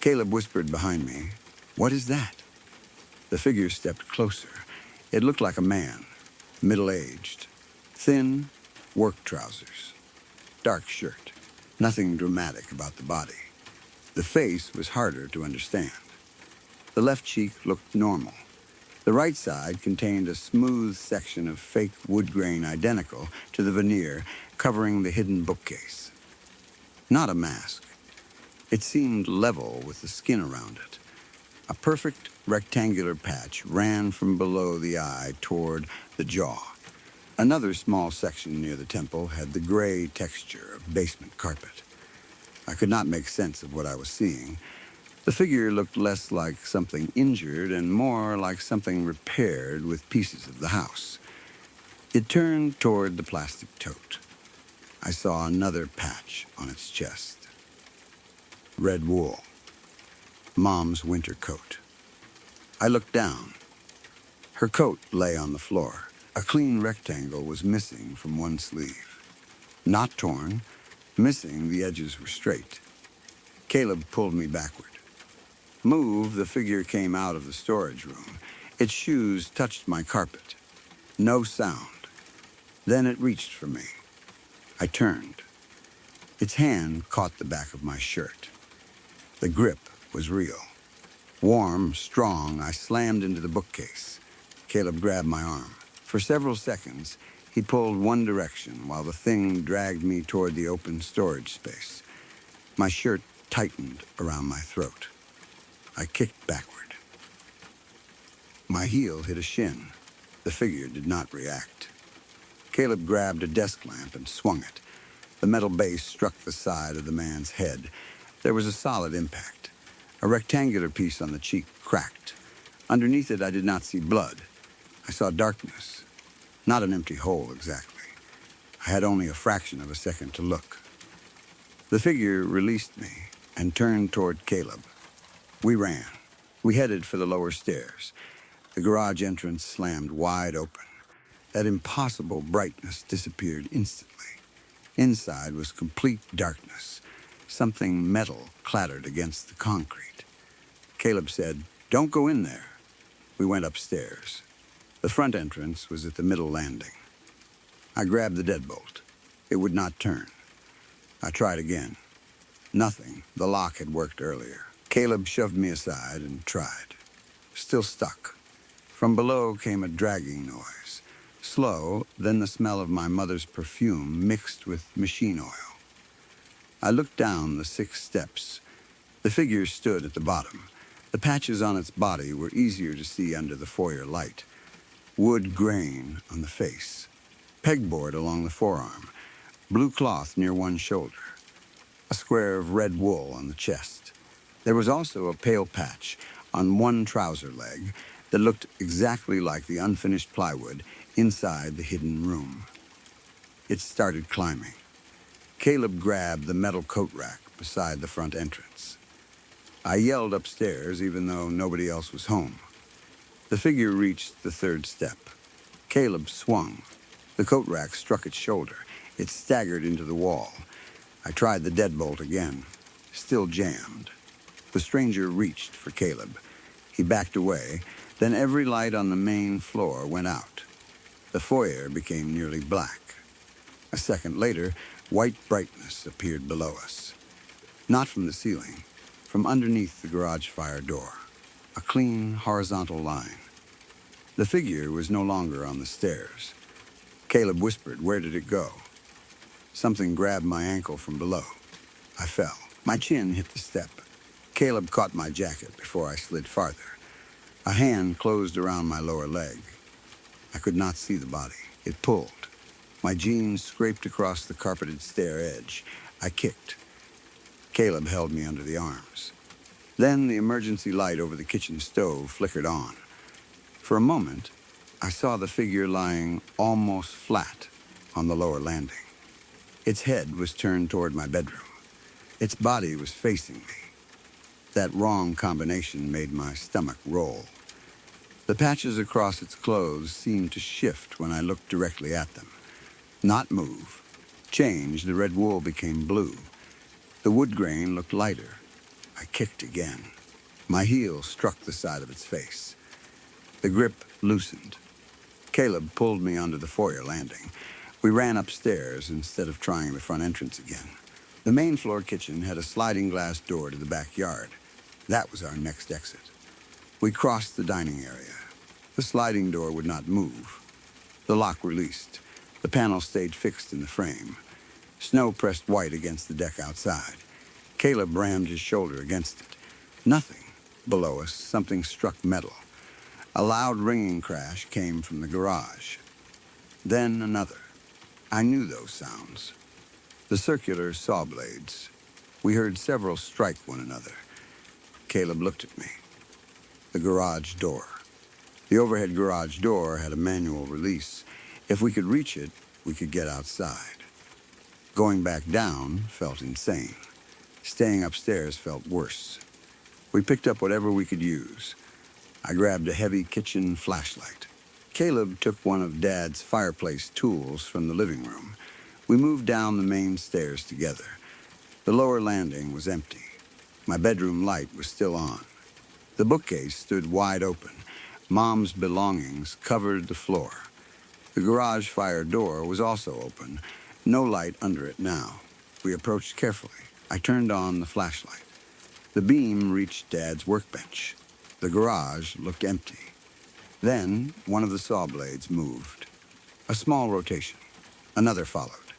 Caleb whispered behind me, "What is that?" The figure stepped closer. It looked like a man, middle-aged, thin, work trousers, dark shirt. Nothing dramatic about the body. The face was harder to understand. The left cheek looked normal. The right side contained a smooth section of fake wood grain identical to the veneer covering the hidden bookcase. Not a mask. It seemed level with the skin around it. A perfect rectangular patch ran from below the eye toward the jaw. Another small section near the temple had the gray texture of basement carpet. I could not make sense of what I was seeing. The figure looked less like something injured and more like something repaired with pieces of the house. It turned toward the plastic tote. I saw another patch on its chest. Red wool. Mom's winter coat. I looked down. Her coat lay on the floor. A clean rectangle was missing from one sleeve. Not torn. Missing, the edges were straight. Caleb pulled me backward. Move, the figure came out of the storage room. Its shoes touched my carpet. No sound. Then it reached for me. I turned. Its hand caught the back of my shirt. The grip was real. Warm, strong, I slammed into the bookcase. Caleb grabbed my arm. For several seconds, he pulled one direction while the thing dragged me toward the open storage space. My shirt tightened around my throat. I kicked backward. My heel hit a shin. The figure did not react. Caleb grabbed a desk lamp and swung it. The metal base struck the side of the man's head. There was a solid impact. A rectangular piece on the cheek cracked. Underneath it, I did not see blood. I saw darkness. Not an empty hole, exactly. I had only a fraction of a second to look. The figure released me and turned toward Caleb. We ran. We headed for the lower stairs. The garage entrance slammed wide open. That impossible brightness disappeared instantly. Inside was complete darkness. Something metal clattered against the concrete. Caleb said, "Don't go in there." We went upstairs. The front entrance was at the middle landing. I grabbed the deadbolt. It would not turn. I tried again. Nothing. The lock had worked earlier. Caleb shoved me aside and tried. Still stuck. From below came a dragging noise. Slow, then the smell of my mother's perfume mixed with machine oil. I looked down the 6 steps. The figure stood at the bottom. The patches on its body were easier to see under the foyer light. Wood grain on the face. Pegboard along the forearm. Blue cloth near one shoulder. A square of red wool on the chest. There was also a pale patch on one trouser leg that looked exactly like the unfinished plywood inside the hidden room. It started climbing. Caleb grabbed the metal coat rack beside the front entrance. I yelled upstairs even though nobody else was home. The figure reached the 3rd step. Caleb swung. The coat rack struck its shoulder. It staggered into the wall. I tried the deadbolt again. Still jammed. The stranger reached for Caleb. He backed away. Then every light on the main floor went out. The foyer became nearly black. A second later, white brightness appeared below us. Not from the ceiling, from underneath the garage fire door. A clean, horizontal line. The figure was no longer on the stairs. Caleb whispered, "Where did it go?" Something grabbed my ankle from below. I fell. My chin hit the step. Caleb caught my jacket before I slid farther. A hand closed around my lower leg. I could not see the body. It pulled. My jeans scraped across the carpeted stair edge. I kicked. Caleb held me under the arms. Then the emergency light over the kitchen stove flickered on. For a moment, I saw the figure lying almost flat on the lower landing. Its head was turned toward my bedroom. Its body was facing me. That wrong combination made my stomach roll. The patches across its clothes seemed to shift when I looked directly at them. Not move. Change, the red wool became blue. The wood grain looked lighter. I kicked again. My heel struck the side of its face. The grip loosened. Caleb pulled me onto the foyer landing. We ran upstairs instead of trying the front entrance again. The main floor kitchen had a sliding glass door to the backyard. That was our next exit. We crossed the dining area. The sliding door would not move. The lock released. The panel stayed fixed in the frame. Snow pressed white against the deck outside. Caleb rammed his shoulder against it. Nothing. Below us, something struck metal. A loud ringing crash came from the garage. Then another. I knew those sounds. The circular saw blades. We heard several strike one another. Caleb looked at me. The garage door. The overhead garage door had a manual release. If we could reach it, we could get outside. Going back down felt insane. Staying upstairs felt worse. We picked up whatever we could use. I grabbed a heavy kitchen flashlight. Caleb took one of Dad's fireplace tools from the living room. We moved down the main stairs together. The lower landing was empty. My bedroom light was still on. The bookcase stood wide open. Mom's belongings covered the floor. The garage fire door was also open. No light under it now. We approached carefully. I turned on the flashlight. The beam reached Dad's workbench. The garage looked empty. Then one of the saw blades moved. A small rotation. Another followed.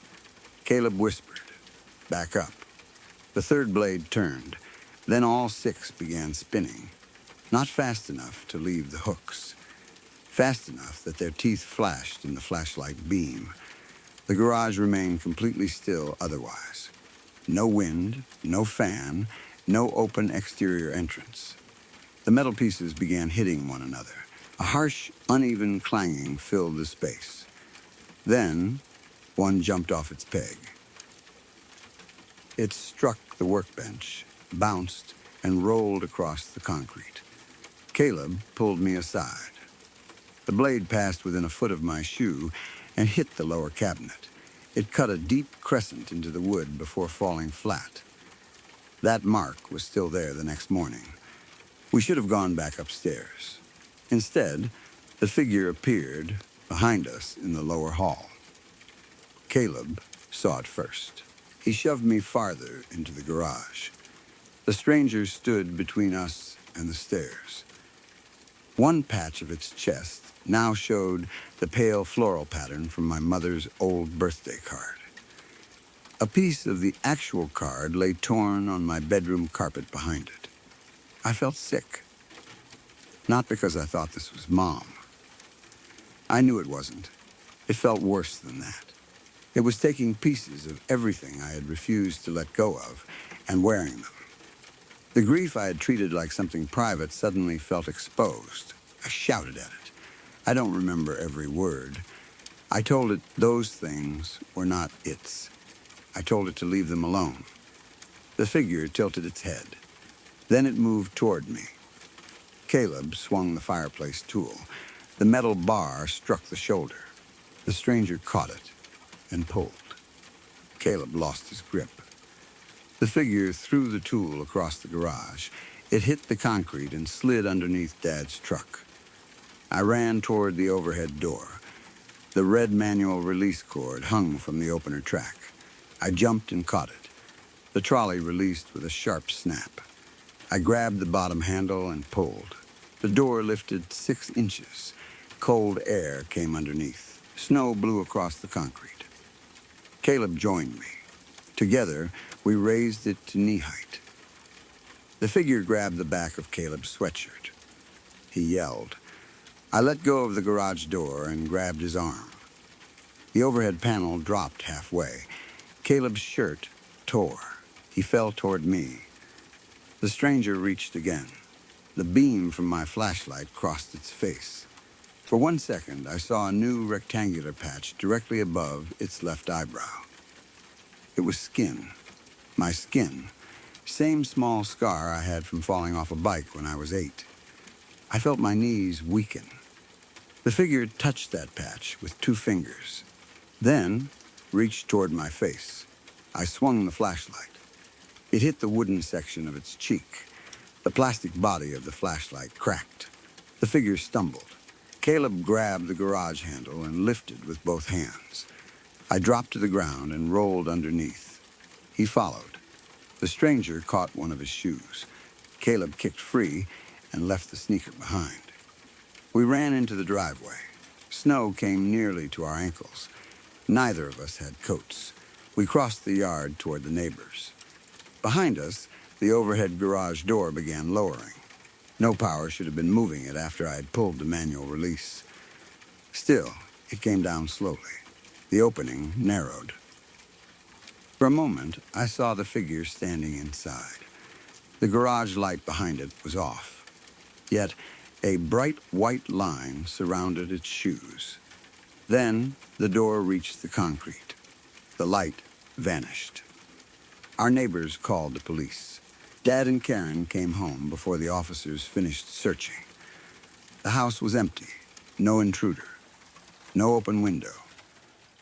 Caleb whispered, "Back up." The third blade turned. Then all six began spinning. Not fast enough to leave the hooks. Fast enough that their teeth flashed in the flashlight beam. The garage remained completely still otherwise. No wind, no fan, no open exterior entrance. The metal pieces began hitting one another. A harsh, uneven clanging filled the space. Then, one jumped off its peg. It struck the workbench, bounced, and rolled across the concrete. Caleb pulled me aside. The blade passed within a foot of my shoe and hit the lower cabinet. It cut a deep crescent into the wood before falling flat. That mark was still there the next morning. We should have gone back upstairs. Instead, the figure appeared behind us in the lower hall. Caleb saw it first. He shoved me farther into the garage. The stranger stood between us and the stairs. One patch of its chest now showed the pale floral pattern from my mother's old birthday card. A piece of the actual card lay torn on my bedroom carpet behind it. I felt sick. Not because I thought this was Mom. I knew it wasn't. It felt worse than that. It was taking pieces of everything I had refused to let go of and wearing them. The grief I had treated like something private suddenly felt exposed. I shouted at it. I don't remember every word. I told it those things were not its. I told it to leave them alone. The figure tilted its head. Then it moved toward me. Caleb swung the fireplace tool. The metal bar struck the shoulder. The stranger caught it and pulled. Caleb lost his grip. The figure threw the tool across the garage. It hit the concrete and slid underneath Dad's truck. I ran toward the overhead door. The red manual release cord hung from the opener track. I jumped and caught it. The trolley released with a sharp snap. I grabbed the bottom handle and pulled. The door lifted 6 inches. Cold air came underneath. Snow blew across the concrete. Caleb joined me. Together, we raised it to knee height. The figure grabbed the back of Caleb's sweatshirt. He yelled. I let go of the garage door and grabbed his arm. The overhead panel dropped halfway. Caleb's shirt tore. He fell toward me. The stranger reached again. The beam from my flashlight crossed its face. For 1 second, I saw a new rectangular patch directly above its left eyebrow. It was skin. My skin. Same small scar I had from falling off a bike when I was 8. I felt my knees weaken. The figure touched that patch with 2 fingers, then reached toward my face. I swung the flashlight. It hit the wooden section of its cheek. The plastic body of the flashlight cracked. The figure stumbled. Caleb grabbed the garage handle and lifted with both hands. I dropped to the ground and rolled underneath. He followed. The stranger caught one of his shoes. Caleb kicked free and left the sneaker behind. We ran into the driveway. Snow came nearly to our ankles. Neither of us had coats. We crossed the yard toward the neighbors. Behind us, the overhead garage door began lowering. No power should have been moving it after I had pulled the manual release. Still, it came down slowly. The opening narrowed. For a moment, I saw the figure standing inside. The garage light behind it was off. Yet, a bright white line surrounded its shoes. Then, the door reached the concrete. The light vanished. Our neighbors called the police. Dad and Karen came home before the officers finished searching. The house was empty. No intruder. No open window.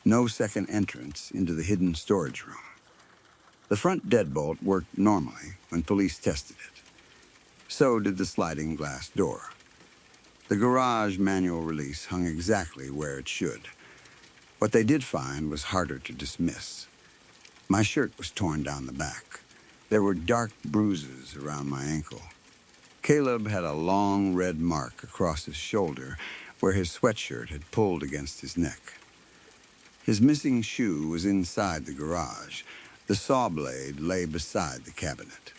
No second entrance into the hidden storage room. The front deadbolt worked normally when police tested it. So did the sliding glass door. The garage manual release hung exactly where it should. What they did find was harder to dismiss. My shirt was torn down the back. There were dark bruises around my ankle. Caleb had a long red mark across his shoulder where his sweatshirt had pulled against his neck. His missing shoe was inside the garage. The saw blade lay beside the cabinet.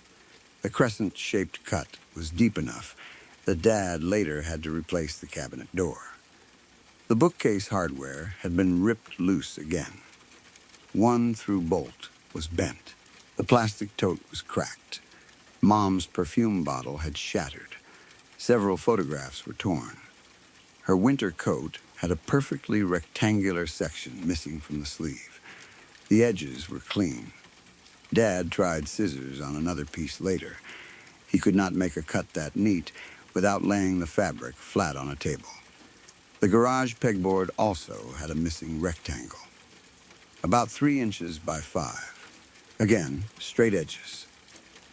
The crescent-shaped cut was deep enough that Dad later had to replace the cabinet door. The bookcase hardware had been ripped loose again. One through bolt was bent. The plastic tote was cracked. Mom's perfume bottle had shattered. Several photographs were torn. Her winter coat had a perfectly rectangular section missing from the sleeve. The edges were clean. Dad tried scissors on another piece later. He could not make a cut that neat without laying the fabric flat on a table. The garage pegboard also had a missing rectangle. About 3 inches by 5. Again, straight edges.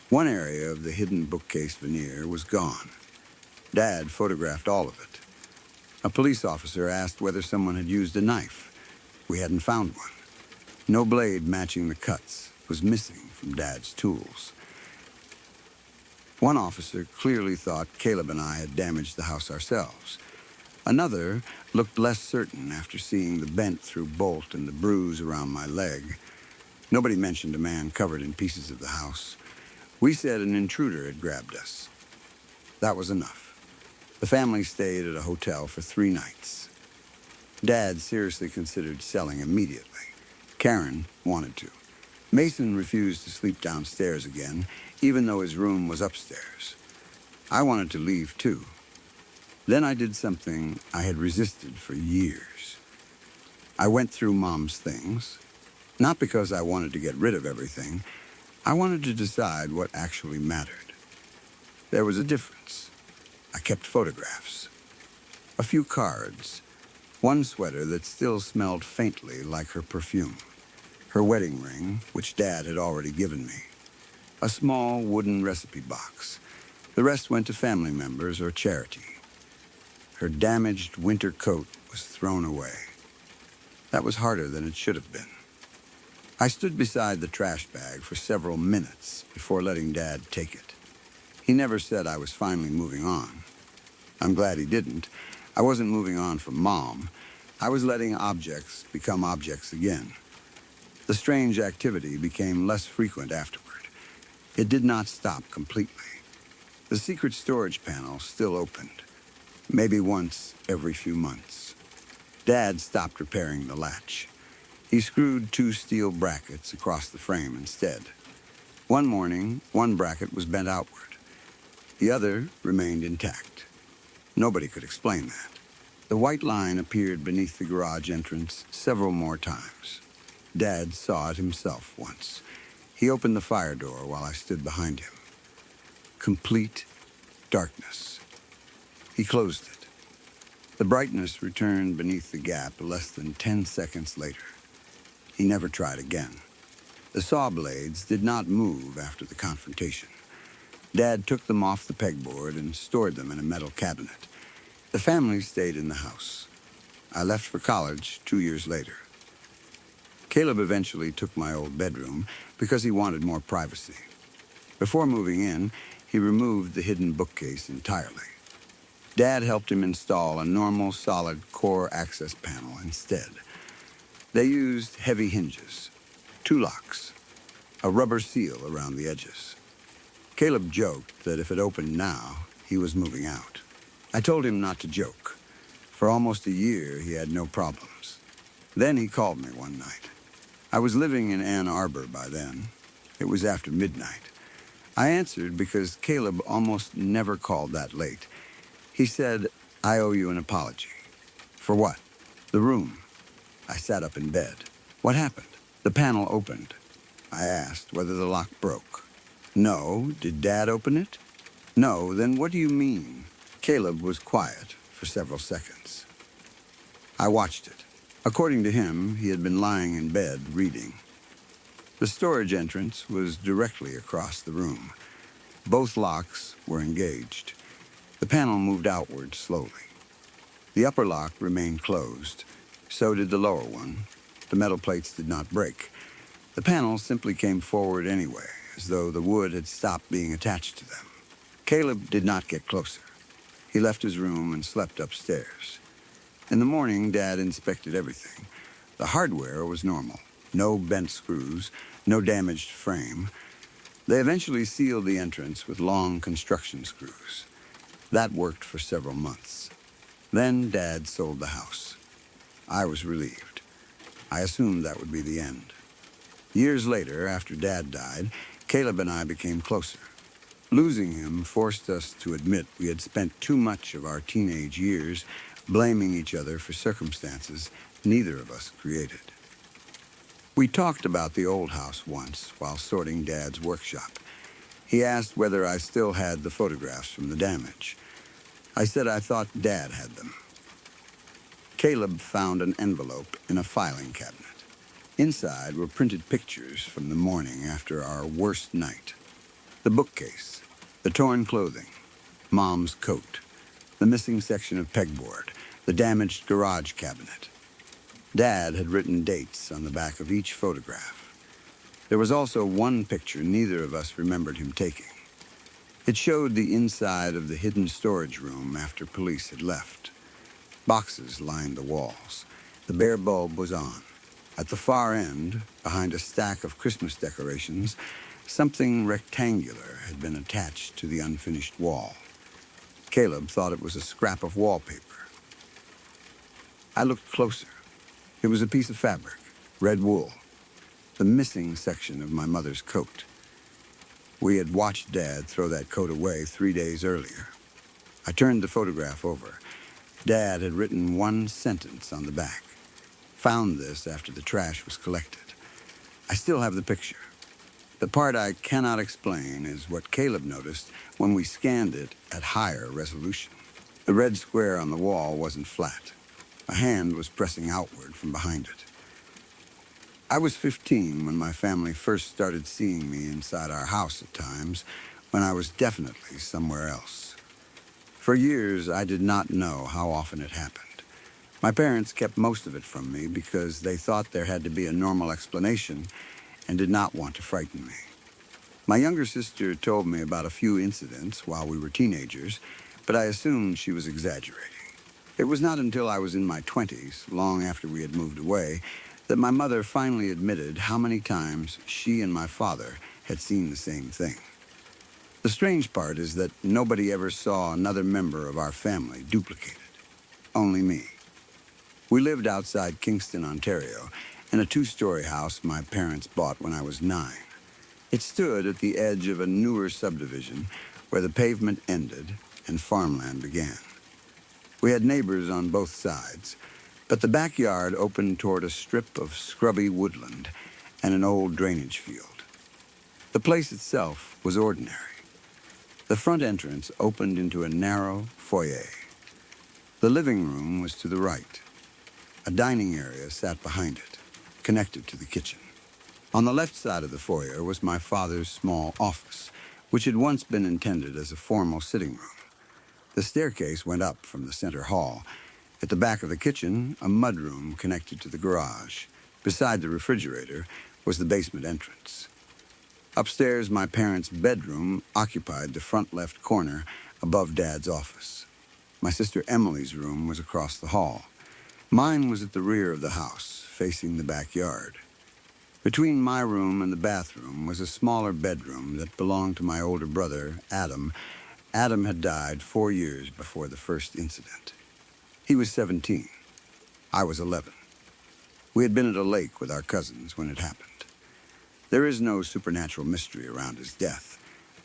One area of the hidden bookcase veneer was gone. Dad photographed all of it. A police officer asked whether someone had used a knife. We hadn't found one. No blade matching the cuts was missing from Dad's tools. One officer clearly thought Caleb and I had damaged the house ourselves. Another looked less certain after seeing the bent-through bolt and the bruise around my leg. Nobody mentioned a man covered in pieces of the house. We said an intruder had grabbed us. That was enough. The family stayed at a hotel for 3 nights. Dad seriously considered selling immediately. Karen wanted to. Mason refused to sleep downstairs again, even though his room was upstairs. I wanted to leave, too. Then I did something I had resisted for years. I went through Mom's things, not because I wanted to get rid of everything. I wanted to decide what actually mattered. There was a difference. I kept photographs. A few cards. One sweater that still smelled faintly like her perfume. Her wedding ring, which Dad had already given me. A small wooden recipe box. The rest went to family members or charity. Her damaged winter coat was thrown away. That was harder than it should have been. I stood beside the trash bag for several minutes before letting Dad take it. He never said I was finally moving on. I'm glad he didn't. I wasn't moving on from Mom. I was letting objects become objects again. The strange activity became less frequent afterward. It did not stop completely. The secret storage panel still opened, maybe once every few months. Dad stopped repairing the latch. He screwed 2 steel brackets across the frame instead. One morning, one bracket was bent outward. The other remained intact. Nobody could explain that. The white line appeared beneath the garage entrance several more times. Dad saw it himself once. He opened the fire door while I stood behind him. Complete darkness. He closed it. The brightness returned beneath the gap less than 10 seconds later. He never tried again. The saw blades did not move after the confrontation. Dad took them off the pegboard and stored them in a metal cabinet. The family stayed in the house. I left for college 2 years later. Caleb eventually took my old bedroom because he wanted more privacy. Before moving in, he removed the hidden bookcase entirely. Dad helped him install a normal solid core access panel instead. They used heavy hinges, 2 locks, a rubber seal around the edges. Caleb joked that if it opened now, he was moving out. I told him not to joke. For almost a year, he had no problems. Then he called me one night. I was living in Ann Arbor by then. It was after midnight. I answered because Caleb almost never called that late. He said, "I owe you an apology." "For what?" "The room." I sat up in bed. "What happened?" "The panel opened." I asked whether the lock broke. "No. Did Dad open it?" "No. Then what do you mean?" Caleb was quiet for several seconds. I watched it. According to him, he had been lying in bed reading. The storage entrance was directly across the room. Both locks were engaged. The panel moved outward slowly. The upper lock remained closed. So did the lower one. The metal plates did not break. The panel simply came forward anyway, as though the wood had stopped being attached to them. Caleb did not get closer. He left his room and slept upstairs. In the morning, Dad inspected everything. The hardware was normal. No bent screws, no damaged frame. They eventually sealed the entrance with long construction screws. That worked for several months. Then Dad sold the house. I was relieved. I assumed that would be the end. Years later, after Dad died, Caleb and I became closer. Losing him forced us to admit we had spent too much of our teenage years blaming each other for circumstances neither of us created. We talked about the old house once while sorting Dad's workshop. He asked whether I still had the photographs from the damage. I said I thought Dad had them. Caleb found an envelope in a filing cabinet. Inside were printed pictures from the morning after our worst night. The bookcase, the torn clothing, Mom's coat, the missing section of pegboard, the damaged garage cabinet. Dad had written dates on the back of each photograph. There was also one picture neither of us remembered him taking. It showed the inside of the hidden storage room after police had left. Boxes lined the walls. The bare bulb was on. At the far end, behind a stack of Christmas decorations, something rectangular had been attached to the unfinished wall. Caleb thought it was a scrap of wallpaper. I looked closer. It was a piece of fabric, red wool, the missing section of my mother's coat. We had watched Dad throw that coat away 3 days earlier. I turned the photograph over. Dad had written one sentence on the back. Found this after the trash was collected. I still have the picture. The part I cannot explain is what Caleb noticed when we scanned it at higher resolution. The red square on the wall wasn't flat. A hand was pressing outward from behind it. I was 15 when my family first started seeing me inside our house at times, when I was definitely somewhere else. For years, I did not know how often it happened. My parents kept most of it from me because they thought there had to be a normal explanation and did not want to frighten me. My younger sister told me about a few incidents while we were teenagers, but I assumed she was exaggerating. It was not until I was in my 20s, long after we had moved away, that my mother finally admitted how many times she and my father had seen the same thing. The strange part is that nobody ever saw another member of our family duplicated. Only me. We lived outside Kingston, Ontario, in a two-story house my parents bought when I was 9. It stood at the edge of a newer subdivision where the pavement ended and farmland began. We had neighbors on both sides, but the backyard opened toward a strip of scrubby woodland and an old drainage field. The place itself was ordinary. The front entrance opened into a narrow foyer. The living room was to the right. A dining area sat behind it, connected to the kitchen. On the left side of the foyer was my father's small office, which had once been intended as a formal sitting room. The staircase went up from the center hall. At the back of the kitchen, a mudroom connected to the garage. Beside the refrigerator was the basement entrance. Upstairs, my parents' bedroom occupied the front left corner above Dad's office. My sister Emily's room was across the hall. Mine was at the rear of the house, facing the backyard. Between my room and the bathroom was a smaller bedroom that belonged to my older brother, Adam. Adam had died 4 years before the first incident. He was 17. I was 11. We had been at a lake with our cousins when it happened. There is no supernatural mystery around his death,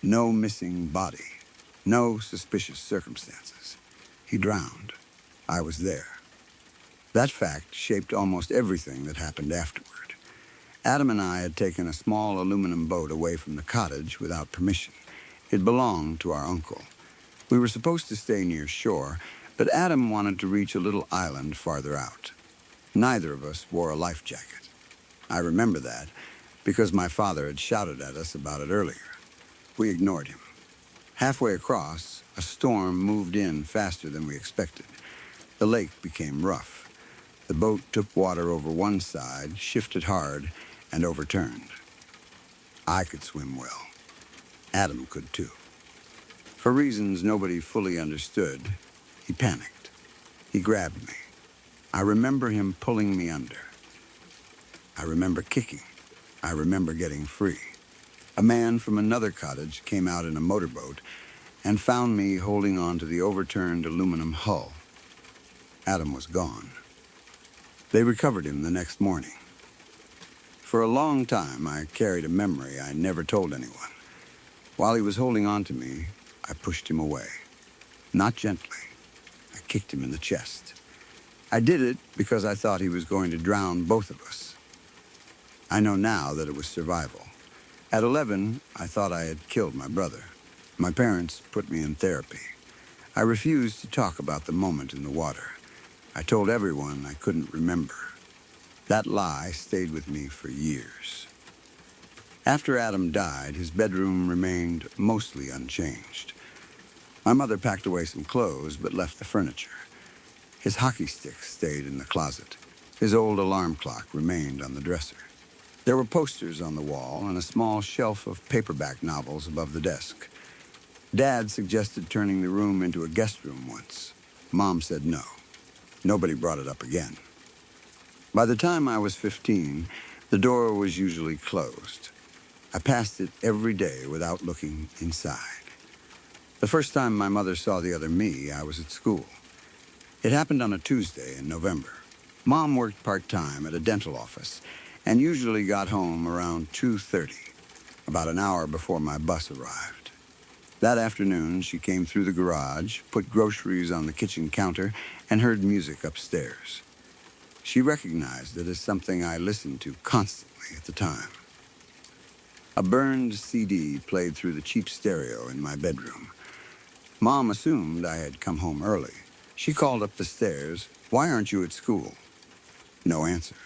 no missing body, no suspicious circumstances. He drowned. I was there. That fact shaped almost everything that happened afterward. Adam and I had taken a small aluminum boat away from the cottage without permission. It belonged to our uncle. We were supposed to stay near shore, but Adam wanted to reach a little island farther out. Neither of us wore a life jacket. I remember that because my father had shouted at us about it earlier. We ignored him. Halfway across, a storm moved in faster than we expected. The lake became rough. The boat took water over one side, shifted hard, and overturned. I could swim well. Adam could too. For reasons nobody fully understood, he panicked. He grabbed me. I remember him pulling me under. I remember kicking. I remember getting free. A man from another cottage came out in a motorboat and found me holding on to the overturned aluminum hull. Adam was gone. They recovered him the next morning. For a long time, I carried a memory I never told anyone. While he was holding on to me, I pushed him away. Not gently. I kicked him in the chest. I did it because I thought he was going to drown both of us. I know now that it was survival. At 11, I thought I had killed my brother. My parents put me in therapy. I refused to talk about the moment in the water. I told everyone I couldn't remember. That lie stayed with me for years. After Adam died, his bedroom remained mostly unchanged. My mother packed away some clothes but left the furniture. His hockey stick stayed in the closet. His old alarm clock remained on the dresser. There were posters on the wall and a small shelf of paperback novels above the desk. Dad suggested turning the room into a guest room once. Mom said no. Nobody brought it up again. By the time I was 15, the door was usually closed. I passed it every day without looking inside. The first time my mother saw the other me, I was at school. It happened on a Tuesday in November. Mom worked part-time at a dental office and usually got home around 2:30, about an hour before my bus arrived. That afternoon, she came through the garage, put groceries on the kitchen counter, and heard music upstairs. She recognized it as something I listened to constantly at the time. A burned CD played through the cheap stereo in my bedroom. Mom assumed I had come home early. She called up the stairs, "Why aren't you at school?" No answer.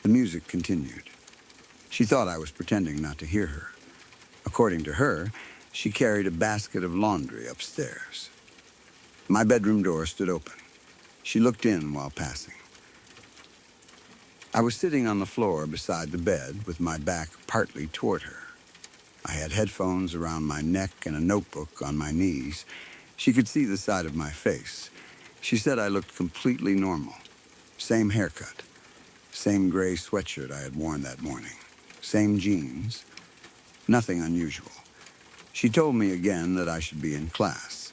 The music continued. She thought I was pretending not to hear her. According to her, she carried a basket of laundry upstairs. My bedroom door stood open. She looked in while passing. I was sitting on the floor beside the bed with my back partly toward her. I had headphones around my neck and a notebook on my knees. She could see the side of my face. She said I looked completely normal. Same haircut. Same gray sweatshirt I had worn that morning. Same jeans. Nothing unusual. She told me again that I should be in class.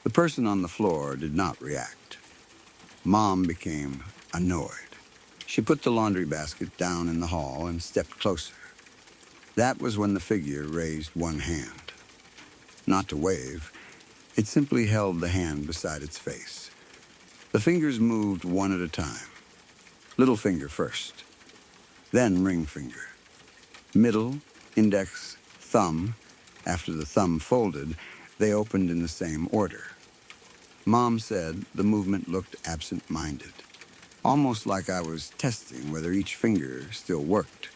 The person on the floor did not react. Mom became annoyed. She put the laundry basket down in the hall and stepped closer. That was when the figure raised one hand. Not to wave, it simply held the hand beside its face. The fingers moved one at a time. Little finger first, then ring finger. Middle, index, thumb. After the thumb folded, they opened in the same order. Mom said the movement looked absent-minded, almost like I was testing whether each finger still worked.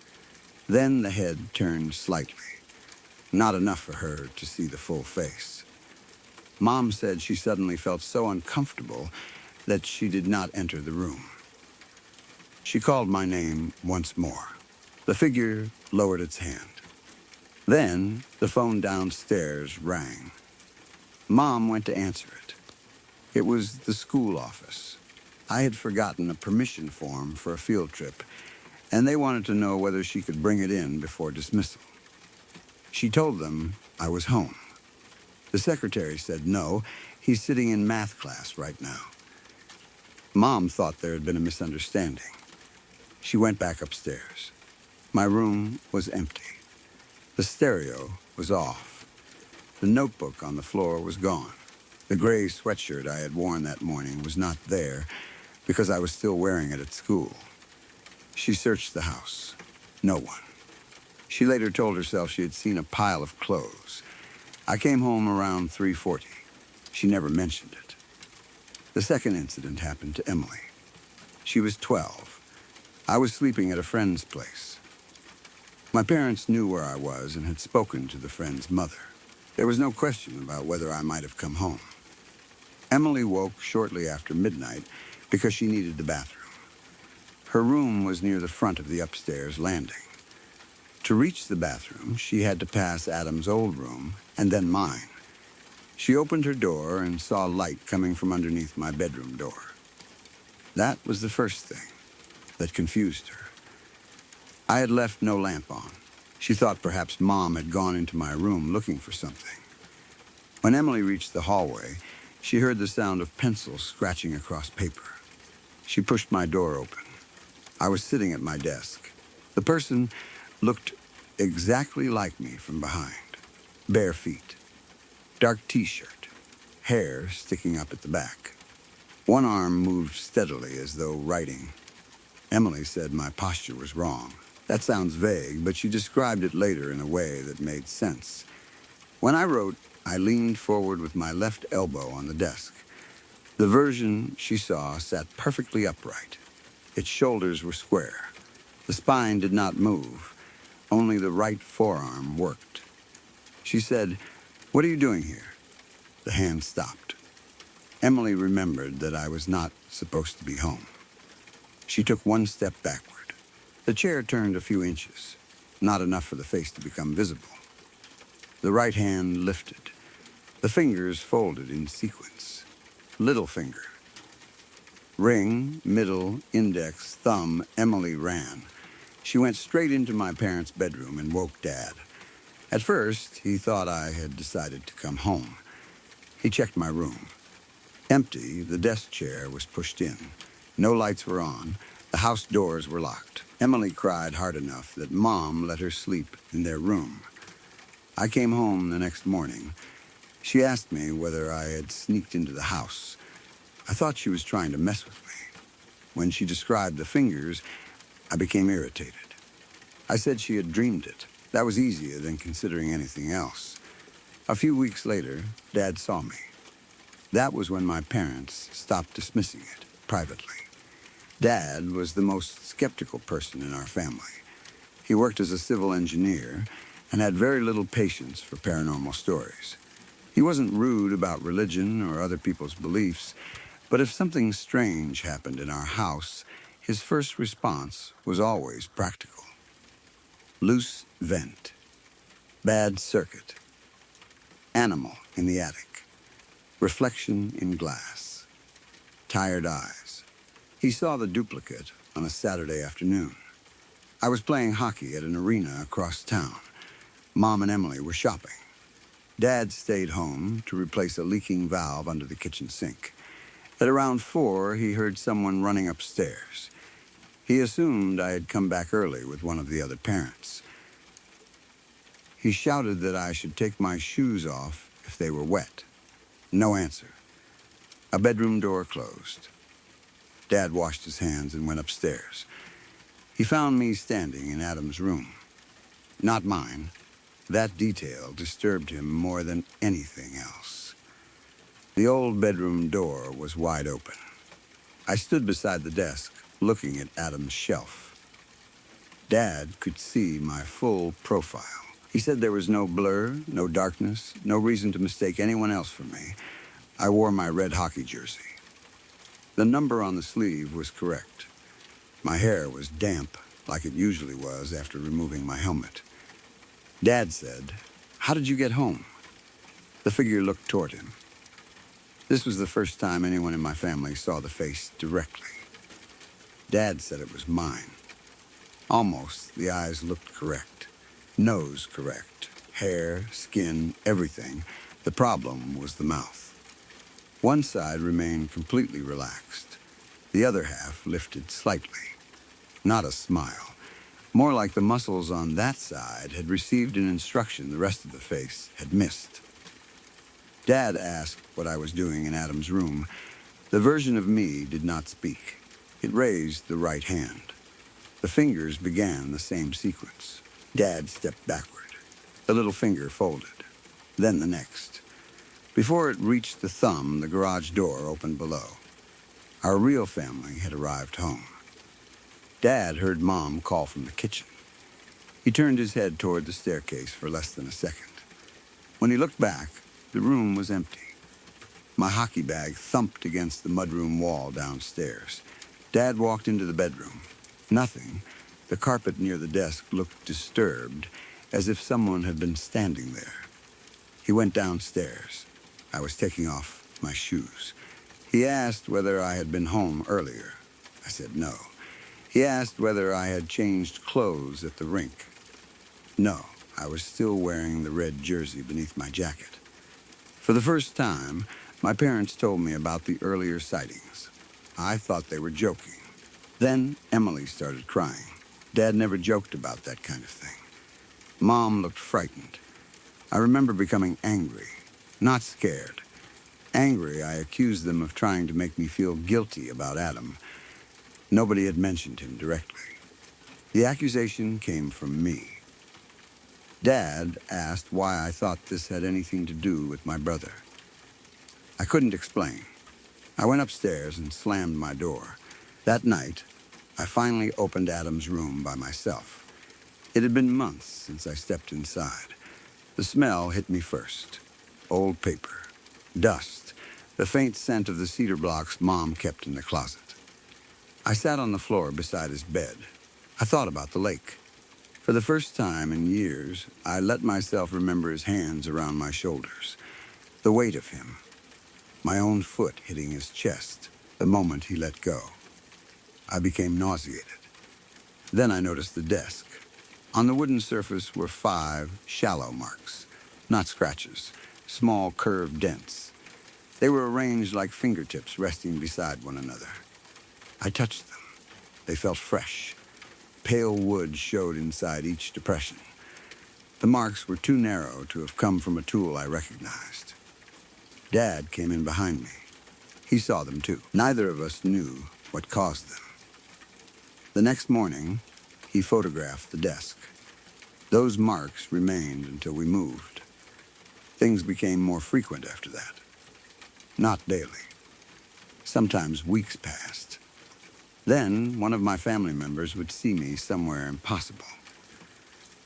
Then the head turned slightly, not enough for her to see the full face. Mom said she suddenly felt so uncomfortable that she did not enter the room. She called my name once more. The figure lowered its hand. Then the phone downstairs rang. Mom went to answer it. It was the school office. I had forgotten a permission form for a field trip, and they wanted to know whether she could bring it in before dismissal. She told them I was home. The secretary said no, he's sitting in math class right now. Mom thought there had been a misunderstanding. She went back upstairs. My room was empty. The stereo was off. The notebook on the floor was gone. The gray sweatshirt I had worn that morning was not there because I was still wearing it at school. She searched the house. No one. She later told herself she had seen a pile of clothes. I came home around 3:40. She never mentioned it. The second incident happened to Emily. She was 12. I was sleeping at a friend's place. My parents knew where I was and had spoken to the friend's mother. There was no question about whether I might have come home. Emily woke shortly after midnight because she needed the bathroom. Her room was near the front of the upstairs landing. To reach the bathroom, she had to pass Adam's old room and then mine. She opened her door and saw light coming from underneath my bedroom door. That was the first thing that confused her. I had left no lamp on. She thought perhaps Mom had gone into my room looking for something. When Emily reached the hallway, she heard the sound of pencils scratching across paper. She pushed my door open. I was sitting at my desk. The person looked exactly like me from behind. Bare feet, dark t-shirt, hair sticking up at the back. One arm moved steadily as though writing. Emily said my posture was wrong. That sounds vague, but she described it later in a way that made sense. When I wrote, I leaned forward with my left elbow on the desk. The version she saw sat perfectly upright. Its shoulders were square. The spine did not move. Only the right forearm worked. She said, "What are you doing here?" The hand stopped. Emily remembered that I was not supposed to be home. She took one step backward. The chair turned a few inches, not enough for the face to become visible. The right hand lifted. The fingers folded in sequence. Little finger. Ring, middle, index, thumb, Emily ran. She went straight into my parents' bedroom and woke Dad. At first, he thought I had decided to come home. He checked my room. Empty, the desk chair was pushed in. No lights were on. The house doors were locked. Emily cried hard enough that Mom let her sleep in their room. I came home the next morning. She asked me whether I had sneaked into the house. I thought she was trying to mess with me. When she described the fingers, I became irritated. I said she had dreamed it. That was easier than considering anything else. A few weeks later, Dad saw me. That was when my parents stopped dismissing it privately. Dad was the most skeptical person in our family. He worked as a civil engineer and had very little patience for paranormal stories. He wasn't rude about religion or other people's beliefs, but if something strange happened in our house, his first response was always practical. Loose vent. Bad circuit. Animal in the attic. Reflection in glass. Tired eyes. He saw the duplicate on a Saturday afternoon. I was playing hockey at an arena across town. Mom and Emily were shopping. Dad stayed home to replace a leaking valve under the kitchen sink. At around 4, he heard someone running upstairs. He assumed I had come back early with one of the other parents. He shouted that I should take my shoes off if they were wet. No answer. A bedroom door closed. Dad washed his hands and went upstairs. He found me standing in Adam's room. Not mine. That detail disturbed him more than anything else. The old bedroom door was wide open. I stood beside the desk, looking at Adam's shelf. Dad could see my full profile. He said there was no blur, no darkness, no reason to mistake anyone else for me. I wore my red hockey jersey. The number on the sleeve was correct. My hair was damp, like it usually was after removing my helmet. Dad said, "How did you get home?" The figure looked toward him. This was the first time anyone in my family saw the face directly. Dad said it was mine. Almost, the eyes looked correct. Nose correct. Hair, skin, everything. The problem was the mouth. One side remained completely relaxed. The other half lifted slightly. Not a smile. More like the muscles on that side had received an instruction the rest of the face had missed. Dad asked what I was doing in Adam's room. The version of me did not speak. It raised the right hand. The fingers began the same sequence. Dad stepped backward. The little finger folded. Then the next. Before it reached the thumb, the garage door opened below. Our real family had arrived home. Dad heard Mom call from the kitchen. He turned his head toward the staircase for less than a second. When he looked back, the room was empty. My hockey bag thumped against the mudroom wall downstairs. Dad walked into the bedroom. Nothing. The carpet near the desk looked disturbed, as if someone had been standing there. He went downstairs. I was taking off my shoes. He asked whether I had been home earlier. I said no. He asked whether I had changed clothes at the rink. No, I was still wearing the red jersey beneath my jacket. For the first time, my parents told me about the earlier sightings. I thought they were joking. Then Emily started crying. Dad never joked about that kind of thing. Mom looked frightened. I remember becoming angry, not scared. Angry, I accused them of trying to make me feel guilty about Adam. Nobody had mentioned him directly. The accusation came from me. Dad asked why I thought this had anything to do with my brother. I couldn't explain. I went upstairs and slammed my door. That night, I finally opened Adam's room by myself. It had been months since I stepped inside. The smell hit me first. Old paper. Dust. The faint scent of the cedar blocks Mom kept in the closet. I sat on the floor beside his bed. I thought about the lake. For the first time in years, I let myself remember his hands around my shoulders. The weight of him. My own foot hitting his chest the moment he let go. I became nauseated. Then I noticed the desk. On the wooden surface were 5 shallow marks, not scratches, small curved dents. They were arranged like fingertips resting beside one another. I touched them. They felt fresh. Pale wood showed inside each depression. The marks were too narrow to have come from a tool I recognized. Dad came in behind me. He saw them too. Neither of us knew what caused them. The next morning, he photographed the desk. Those marks remained until we moved. Things became more frequent after that. Not daily. Sometimes weeks passed. Then, one of my family members would see me somewhere impossible.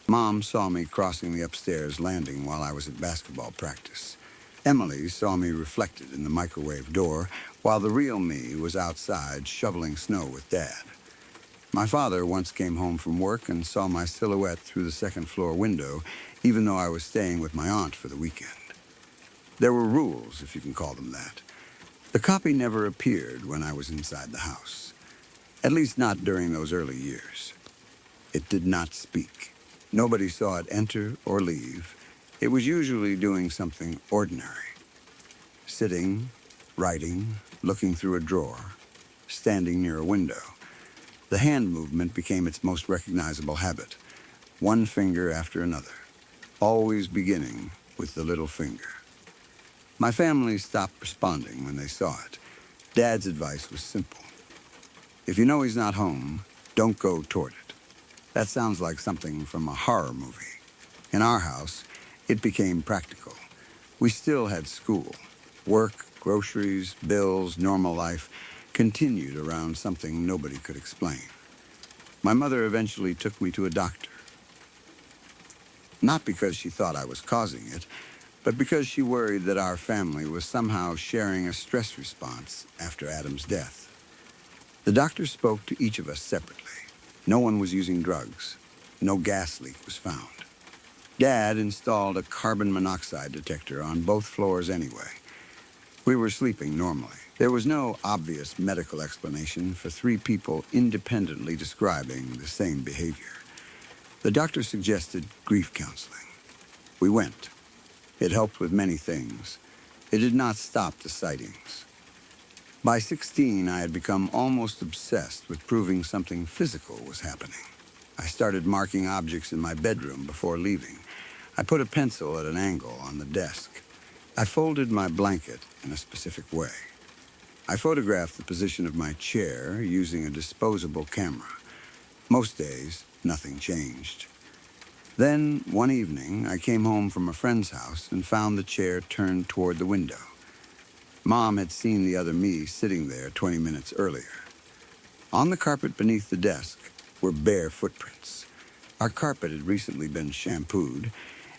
Mom saw me crossing the upstairs landing while I was at basketball practice. Emily saw me reflected in the microwave door, while the real me was outside shoveling snow with Dad. My father once came home from work and saw my silhouette through the second-floor window, even though I was staying with my aunt for the weekend. There were rules, if you can call them that. The copy never appeared when I was inside the house. At least not during those early years. It did not speak. Nobody saw it enter or leave. It was usually doing something ordinary. Sitting, writing, looking through a drawer, standing near a window. The hand movement became its most recognizable habit, one finger after another, always beginning with the little finger. My family stopped responding when they saw it. Dad's advice was simple. If you know he's not home, don't go toward it. That sounds like something from a horror movie. In our house, it became practical. We still had school. Work, groceries, bills, normal life continued around something nobody could explain. My mother eventually took me to a doctor. Not because she thought I was causing it, but because she worried that our family was somehow sharing a stress response after Adam's death. The doctor spoke to each of us separately. No one was using drugs. No gas leak was found. Dad installed a carbon monoxide detector on both floors anyway. We were sleeping normally. There was no obvious medical explanation for three people independently describing the same behavior. The doctor suggested grief counseling. We went. It helped with many things. It did not stop the sightings. By 16, I had become almost obsessed with proving something physical was happening. I started marking objects in my bedroom before leaving. I put a pencil at an angle on the desk. I folded my blanket in a specific way. I photographed the position of my chair using a disposable camera. Most days, nothing changed. Then, one evening, I came home from a friend's house and found the chair turned toward the window. Mom had seen the other me sitting there 20 minutes earlier. On the carpet beneath the desk were bare footprints. Our carpet had recently been shampooed,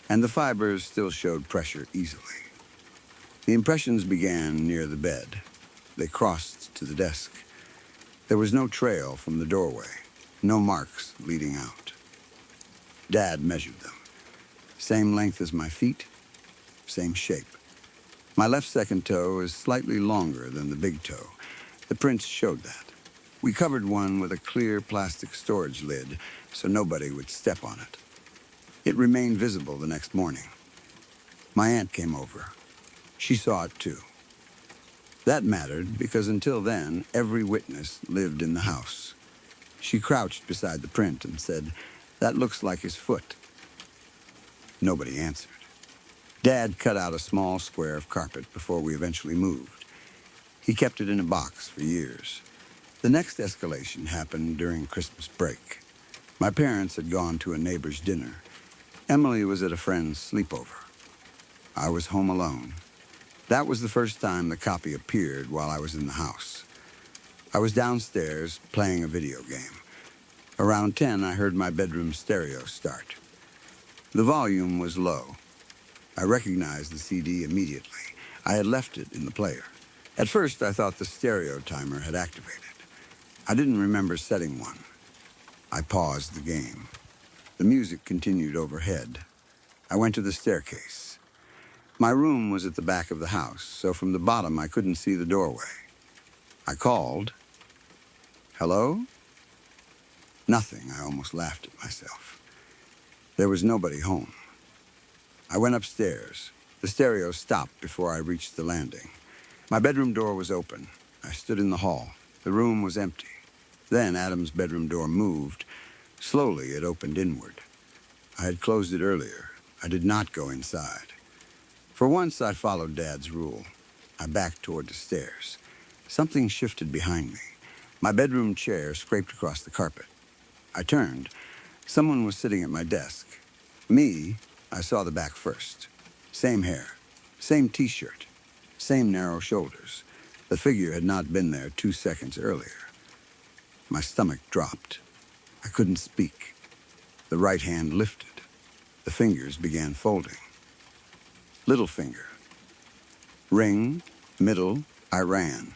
and the fibers still showed pressure easily. The impressions began near the bed. They crossed to the desk. There was no trail from the doorway, no marks leading out. Dad measured them. Same length as my feet, same shape. My left second toe is slightly longer than the big toe. The prints showed that. We covered one with a clear plastic storage lid so nobody would step on it. It remained visible the next morning. My aunt came over. She saw it too. That mattered because until then, every witness lived in the house. She crouched beside the print and said, "That looks like his foot." Nobody answered. Dad cut out a small square of carpet before we eventually moved. He kept it in a box for years. The next escalation happened during Christmas break. My parents had gone to a neighbor's dinner. Emily was at a friend's sleepover. I was home alone. That was the first time the copy appeared while I was in the house. I was downstairs playing a video game. Around 10, I heard my bedroom stereo start. The volume was low. I recognized the CD immediately. I had left it in the player. At first, I thought the stereo timer had activated. I didn't remember setting one. I paused the game. The music continued overhead. I went to the staircase. My room was at the back of the house, so from the bottom I couldn't see the doorway. I called. "Hello?" Nothing. I almost laughed at myself. There was nobody home. I went upstairs. The stereo stopped before I reached the landing. My bedroom door was open. I stood in the hall. The room was empty. Then Adam's bedroom door moved. Slowly, it opened inward. I had closed it earlier. I did not go inside. For once, I followed Dad's rule. I backed toward the stairs. Something shifted behind me. My bedroom chair scraped across the carpet. I turned. Someone was sitting at my desk. Me, I saw the back first. Same hair, same t-shirt, same narrow shoulders. The figure had not been there 2 seconds earlier. My stomach dropped. I couldn't speak. The right hand lifted. The fingers began folding. Little finger. Ring, middle, I ran.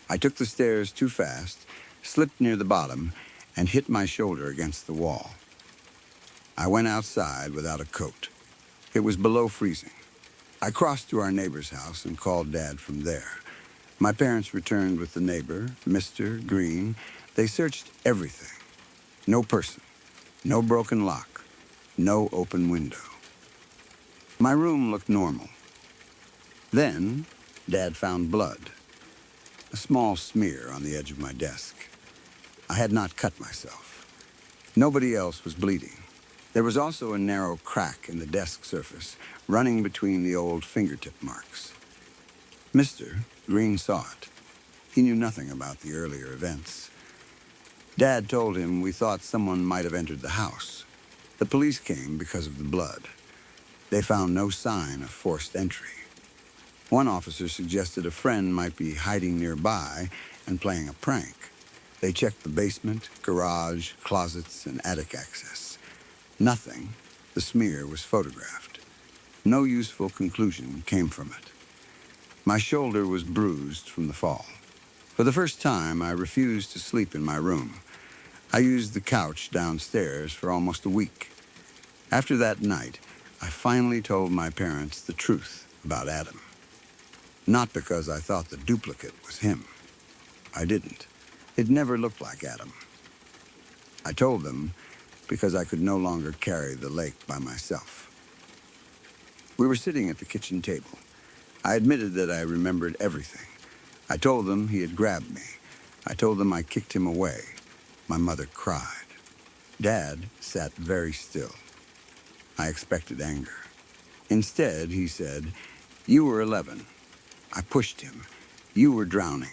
I took the stairs too fast, slipped near the bottom, and hit my shoulder against the wall. I went outside without a coat. It was below freezing. I crossed to our neighbor's house and called Dad from there. My parents returned with the neighbor, Mr. Green, They searched everything. No person, no broken lock, no open window. My room looked normal. Then, Dad found blood, a small smear on the edge of my desk. I had not cut myself. Nobody else was bleeding. There was also a narrow crack in the desk surface, running between the old fingertip marks. Mr. Green saw it. He knew nothing about the earlier events. Dad told him we thought someone might have entered the house. The police came because of the blood. They found no sign of forced entry. One officer suggested a friend might be hiding nearby and playing a prank. They checked the basement, garage, closets, and attic access. Nothing. The smear was photographed. No useful conclusion came from it. My shoulder was bruised from the fall. For the first time, I refused to sleep in my room. I used the couch downstairs for almost a week. After that night, I finally told my parents the truth about Adam. Not because I thought the duplicate was him. I didn't. It never looked like Adam. I told them because I could no longer carry the lake by myself. We were sitting at the kitchen table. I admitted that I remembered everything. I told them he had grabbed me. I told them I kicked him away. My mother cried. Dad sat very still. I expected anger. Instead, he said, "You were 11. I pushed him. You were drowning."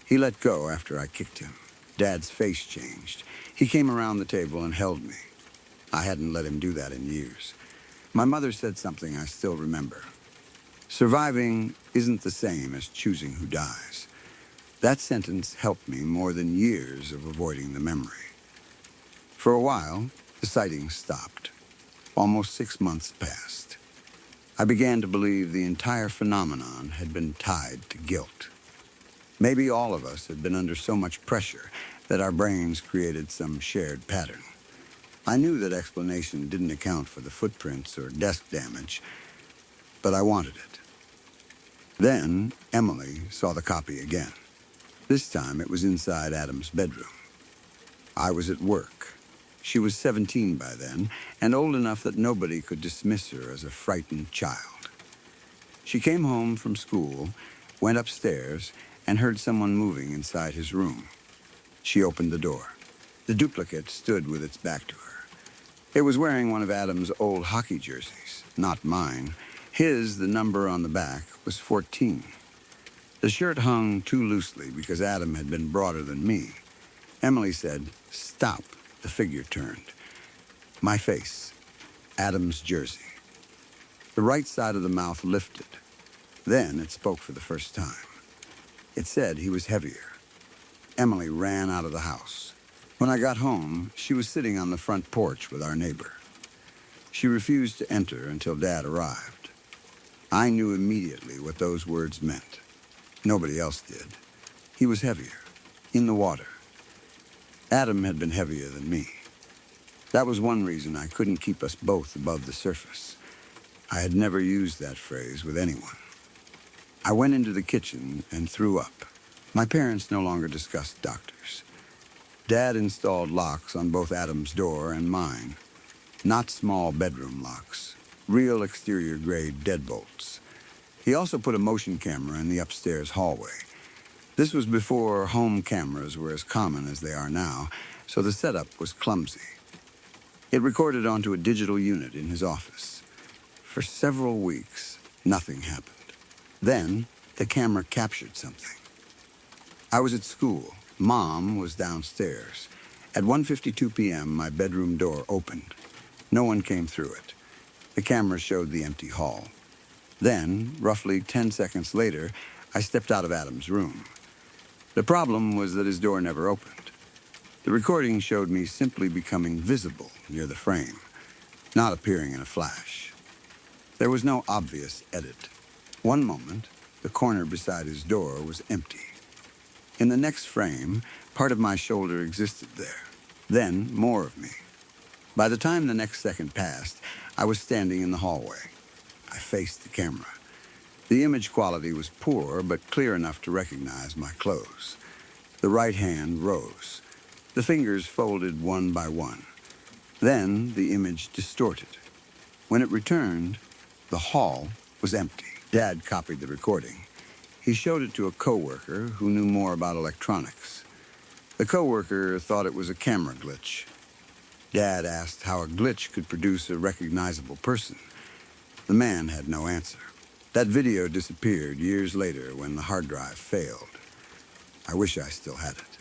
He let go after I kicked him. Dad's face changed. He came around the table and held me. I hadn't let him do that in years. My mother said something I still remember. Surviving isn't the same as choosing who dies. That sentence helped me more than years of avoiding the memory. For a while, the sightings stopped. Almost 6 months passed. I began to believe the entire phenomenon had been tied to guilt. Maybe all of us had been under so much pressure that our brains created some shared pattern. I knew that explanation didn't account for the footprints or desk damage, but I wanted it. Then Emily saw the copy again. This time it was inside Adam's bedroom. I was at work. She was 17 by then, and old enough that nobody could dismiss her as a frightened child. She came home from school, went upstairs, and heard someone moving inside his room. She opened the door. The duplicate stood with its back to her. It was wearing one of Adam's old hockey jerseys, not mine. His, the number on the back, was 14. The shirt hung too loosely because Adam had been broader than me. Emily said, "Stop." The figure turned. My face. Adam's jersey. The right side of the mouth lifted. Then it spoke for the first time. It said he was heavier. Emily ran out of the house. When I got home, she was sitting on the front porch with our neighbor. She refused to enter until Dad arrived. I knew immediately what those words meant. Nobody else did. He was heavier, in the water. Adam had been heavier than me. That was one reason I couldn't keep us both above the surface. I had never used that phrase with anyone. I went into the kitchen and threw up. My parents no longer discussed doctors. Dad installed locks on both Adam's door and mine. Not small bedroom locks, real exterior-grade deadbolts. He also put a motion camera in the upstairs hallway. This was before home cameras were as common as they are now, so the setup was clumsy. It recorded onto a digital unit in his office. For several weeks, nothing happened. Then, the camera captured something. I was at school. Mom was downstairs. At 1:52 p.m., my bedroom door opened. No one came through it. The camera showed the empty hall. Then, roughly 10 seconds later, I stepped out of Adam's room. The problem was that his door never opened. The recording showed me simply becoming visible near the frame, not appearing in a flash. There was no obvious edit. One moment, the corner beside his door was empty. In the next frame, part of my shoulder existed there. Then, more of me. By the time the next second passed, I was standing in the hallway. I faced the camera. The image quality was poor, but clear enough to recognize my clothes. The right hand rose. The fingers folded one by one. Then the image distorted. When it returned, the hall was empty. Dad copied the recording. He showed it to a coworker who knew more about electronics. The coworker thought it was a camera glitch. Dad asked how a glitch could produce a recognizable person. The man had no answer. That video disappeared years later when the hard drive failed. I wish I still had it.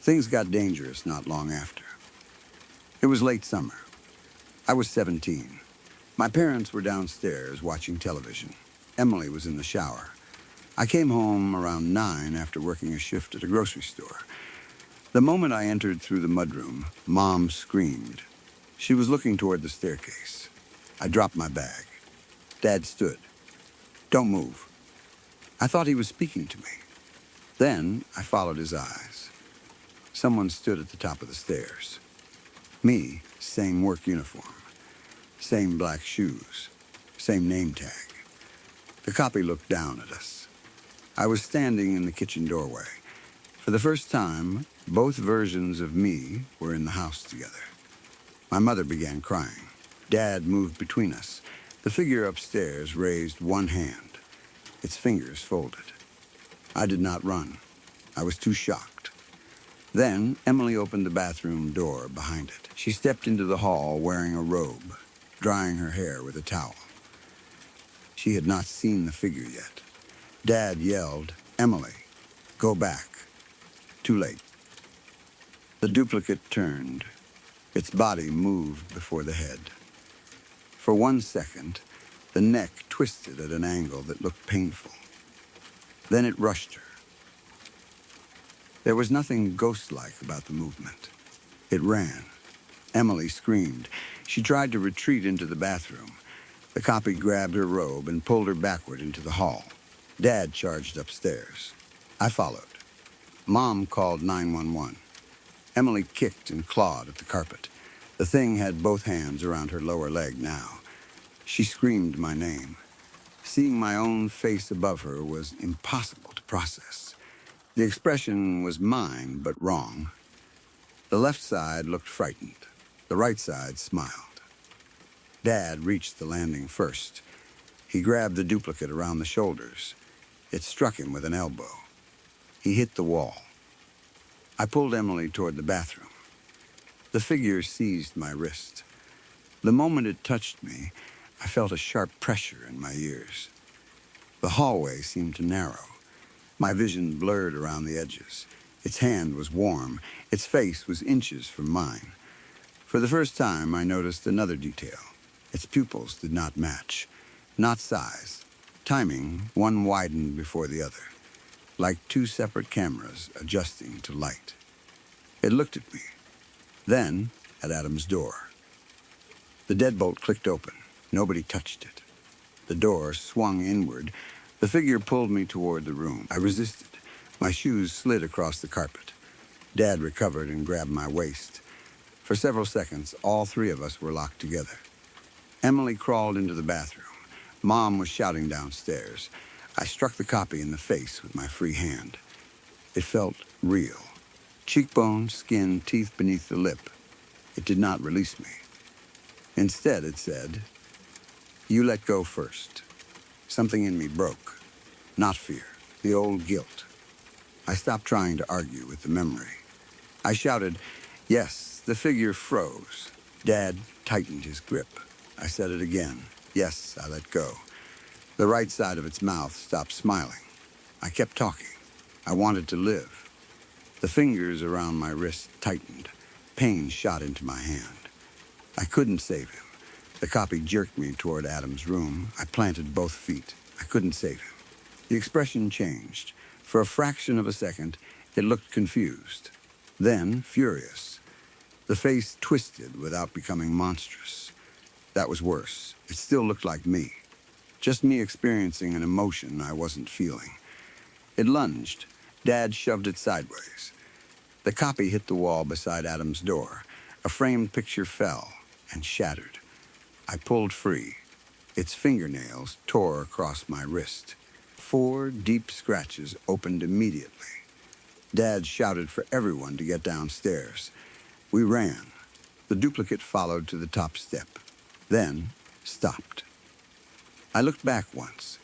Things got dangerous not long after. It was late summer. I was 17. My parents were downstairs watching television. Emily was in the shower. I came home around 9 after working a shift at a grocery store. The moment I entered through the mudroom, Mom screamed. She was looking toward the staircase. I dropped my bag. Dad stood. "Don't move." I thought he was speaking to me. Then I followed his eyes. Someone stood at the top of the stairs. Me, same work uniform, same black shoes, same name tag. The copy looked down at us. I was standing in the kitchen doorway. For the first time, both versions of me were in the house together. My mother began crying. Dad moved between us. The figure upstairs raised one hand. Its fingers folded. I did not run. I was too shocked. Then Emily opened the bathroom door behind it. She stepped into the hall wearing a robe, drying her hair with a towel. She had not seen the figure yet. Dad yelled, "Emily, go back." Too late. The duplicate turned. Its body moved before the head. For 1 second, the neck twisted at an angle that looked painful. Then it rushed her. There was nothing ghost-like about the movement. It ran. Emily screamed. She tried to retreat into the bathroom. The copy grabbed her robe and pulled her backward into the hall. Dad charged upstairs. I followed. Mom called 911. Emily kicked and clawed at the carpet. The thing had both hands around her lower leg now. She screamed my name. Seeing my own face above her was impossible to process. The expression was mine, but wrong. The left side looked frightened. The right side smiled. Dad reached the landing first. He grabbed the duplicate around the shoulders. It struck him with an elbow. He hit the wall. I pulled Emily toward the bathroom. The figure seized my wrist. The moment it touched me, I felt a sharp pressure in my ears. The hallway seemed to narrow. My vision blurred around the edges. Its hand was warm. Its face was inches from mine. For the first time, I noticed another detail. Its pupils did not match. Not size. Timing, one widened before the other, like two separate cameras adjusting to light. It looked at me, then at Adam's door. The deadbolt clicked open. Nobody touched it. The door swung inward. The figure pulled me toward the room. I resisted. My shoes slid across the carpet. Dad recovered and grabbed my waist. For several seconds, all three of us were locked together. Emily crawled into the bathroom. Mom was shouting downstairs. I struck the copy in the face with my free hand. It felt real. Cheekbone, skin, teeth beneath the lip. It did not release me. Instead, it said, "You let go first." Something in me broke. Not fear, the old guilt. I stopped trying to argue with the memory. I shouted, "Yes." The figure froze. Dad tightened his grip. I said it again. Yes, I let go. The right side of its mouth stopped smiling. I kept talking. I wanted to live. The fingers around my wrist tightened. Pain shot into my hand. I couldn't save him. The copy jerked me toward Adam's room. I planted both feet. I couldn't save him. The expression changed. For a fraction of a second, it looked confused. Then, furious. The face twisted without becoming monstrous. That was worse. It still looked like me. Just me experiencing an emotion I wasn't feeling. It lunged. Dad shoved it sideways. The copy hit the wall beside Adam's door. A framed picture fell and shattered. I pulled free. Its fingernails tore across my wrist. 4 deep scratches opened immediately. Dad shouted for everyone to get downstairs. We ran. The duplicate followed to the top step, then stopped. I looked back once.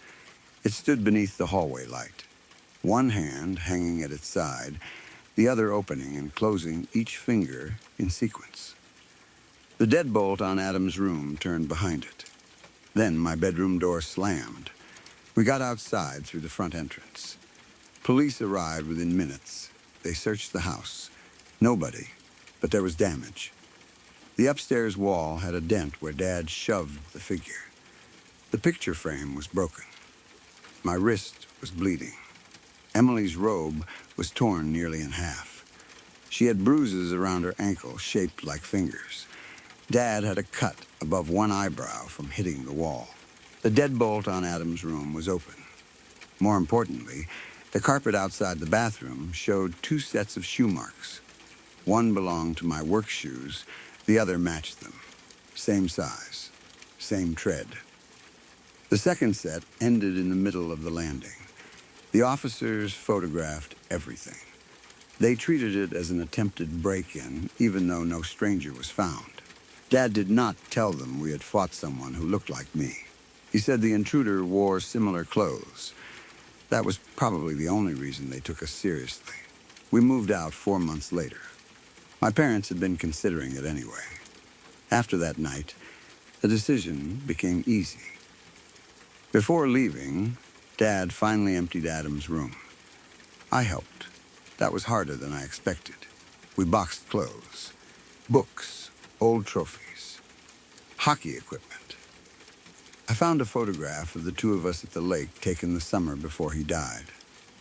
It stood beneath the hallway light, one hand hanging at its side, the other opening and closing each finger in sequence. The deadbolt on Adam's room turned behind it. Then my bedroom door slammed. We got outside through the front entrance. Police arrived within minutes. They searched the house. Nobody, but there was damage. The upstairs wall had a dent where Dad shoved the figure. The picture frame was broken. My wrist was bleeding. Emily's robe was torn nearly in half. She had bruises around her ankle shaped like fingers. Dad had a cut above one eyebrow from hitting the wall. The deadbolt on Adam's room was open. More importantly, the carpet outside the bathroom showed 2 sets of shoe marks. One belonged to my work shoes, the other matched them. Same size, same tread. The second set ended in the middle of the landing. The officers photographed everything. They treated it as an attempted break-in, even though no stranger was found. Dad did not tell them we had fought someone who looked like me. He said the intruder wore similar clothes. That was probably the only reason they took us seriously. We moved out 4 months later. My parents had been considering it anyway. After that night, the decision became easy. Before leaving, Dad finally emptied Adam's room. I helped. That was harder than I expected. We boxed clothes, books, old trophies, hockey equipment. I found a photograph of the 2 of us at the lake taken the summer before he died.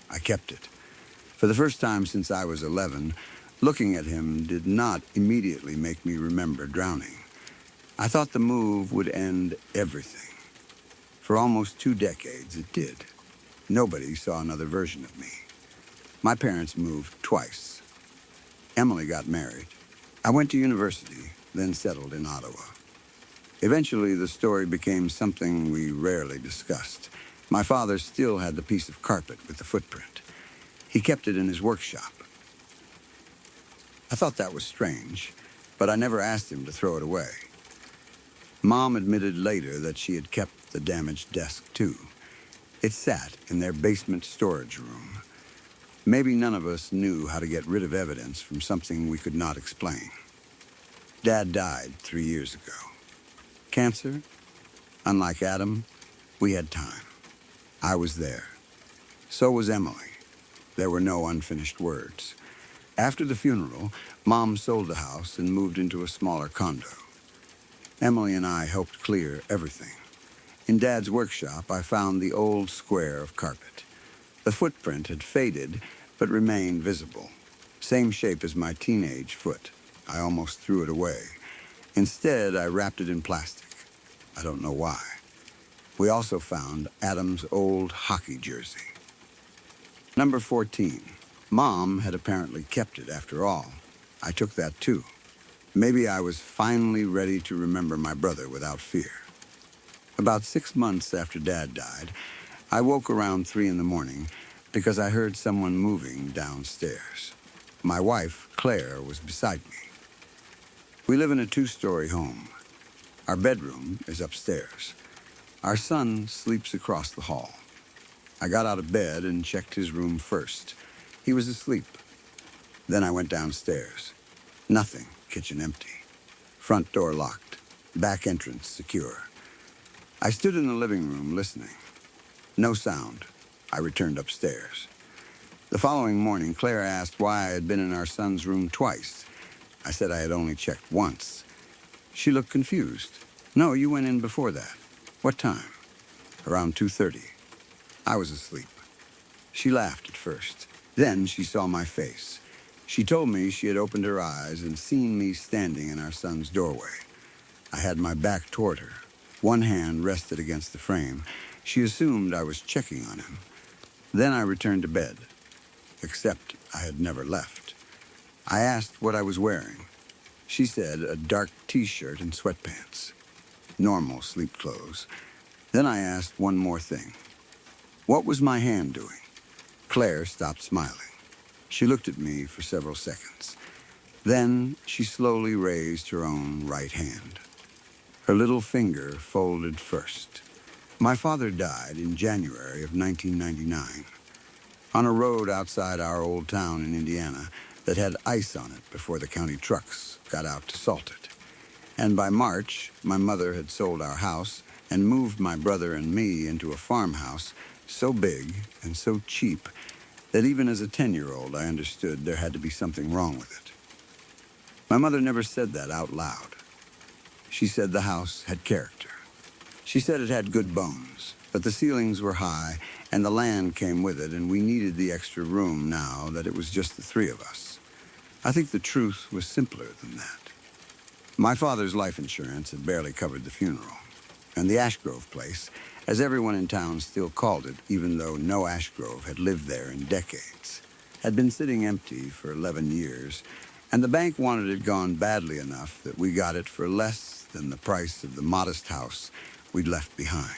I kept it. For the first time since I was 11, looking at him did not immediately make me remember drowning. I thought the move would end everything. For almost 2 decades, it did. Nobody saw another version of me. My parents moved twice. Emily got married. I went to university, then settled in Ottawa. Eventually, the story became something we rarely discussed. My father still had the piece of carpet with the footprint. He kept it in his workshop. I thought that was strange, but I never asked him to throw it away. Mom admitted later that she had kept the damaged desk, too. It sat in their basement storage room. Maybe none of us knew how to get rid of evidence from something we could not explain. Dad died 3 years ago. Cancer? Unlike Adam, we had time. I was there. So was Emily. There were no unfinished words. After the funeral, Mom sold the house and moved into a smaller condo. Emily and I helped clear everything. In Dad's workshop, I found the old square of carpet. The footprint had faded, but remained visible. Same shape as my teenage foot. I almost threw it away. Instead, I wrapped it in plastic. I don't know why. We also found Adam's old hockey jersey. Number 14. Mom had apparently kept it after all. I took that too. Maybe I was finally ready to remember my brother without fear. About 6 months after Dad died, I woke around 3 in the morning because I heard someone moving downstairs. My wife, Claire, was beside me. We live in a 2-story home. Our bedroom is upstairs. Our son sleeps across the hall. I got out of bed and checked his room first. He was asleep. Then I went downstairs. Nothing, kitchen empty. Front door locked. Back entrance secure. I stood in the living room listening. No sound. I returned upstairs. The following morning, Claire asked why I had been in our son's room twice. I said I had only checked once. She looked confused. No, you went in before that. What time? Around 2:30. I was asleep. She laughed at first. Then she saw my face. She told me she had opened her eyes and seen me standing in our son's doorway. I had my back toward her. One hand rested against the frame. She assumed I was checking on him. Then I returned to bed, except I had never left. I asked what I was wearing. She said a dark t-shirt and sweatpants. Normal sleep clothes. Then I asked one more thing. What was my hand doing? Claire stopped smiling. She looked at me for several seconds. Then she slowly raised her own right hand. Her little finger folded first. My father died in January of 1999 on a road outside our old town in Indiana that had ice on it before the county trucks got out to salt it. And by March, my mother had sold our house and moved my brother and me into a farmhouse so big and so cheap that even as a 10-year-old I understood there had to be something wrong with it. My mother never said that out loud. She said the house had character. She said it had good bones, but the ceilings were high and the land came with it, and we needed the extra room now that it was just the three of us. I think the truth was simpler than that. My father's life insurance had barely covered the funeral, and the Ashgrove place, as everyone in town still called it, even though no Ashgrove had lived there in decades, had been sitting empty for 11 years, and the bank wanted it gone badly enough that we got it for less than the price of the modest house we'd left behind.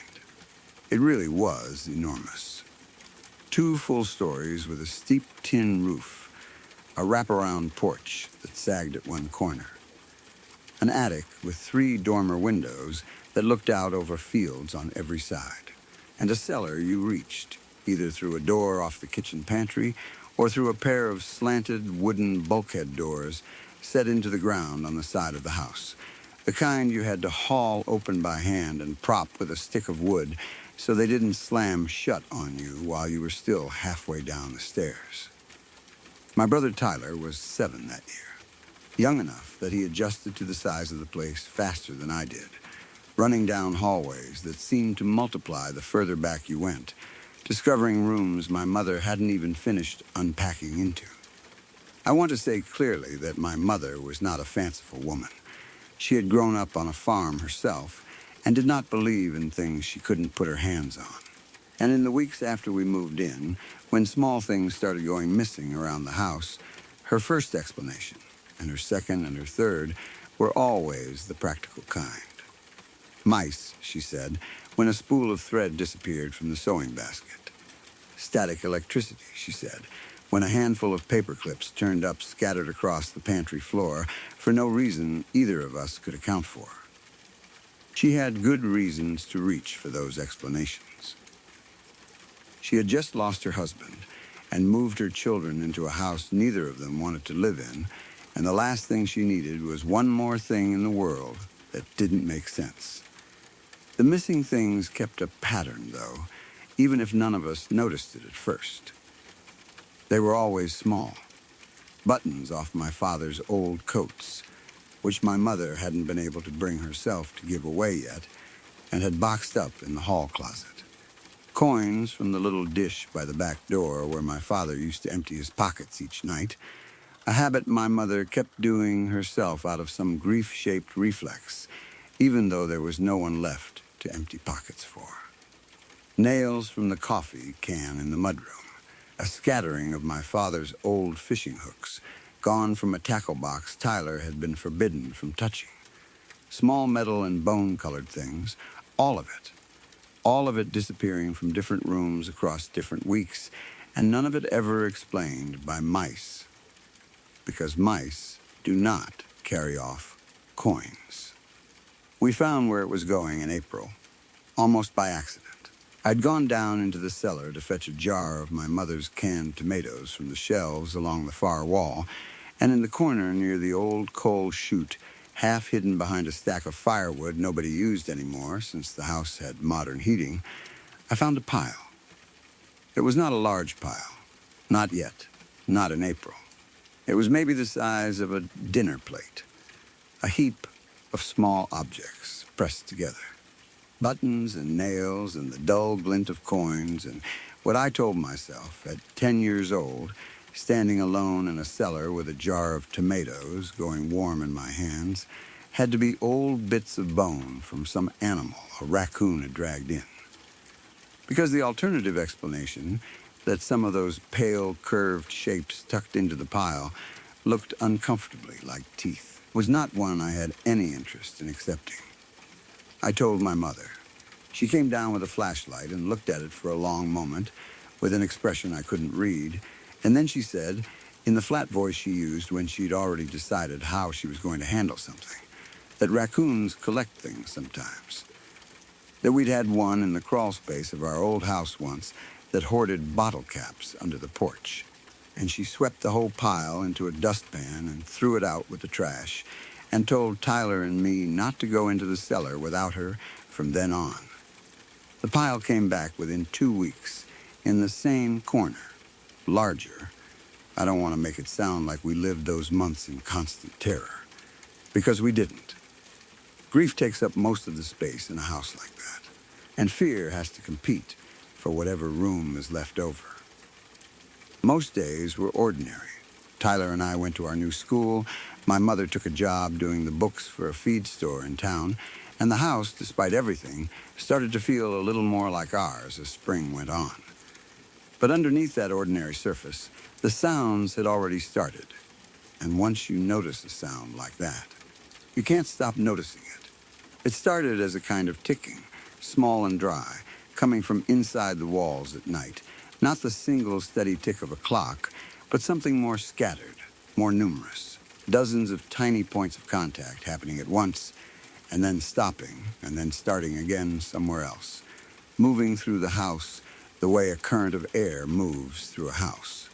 It really was enormous. 2 full stories with a steep tin roof, a wraparound porch that sagged at one corner, an attic with 3 dormer windows that looked out over fields on every side, and a cellar you reached, either through a door off the kitchen pantry or through a pair of slanted wooden bulkhead doors set into the ground on the side of the house, the kind you had to haul open by hand and prop with a stick of wood so they didn't slam shut on you while you were still halfway down the stairs. My brother Tyler was 7 that year, young enough that he adjusted to the size of the place faster than I did, running down hallways that seemed to multiply the further back you went, discovering rooms my mother hadn't even finished unpacking into. I want to say clearly that my mother was not a fanciful woman. She had grown up on a farm herself and did not believe in things she couldn't put her hands on. And in the weeks after we moved in, when small things started going missing around the house, her first explanation, and her second and her third, were always the practical kind. Mice, she said, when a spool of thread disappeared from the sewing basket. Static electricity, she said, when a handful of paper clips turned up scattered across the pantry floor for no reason either of us could account for. She had good reasons to reach for those explanations. She had just lost her husband and moved her children into a house neither of them wanted to live in, and the last thing she needed was one more thing in the world that didn't make sense. The missing things kept a pattern, though, even if none of us noticed it at first. They were always small, buttons off my father's old coats, which my mother hadn't been able to bring herself to give away yet, and had boxed up in the hall closet. Coins from the little dish by the back door where my father used to empty his pockets each night, a habit my mother kept doing herself out of some grief-shaped reflex, even though there was no one left to empty pockets for. Nails from the coffee can in the mudroom, a scattering of my father's old fishing hooks, gone from a tackle box Tyler had been forbidden from touching. Small metal and bone-colored things, all of it disappearing from different rooms across different weeks, and none of it ever explained by mice, because mice do not carry off coins. We found where it was going in April, almost by accident. I'd gone down into the cellar to fetch a jar of my mother's canned tomatoes from the shelves along the far wall, and in the corner near the old coal chute, half hidden behind a stack of firewood nobody used anymore since the house had modern heating, I found a pile. It was not a large pile. Not yet. Not in April. It was maybe the size of a dinner plate. A heap of small objects pressed together. Buttons and nails and the dull glint of coins and what I told myself at 10 years old, standing alone in a cellar with a jar of tomatoes going warm in my hands, had to be old bits of bone from some animal a raccoon had dragged in. Because the alternative explanation, that some of those pale, curved shapes tucked into the pile looked uncomfortably like teeth, was not one I had any interest in accepting. I told my mother. She came down with a flashlight and looked at it for a long moment with an expression I couldn't read, and then she said, in the flat voice she used when she'd already decided how she was going to handle something, that raccoons collect things sometimes, that we'd had one in the crawl space of our old house once that hoarded bottle caps under the porch, and she swept the whole pile into a dustpan and threw it out with the trash, and told Tyler and me not to go into the cellar without her from then on. The pile came back within 2 weeks, in the same corner, larger. I don't want to make it sound like we lived those months in constant terror, because we didn't. Grief takes up most of the space in a house like that, and fear has to compete for whatever room is left over. Most days were ordinary. Tyler and I went to our new school, my mother took a job doing the books for a feed store in town, and the house, despite everything, started to feel a little more like ours as spring went on. But underneath that ordinary surface, the sounds had already started. And once you notice a sound like that, you can't stop noticing it. It started as a kind of ticking, small and dry, coming from inside the walls at night. Not the single steady tick of a clock, but something more scattered, more numerous. Dozens of tiny points of contact happening at once, and then stopping, and then starting again somewhere else, moving through the house the way a current of air moves through a house.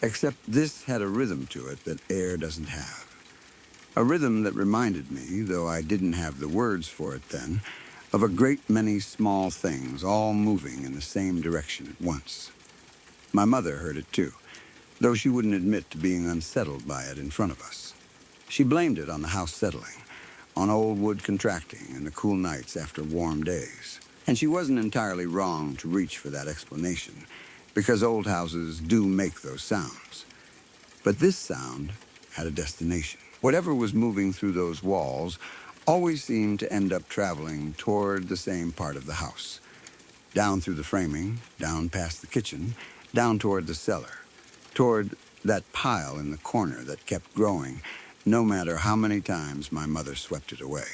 Except this had a rhythm to it that air doesn't have. A rhythm that reminded me, though I didn't have the words for it then, of a great many small things all moving in the same direction at once. My mother heard it too, though she wouldn't admit to being unsettled by it in front of us. She blamed it on the house settling, on old wood contracting and the cool nights after warm days. And she wasn't entirely wrong to reach for that explanation, because old houses do make those sounds. But this sound had a destination. Whatever was moving through those walls always seemed to end up traveling toward the same part of the house. Down through the framing, down past the kitchen, down toward the cellar, toward that pile in the corner that kept growing, no matter how many times my mother swept it away.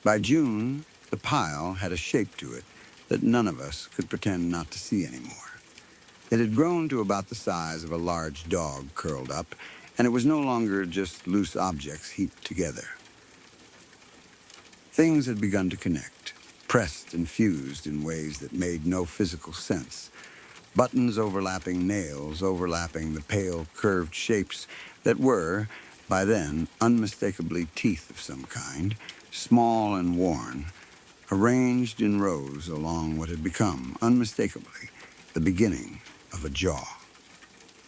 By June, the pile had a shape to it that none of us could pretend not to see anymore. It had grown to about the size of a large dog curled up, and it was no longer just loose objects heaped together. Things had begun to connect, pressed and fused in ways that made no physical sense. Buttons overlapping nails, overlapping the pale, curved shapes that were, by then, unmistakably teeth of some kind, small and worn, arranged in rows along what had become, unmistakably, the beginning of a jaw.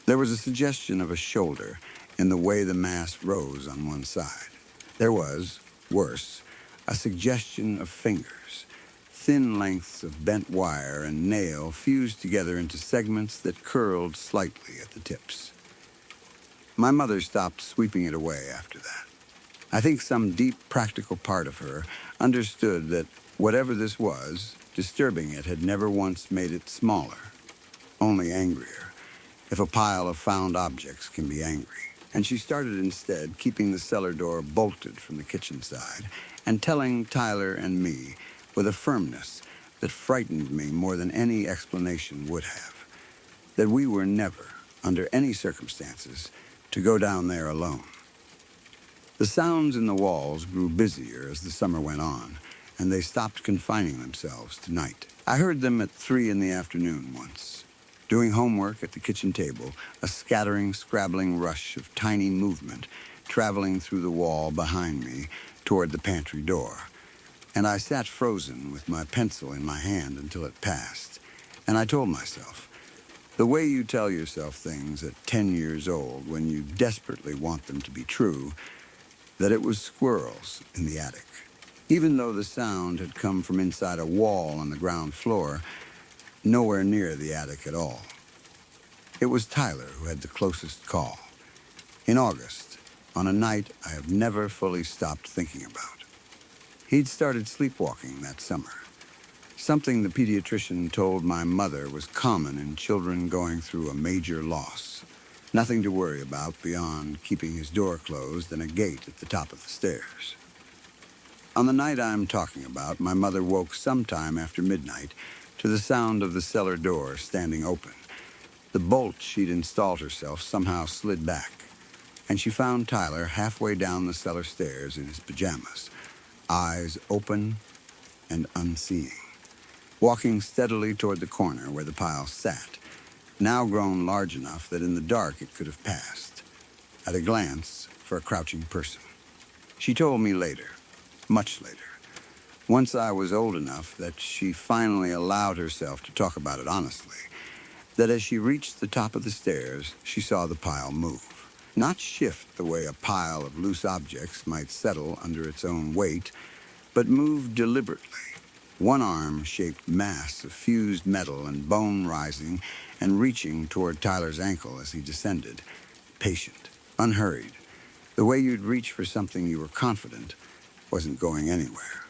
There was a suggestion of a shoulder in the way the mass rose on one side. There was, worse, a suggestion of fingers, thin lengths of bent wire and nail fused together into segments that curled slightly at the tips. My mother stopped sweeping it away after that. I think some deep practical part of her understood that whatever this was, disturbing it had never once made it smaller, only angrier, if a pile of found objects can be angry. And she started instead keeping the cellar door bolted from the kitchen side and telling Tyler and me with a firmness that frightened me more than any explanation would have, that we were never, under any circumstances, to go down there alone. The sounds in the walls grew busier as the summer went on, and they stopped confining themselves to night. I heard them at 3 in the afternoon once, doing homework at the kitchen table, a scattering, scrabbling rush of tiny movement traveling through the wall behind me toward the pantry door. And I sat frozen with my pencil in my hand until it passed. And I told myself, the way you tell yourself things at 10 years old when you desperately want them to be true, that it was squirrels in the attic. Even though the sound had come from inside a wall on the ground floor, nowhere near the attic at all. It was Tyler who had the closest call. In August, on a night I have never fully stopped thinking about. He'd started sleepwalking that summer, something the pediatrician told my mother was common in children going through a major loss. Nothing to worry about beyond keeping his door closed and a gate at the top of the stairs. On the night I'm talking about, my mother woke sometime after midnight to the sound of the cellar door standing open, The bolt she'd installed herself somehow slid back, and she found Tyler halfway down the cellar stairs in his pajamas, eyes open and unseeing, walking steadily toward the corner where the pile sat, now grown large enough that in the dark it could have passed, at a glance, for a crouching person. She told me later, much later, once I was old enough that she finally allowed herself to talk about it honestly, that as she reached the top of the stairs, she saw the pile move. Not shift the way a pile of loose objects might settle under its own weight, but move deliberately, one arm-shaped mass of fused metal and bone rising and reaching toward Tyler's ankle as he descended, patient, unhurried, the way you'd reach for something you were confident wasn't going anywhere.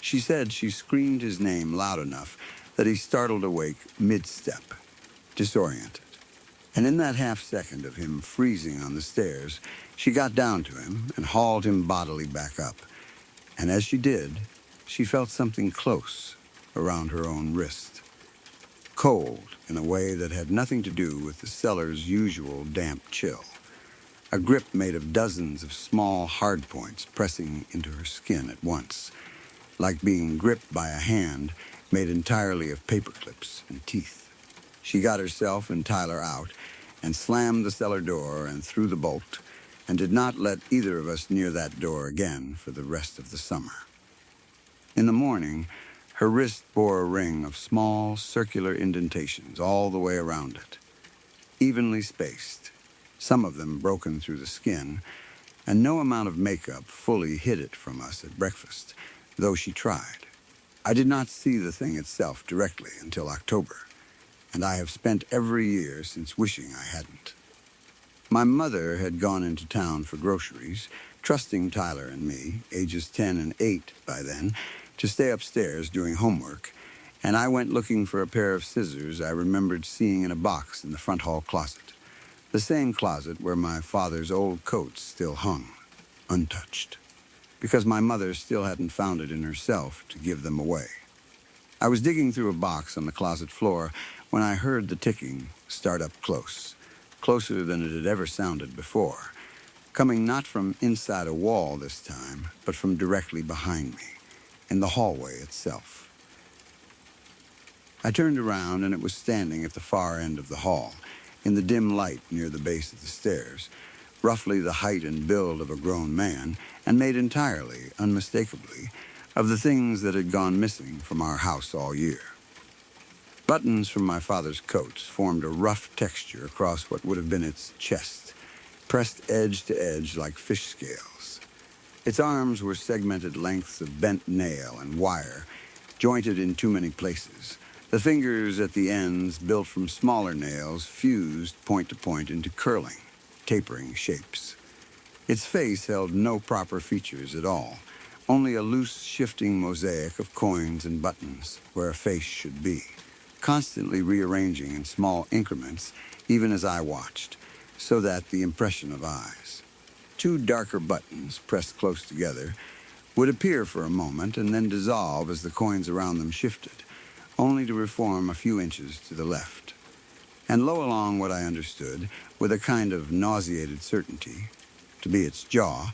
She said she screamed his name loud enough that he startled awake mid-step, disoriented. And in that half-second of him freezing on the stairs, she got down to him and hauled him bodily back up. And as she did, she felt something close around her own wrist. Cold in a way that had nothing to do with the cellar's usual damp chill. A grip made of dozens of small hard points pressing into her skin at once, like being gripped by a hand made entirely of paper clips and teeth. She got herself and Tyler out and slammed the cellar door and threw the bolt, and did not let either of us near that door again for the rest of the summer. In the morning, her wrist bore a ring of small, circular indentations all the way around it, evenly spaced, some of them broken through the skin, and no amount of makeup fully hid it from us at breakfast, though she tried. I did not see the thing itself directly until October, and I have spent every year since wishing I hadn't. My mother had gone into town for groceries, trusting Tyler and me, ages 10 and 8 by then, to stay upstairs doing homework, and I went looking for a pair of scissors I remembered seeing in a box in the front hall closet, the same closet where my father's old coats still hung, untouched, because my mother still hadn't found it in herself to give them away. I was digging through a box on the closet floor when I heard the ticking start up close, closer than it had ever sounded before, coming not from inside a wall this time, but from directly behind me, in the hallway itself. I turned around and it was standing at the far end of the hall, in the dim light near the base of the stairs, roughly the height and build of a grown man, and made entirely, unmistakably, of the things that had gone missing from our house all year. Buttons from my father's coats formed a rough texture across what would have been its chest, pressed edge to edge like fish scales. Its arms were segmented lengths of bent nail and wire, jointed in too many places. The fingers at the ends, built from smaller nails, fused point to point into curling, tapering shapes. Its face held no proper features at all, only a loose, shifting mosaic of coins and buttons where a face should be, constantly rearranging in small increments, even as I watched, so that the impression of eyes. Two darker buttons, pressed close together, would appear for a moment and then dissolve as the coins around them shifted, only to reform a few inches to the left. And low along what I understood, with a kind of nauseated certainty, to be its jaw,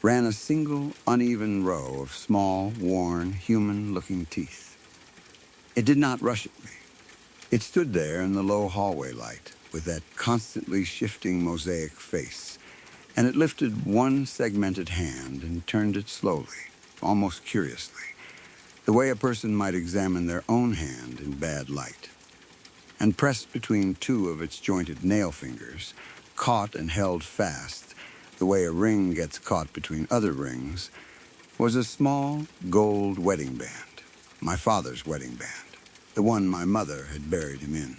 ran a single, uneven row of small, worn, human-looking teeth. It did not rush at me. It stood there in the low hallway light, with that constantly shifting mosaic face, and it lifted one segmented hand and turned it slowly, almost curiously, the way a person might examine their own hand in bad light. And pressed between two of its jointed nail fingers, caught and held fast, the way a ring gets caught between other rings, was a small gold wedding band, my father's wedding band, the one my mother had buried him in.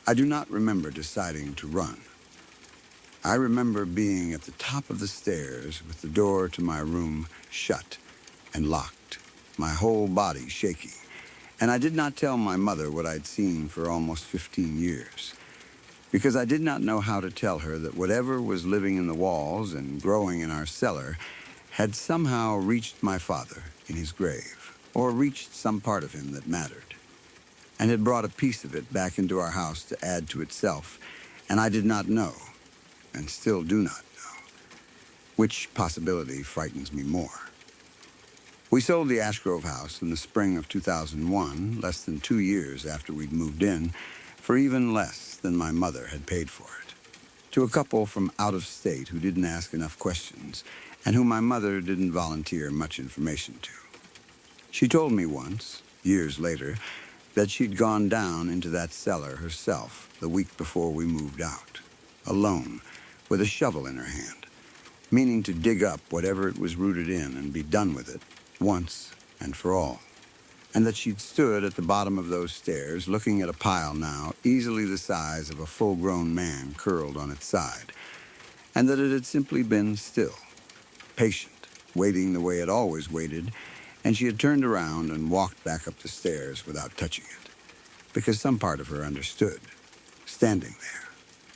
I do not remember deciding to run. I remember being at the top of the stairs with the door to my room shut and locked, my whole body shaking, and I did not tell my mother what I'd seen for almost 15 years, because I did not know how to tell her that whatever was living in the walls and growing in our cellar had somehow reached my father in his grave, or reached some part of him that mattered. and had brought a piece of it back into our house to add to itself, and I did not know, and still do not know, which possibility frightens me more. We sold the Ashgrove house in the spring of 2001, less than 2 years after we'd moved in, for even less than my mother had paid for it, to a couple from out of state who didn't ask enough questions and whom my mother didn't volunteer much information to. She told me once, years later, that she'd gone down into that cellar herself the week before we moved out, alone, with a shovel in her hand, meaning to dig up whatever it was rooted in and be done with it, once and for all, and that she'd stood at the bottom of those stairs looking at a pile now easily the size of a full-grown man curled on its side, and that it had simply been still, patient, waiting the way it always waited, and she had turned around and walked back up the stairs without touching it, because some part of her understood, standing there,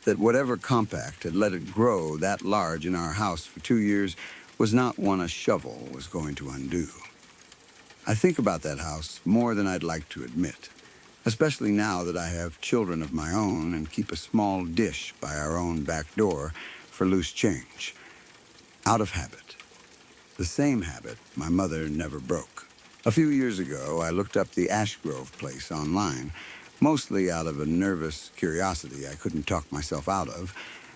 that whatever compact had let it grow that large in our house for 2 years was not one a shovel was going to undo. I think about that house more than I'd like to admit, especially now that I have children of my own and keep a small dish by our own back door for loose change. Out of habit. The same habit my mother never broke. A few years ago, I looked up the Ashgrove place online, mostly out of a nervous curiosity I couldn't talk myself out of,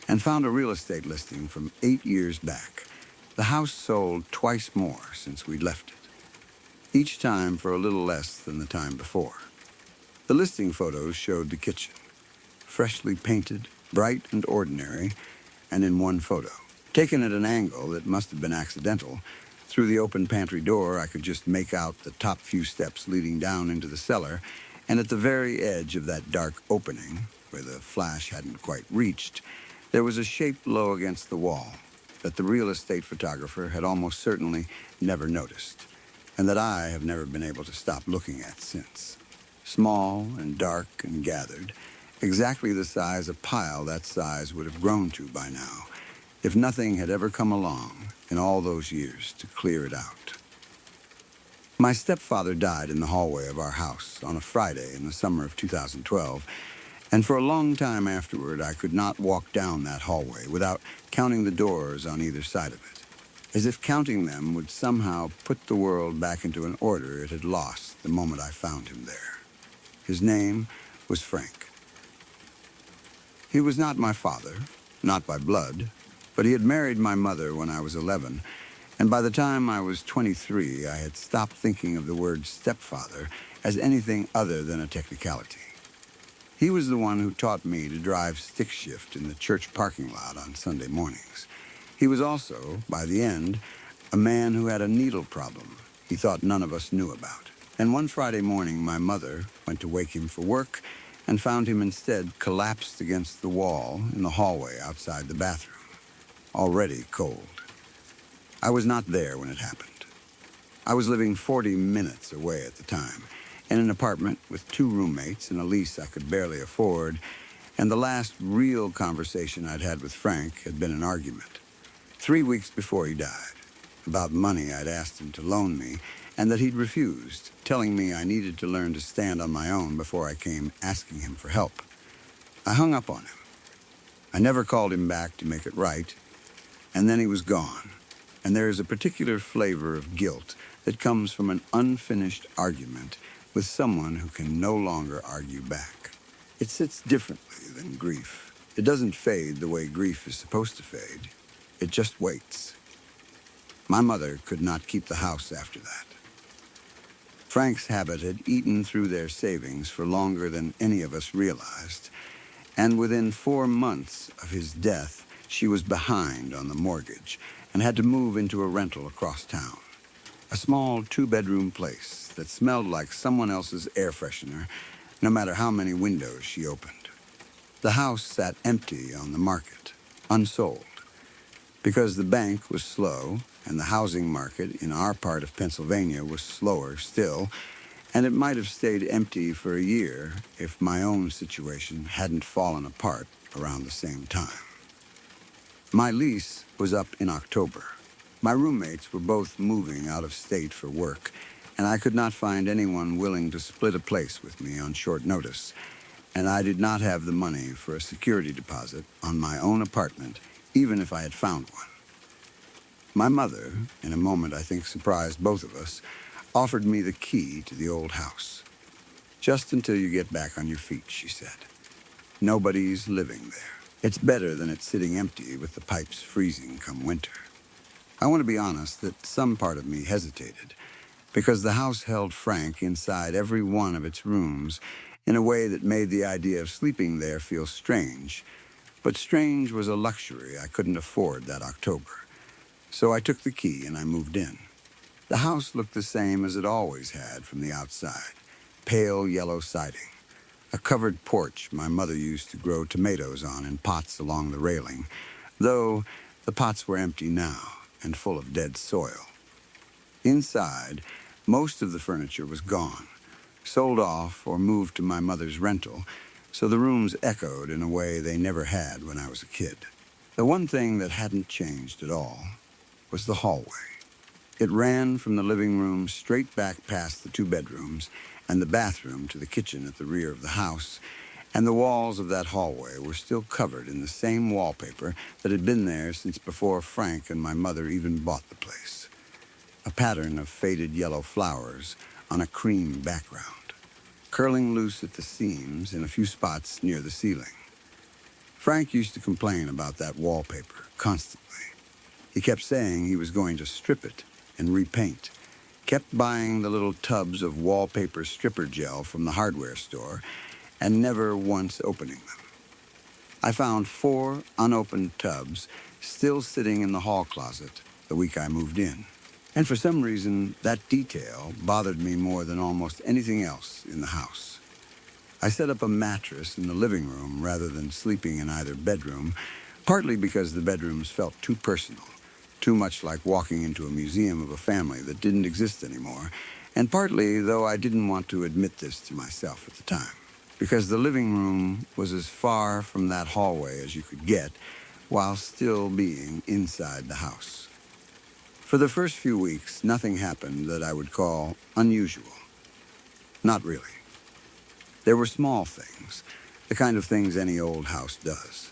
and found a real estate listing from 8 years back. The house sold twice more since we'd left it, each time for a little less than the time before. The listing photos showed the kitchen, freshly painted, bright and ordinary, and in one photo, taken at an angle that must have been accidental. Through the open pantry door, I could just make out the top few steps leading down into the cellar, and at the very edge of that dark opening, where the flash hadn't quite reached, there was a shape low against the wall that the real estate photographer had almost certainly never noticed, and that I have never been able to stop looking at since. Small and dark and gathered, exactly the size a pile that size would have grown to by now, if nothing had ever come along in all those years to clear it out. My stepfather died in the hallway of our house on a Friday in the summer of 2012, and for a long time afterward I could not walk down that hallway without counting the doors on either side of it, as if counting them would somehow put the world back into an order it had lost the moment I found him there. His name was Frank. He was not my father, not by blood, but he had married my mother when I was 11, and by the time I was 23, I had stopped thinking of the word stepfather as anything other than a technicality. He was the one who taught me to drive stick shift in the church parking lot on Sunday mornings. He was also, by the end, a man who had a needle problem he thought none of us knew about. And one Friday morning, my mother went to wake him for work and found him instead collapsed against the wall in the hallway outside the bathroom, already cold. I was not there when it happened. I was living 40 minutes away at the time, in an apartment with 2 roommates and a lease I could barely afford, and the last real conversation I'd had with Frank had been an argument, 3 weeks before he died, about money I'd asked him to loan me, and that he'd refused, telling me I needed to learn to stand on my own before I came asking him for help. I hung up on him. I never called him back to make it right, and then he was gone, and there is a particular flavor of guilt that comes from an unfinished argument with someone who can no longer argue back. It sits differently than grief. It doesn't fade the way grief is supposed to fade. It just waits. My mother could not keep the house after that. Frank's habit had eaten through their savings for longer than any of us realized, and within 4 months of his death, she was behind on the mortgage and had to move into a rental across town. A small 2-bedroom place that smelled like someone else's air freshener, no matter how many windows she opened. The house sat empty on the market, unsold, because the bank was slow and the housing market in our part of Pennsylvania was slower still, and it might have stayed empty for a year if my own situation hadn't fallen apart around the same time. My lease was up in October. My roommates were both moving out of state for work, and I could not find anyone willing to split a place with me on short notice, and I did not have the money for a security deposit on my own apartment, even if I had found one. My mother, in a moment I think surprised both of us, offered me the key to the old house. Just until you get back on your feet, she said. Nobody's living there. It's better than it sitting empty with the pipes freezing come winter. I want to be honest that some part of me hesitated, because the house held Frank inside every one of its rooms in a way that made the idea of sleeping there feel strange. But strange was a luxury I couldn't afford that October. So I took the key and I moved in. The house looked the same as it always had from the outside. Pale yellow siding. A covered porch my mother used to grow tomatoes on in pots along the railing, though the pots were empty now and full of dead soil. Inside, most of the furniture was gone, sold off or moved to my mother's rental, so the rooms echoed in a way they never had when I was a kid. The one thing that hadn't changed at all was the hallway. It ran from the living room straight back past the two bedrooms and the bathroom to the kitchen at the rear of the house, and the walls of that hallway were still covered in the same wallpaper that had been there since before Frank and my mother even bought the place. A pattern of faded yellow flowers on a cream background, curling loose at the seams in a few spots near the ceiling. Frank used to complain about that wallpaper constantly. He kept saying he was going to strip it and repaint, kept buying the little tubs of wallpaper stripper gel from the hardware store, and never once opening them. I found 4 unopened tubs still sitting in the hall closet the week I moved in. And for some reason, that detail bothered me more than almost anything else in the house. I set up a mattress in the living room rather than sleeping in either bedroom, partly because the bedrooms felt too personal, too much like walking into a museum of a family that didn't exist anymore, and partly, though I didn't want to admit this to myself at the time, because the living room was as far from that hallway as you could get while still being inside the house. For the first few weeks, nothing happened that I would call unusual. Not really. There were small things, the kind of things any old house does.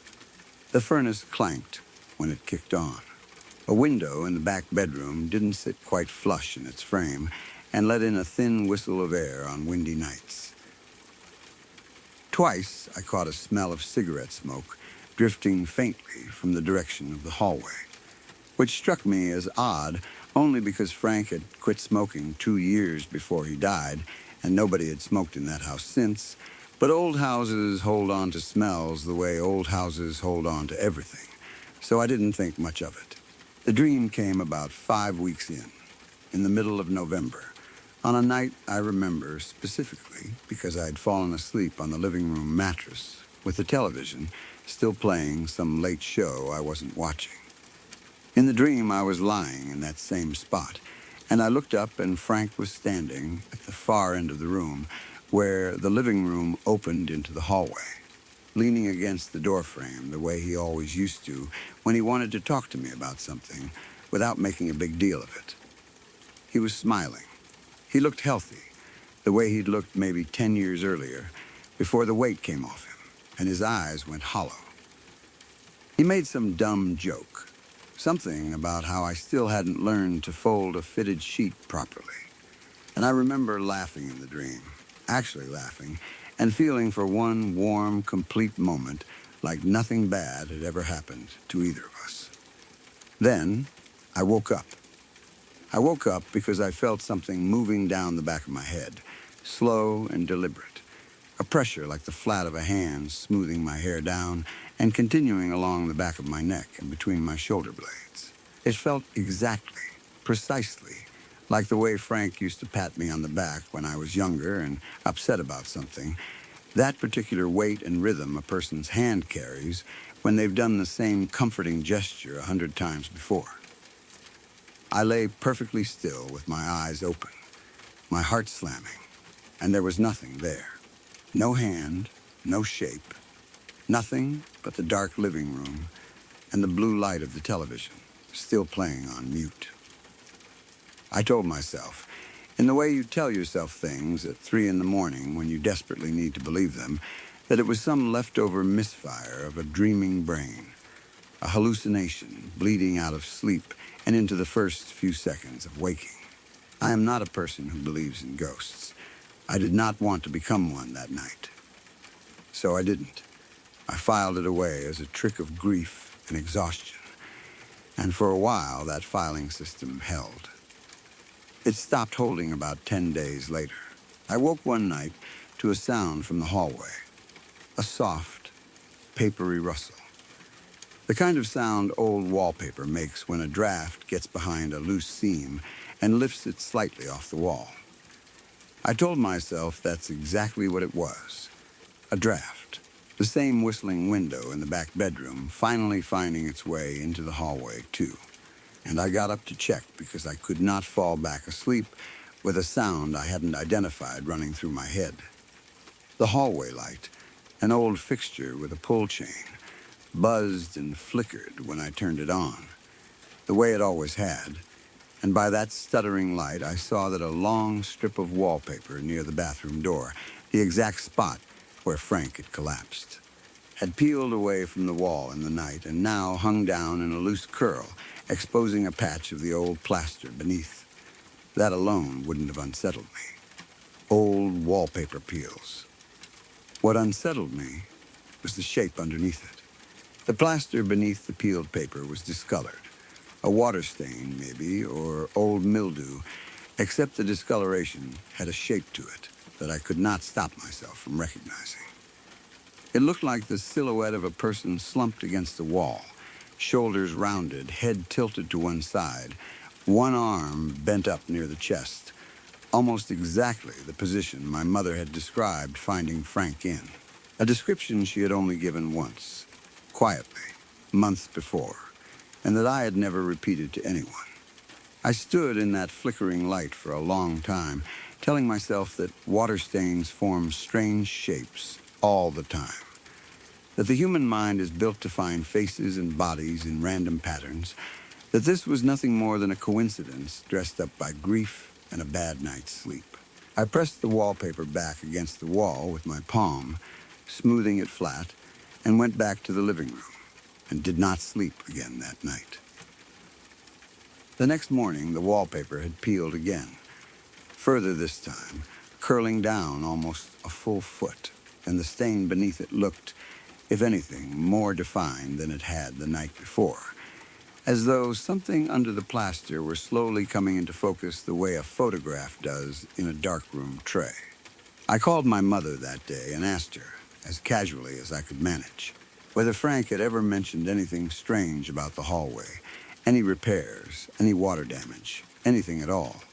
The furnace clanked when it kicked on. A window in the back bedroom didn't sit quite flush in its frame and let in a thin whistle of air on windy nights. Twice I caught a smell of cigarette smoke drifting faintly from the direction of the hallway, which struck me as odd only because Frank had quit smoking 2 years before he died, and nobody had smoked in that house since. But old houses hold on to smells the way old houses hold on to everything, so I didn't think much of it. The dream came about 5 weeks in the middle of November, on a night I remember specifically because I had fallen asleep on the living room mattress with the television still playing some late show I wasn't watching. In the dream, I was lying in that same spot, and I looked up and Frank was standing at the far end of the room where the living room opened into the hallway, leaning against the doorframe the way he always used to when he wanted to talk to me about something without making a big deal of it. He was smiling. He looked healthy, the way he'd looked maybe 10 years earlier, before the weight came off him, and his eyes went hollow. He made some dumb joke, something about how I still hadn't learned to fold a fitted sheet properly. And I remember laughing in the dream, actually laughing, and feeling for one warm, complete moment like nothing bad had ever happened to either of us. Then I woke up. I woke up because I felt something moving down the back of my head, slow and deliberate, a pressure like the flat of a hand smoothing my hair down and continuing along the back of my neck and between my shoulder blades. It felt exactly, precisely, like the way Frank used to pat me on the back when I was younger and upset about something, that particular weight and rhythm a person's hand carries when they've done the same comforting gesture 100 times before. I lay perfectly still with my eyes open, my heart slamming, and there was nothing there. No hand, no shape, nothing but the dark living room and the blue light of the television, still playing on mute. I told myself, in the way you tell yourself things at 3 in the morning when you desperately need to believe them, that it was some leftover misfire of a dreaming brain, a hallucination bleeding out of sleep and into the first few seconds of waking. I am not a person who believes in ghosts. I did not want to become one that night. So I didn't. I filed it away as a trick of grief and exhaustion. And for a while, that filing system held. It stopped holding about 10 days later. I woke one night to a sound from the hallway, a soft, papery rustle. The kind of sound old wallpaper makes when a draft gets behind a loose seam and lifts it slightly off the wall. I told myself that's exactly what it was, a draft. The same whistling window in the back bedroom finally finding its way into the hallway, too. And I got up to check because I could not fall back asleep with a sound I hadn't identified running through my head. The hallway light, an old fixture with a pull chain, buzzed and flickered when I turned it on, the way it always had, and by that stuttering light I saw that a long strip of wallpaper near the bathroom door, the exact spot where Frank had collapsed, had peeled away from the wall in the night and now hung down in a loose curl, exposing a patch of the old plaster beneath. That alone wouldn't have unsettled me. Old wallpaper peels. What unsettled me was the shape underneath it. The plaster beneath the peeled paper was discolored. A water stain, maybe, or old mildew, except the discoloration had a shape to it that I could not stop myself from recognizing. It looked like the silhouette of a person slumped against the wall, shoulders rounded, head tilted to one side, one arm bent up near the chest, almost exactly the position my mother had described finding Frank in, a description she had only given once, quietly, months before, and that I had never repeated to anyone. I stood in that flickering light for a long time, telling myself that water stains form strange shapes all the time, that the human mind is built to find faces and bodies in random patterns, that this was nothing more than a coincidence dressed up by grief and a bad night's sleep. I pressed the wallpaper back against the wall with my palm, smoothing it flat, and went back to the living room, and did not sleep again that night. The next morning, the wallpaper had peeled again, further this time, curling down almost a full foot, and the stain beneath it looked, if anything, more defined than it had the night before, as though something under the plaster were slowly coming into focus the way a photograph does in a darkroom tray. I called my mother that day and asked her, as casually as I could manage, whether Frank had ever mentioned anything strange about the hallway, any repairs, any water damage, anything at all.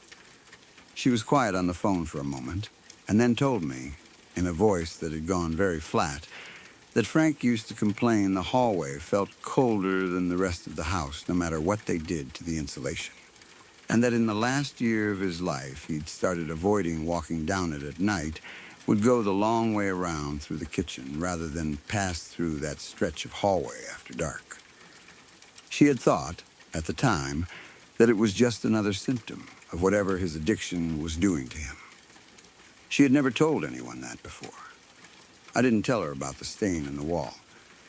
She was quiet on the phone for a moment, and then told me, in a voice that had gone very flat, that Frank used to complain the hallway felt colder than the rest of the house, no matter what they did to the insulation, and that in the last year of his life he'd started avoiding walking down it at night, would go the long way around through the kitchen rather than pass through that stretch of hallway after dark. She had thought, at the time, that it was just another symptom of whatever his addiction was doing to him. She had never told anyone that before. I didn't tell her about the stain in the wall.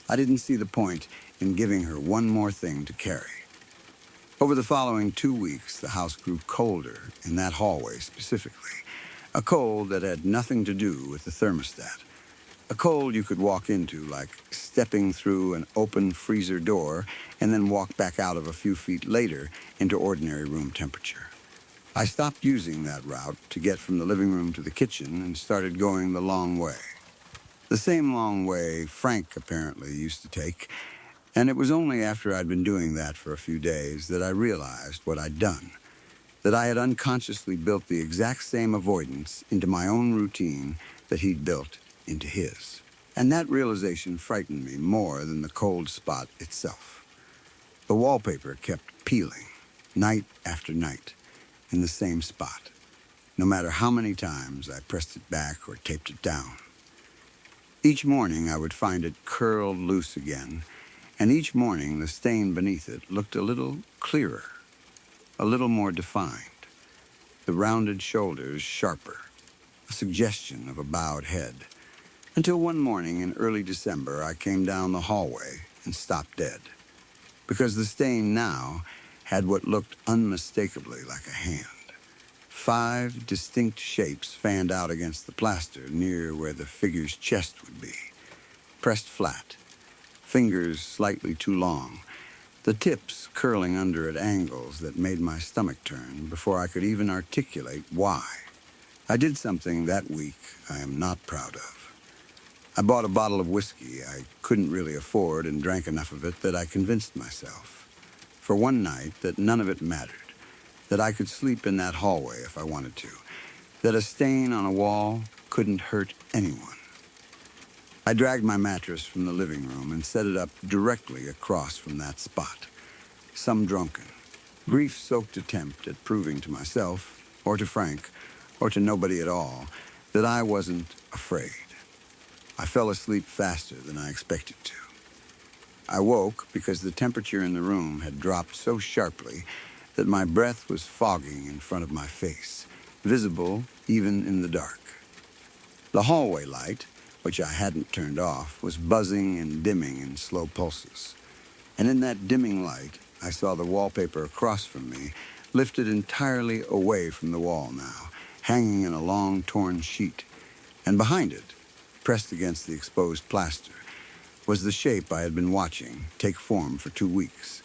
I didn't see the point in giving her one more thing to carry. Over the following 2 weeks, the house grew colder in that hallway specifically, a cold that had nothing to do with the thermostat, a cold you could walk into like stepping through an open freezer door and then walk back out of a few feet later into ordinary room temperature. I stopped using that route to get from the living room to the kitchen and started going the long way. The same long way Frank apparently used to take, and it was only after I'd been doing that for a few days that I realized what I'd done, that I had unconsciously built the exact same avoidance into my own routine that he'd built into his. And that realization frightened me more than the cold spot itself. The wallpaper kept peeling, night after night, in the same spot, no matter how many times I pressed it back or taped it down. Each morning I would find it curled loose again, and each morning the stain beneath it looked a little clearer, a little more defined. the rounded shoulders sharper, a suggestion of a bowed head. Until one morning in early December, I came down the hallway and stopped dead, because the stain now had what looked unmistakably like a hand. 5 distinct shapes fanned out against the plaster near where the figure's chest would be, pressed flat, fingers slightly too long, the tips curling under at angles that made my stomach turn before I could even articulate why. I did something that week I am not proud of. I bought a bottle of whiskey I couldn't really afford and drank enough of it that I convinced myself, for one night, that none of it mattered, that I could sleep in that hallway if I wanted to, that a stain on a wall couldn't hurt anyone. I dragged my mattress from the living room and set it up directly across from that spot. Some drunken, grief-soaked attempt at proving to myself, or to Frank, or to nobody at all, that I wasn't afraid. I fell asleep faster than I expected to. I woke because the temperature in the room had dropped so sharply that my breath was fogging in front of my face, visible even in the dark. The hallway light, which I hadn't turned off, was buzzing and dimming in slow pulses. And in that dimming light, I saw the wallpaper across from me, lifted entirely away from the wall now, hanging in a long torn sheet. And behind it, pressed against the exposed plaster, was the shape I had been watching take form for 2 weeks.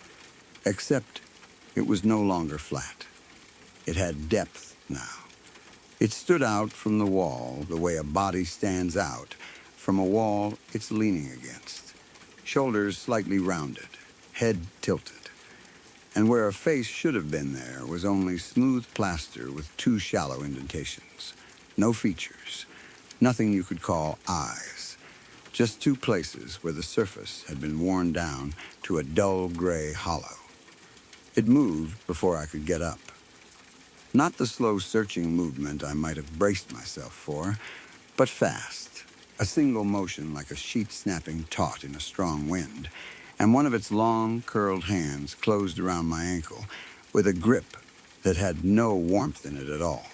Except it was no longer flat. It had depth now. It stood out from the wall the way a body stands out from a wall it's leaning against. Shoulders slightly rounded, head tilted. And where a face should have been there was only smooth plaster with 2 shallow indentations. No features. Nothing you could call eyes. Just 2 places where the surface had been worn down to a dull gray hollow. It moved before I could get up. Not the slow searching movement I might have braced myself for, but fast. A single motion like a sheet snapping taut in a strong wind, and one of its long, curled hands closed around my ankle with a grip that had no warmth in it at all.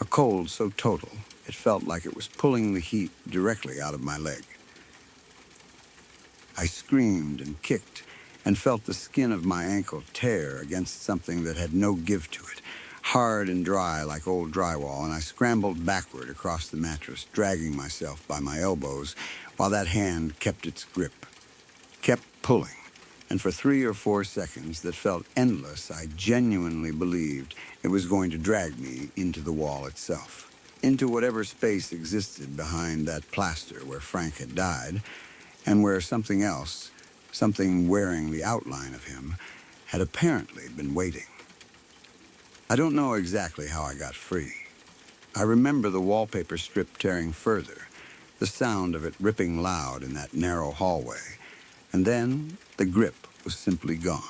A cold so total, it felt like it was pulling the heat directly out of my leg. I screamed and kicked and felt the skin of my ankle tear against something that had no give to it, hard and dry like old drywall, and I scrambled backward across the mattress, dragging myself by my elbows while that hand kept its grip, kept pulling. And for 3 or 4 seconds that felt endless, I genuinely believed it was going to drag me into the wall itself, into whatever space existed behind that plaster where Frank had died, and where something else, something wearing the outline of him, had apparently been waiting. I don't know exactly how I got free. I remember the wallpaper strip tearing further, the sound of it ripping loud in that narrow hallway, and then the grip was simply gone.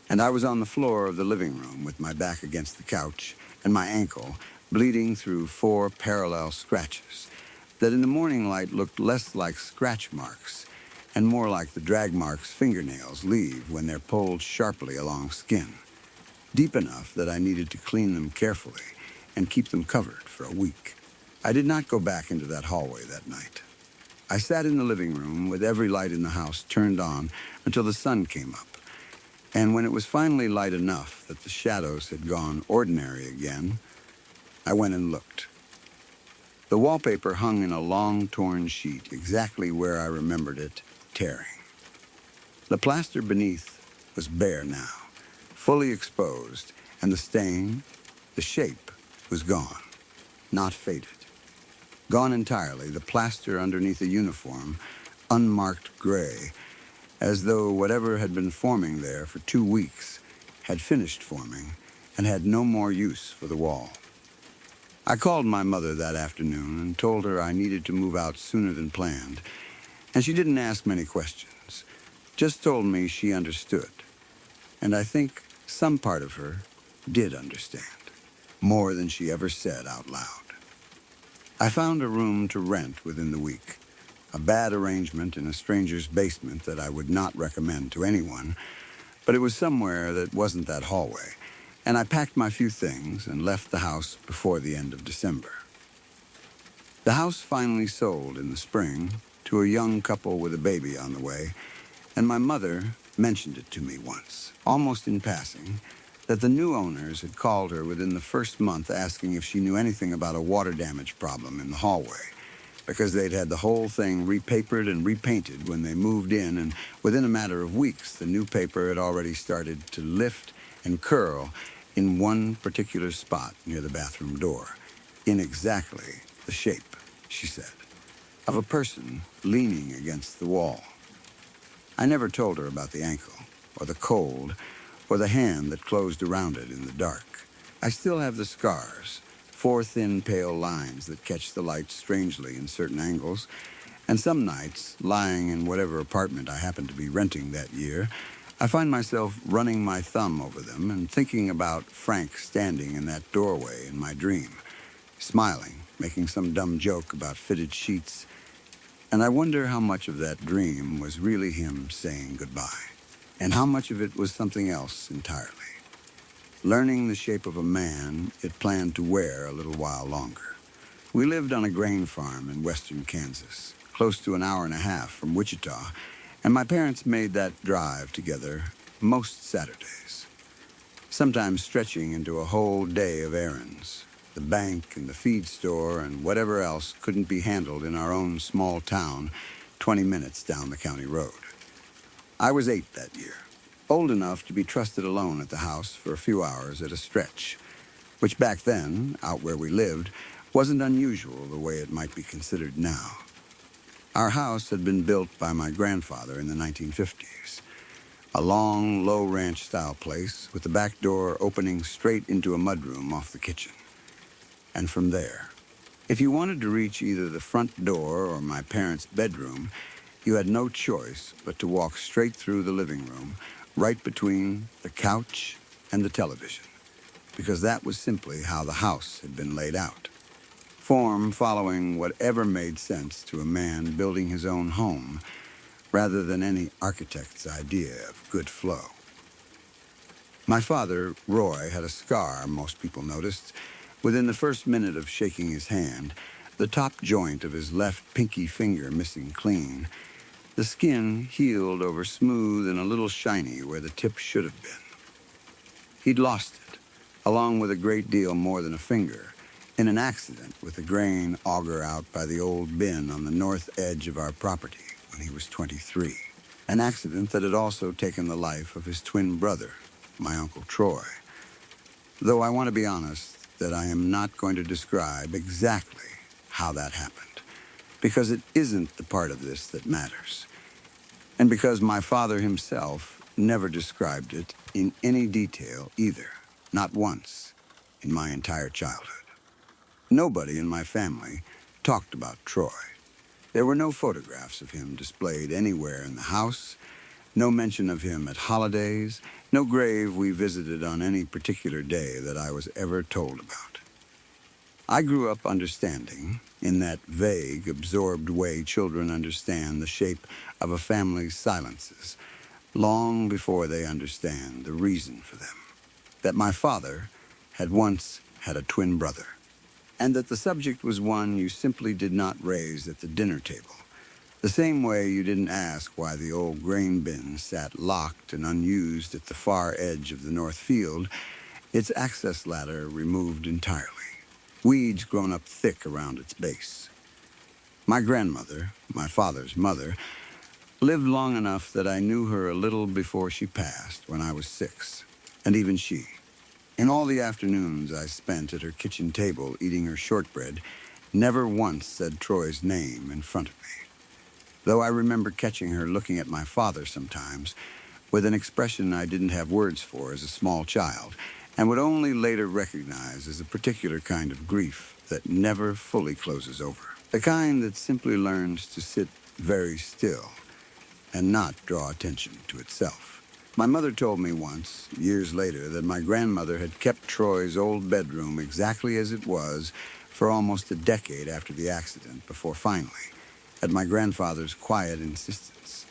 And I was on the floor of the living room with my back against the couch and my ankle bleeding through 4 parallel scratches that in the morning light looked less like scratch marks and more like the drag marks fingernails leave when they're pulled sharply along skin, deep enough that I needed to clean them carefully and keep them covered for a week. I did not go back into that hallway that night. I sat in the living room with every light in the house turned on until the sun came up, and when it was finally light enough that the shadows had gone ordinary again, I went and looked. The wallpaper hung in a long, torn sheet exactly where I remembered it tearing. The plaster beneath was bare now, fully exposed, and the stain, the shape, was gone, not faded. Gone entirely, the plaster underneath a uniform, unmarked gray, as though whatever had been forming there for 2 weeks had finished forming and had no more use for the wall. I called my mother that afternoon and told her I needed to move out sooner than planned, and she didn't ask many questions, just told me she understood. And I think some part of her did understand, more than she ever said out loud. I found a room to rent within the week, a bad arrangement in a stranger's basement that I would not recommend to anyone, but it was somewhere that wasn't that hallway, and I packed my few things and left the house before the end of December. The house finally sold in the spring to a young couple with a baby on the way, and my mother mentioned it to me once, almost in passing, that the new owners had called her within the first month asking if she knew anything about a water damage problem in the hallway, because they'd had the whole thing repapered and repainted when they moved in, and within a matter of weeks, the new paper had already started to lift and curl in one particular spot near the bathroom door, in exactly the shape, she said, of a person leaning against the wall. I never told her about the ankle, or the cold, or the hand that closed around it in the dark. I still have the scars, 4 thin, pale lines that catch the light strangely in certain angles, and some nights, lying in whatever apartment I happened to be renting that year, I find myself running my thumb over them and thinking about Frank standing in that doorway in my dream, smiling, making some dumb joke about fitted sheets, and I wonder how much of that dream was really him saying goodbye, and how much of it was something else entirely. Learning the shape of a man it planned to wear a little while longer. We lived on a grain farm in western Kansas, close to an hour and a half from Wichita, and my parents made that drive together most Saturdays, sometimes stretching into a whole day of errands. The bank and the feed store and whatever else couldn't be handled in our own small town 20 minutes down the county road. I was 8 that year, old enough to be trusted alone at the house for a few hours at a stretch, which back then, out where we lived, wasn't unusual the way it might be considered now. Our house had been built by my grandfather in the 1950s, a long, low ranch-style place with the back door opening straight into a mudroom off the kitchen. And from there, if you wanted to reach either the front door or my parents' bedroom, you had no choice but to walk straight through the living room, right between the couch and the television, because that was simply how the house had been laid out. Form following whatever made sense to a man building his own home, rather than any architect's idea of good flow. My father, Roy, had a scar, most people noticed. Within the first minute of shaking his hand, the top joint of his left pinky finger missing clean, the skin healed over smooth and a little shiny where the tip should have been. He'd lost it, along with a great deal more than a finger, in an accident with a grain auger out by the old bin on the north edge of our property when he was 23. An accident that had also taken the life of his twin brother, my Uncle Troy. Though I want to be honest that I am not going to describe exactly how that happened, because it isn't the part of this that matters, and because my father himself never described it in any detail either, not once, in my entire childhood. Nobody in my family talked about Troy. There were no photographs of him displayed anywhere in the house, no mention of him at holidays, no grave we visited on any particular day that I was ever told about. I grew up understanding, in that vague, absorbed way children understand the shape of a family's silences, long before they understand the reason for them, that my father had once had a twin brother, and that the subject was one you simply did not raise at the dinner table, the same way you didn't ask why the old grain bin sat locked and unused at the far edge of the north field, its access ladder removed entirely, weeds grown up thick around its base. My grandmother, my father's mother, lived long enough that I knew her a little before she passed when I was 6, and even she, in all the afternoons I spent at her kitchen table eating her shortbread, never once said Troy's name in front of me, though I remember catching her looking at my father sometimes with an expression I didn't have words for as a small child, and would only later recognize as a particular kind of grief that never fully closes over, the kind that simply learns to sit very still and not draw attention to itself. My mother told me once, years later, that my grandmother had kept Troy's old bedroom exactly as it was for almost a decade after the accident before finally, at my grandfather's quiet insistence,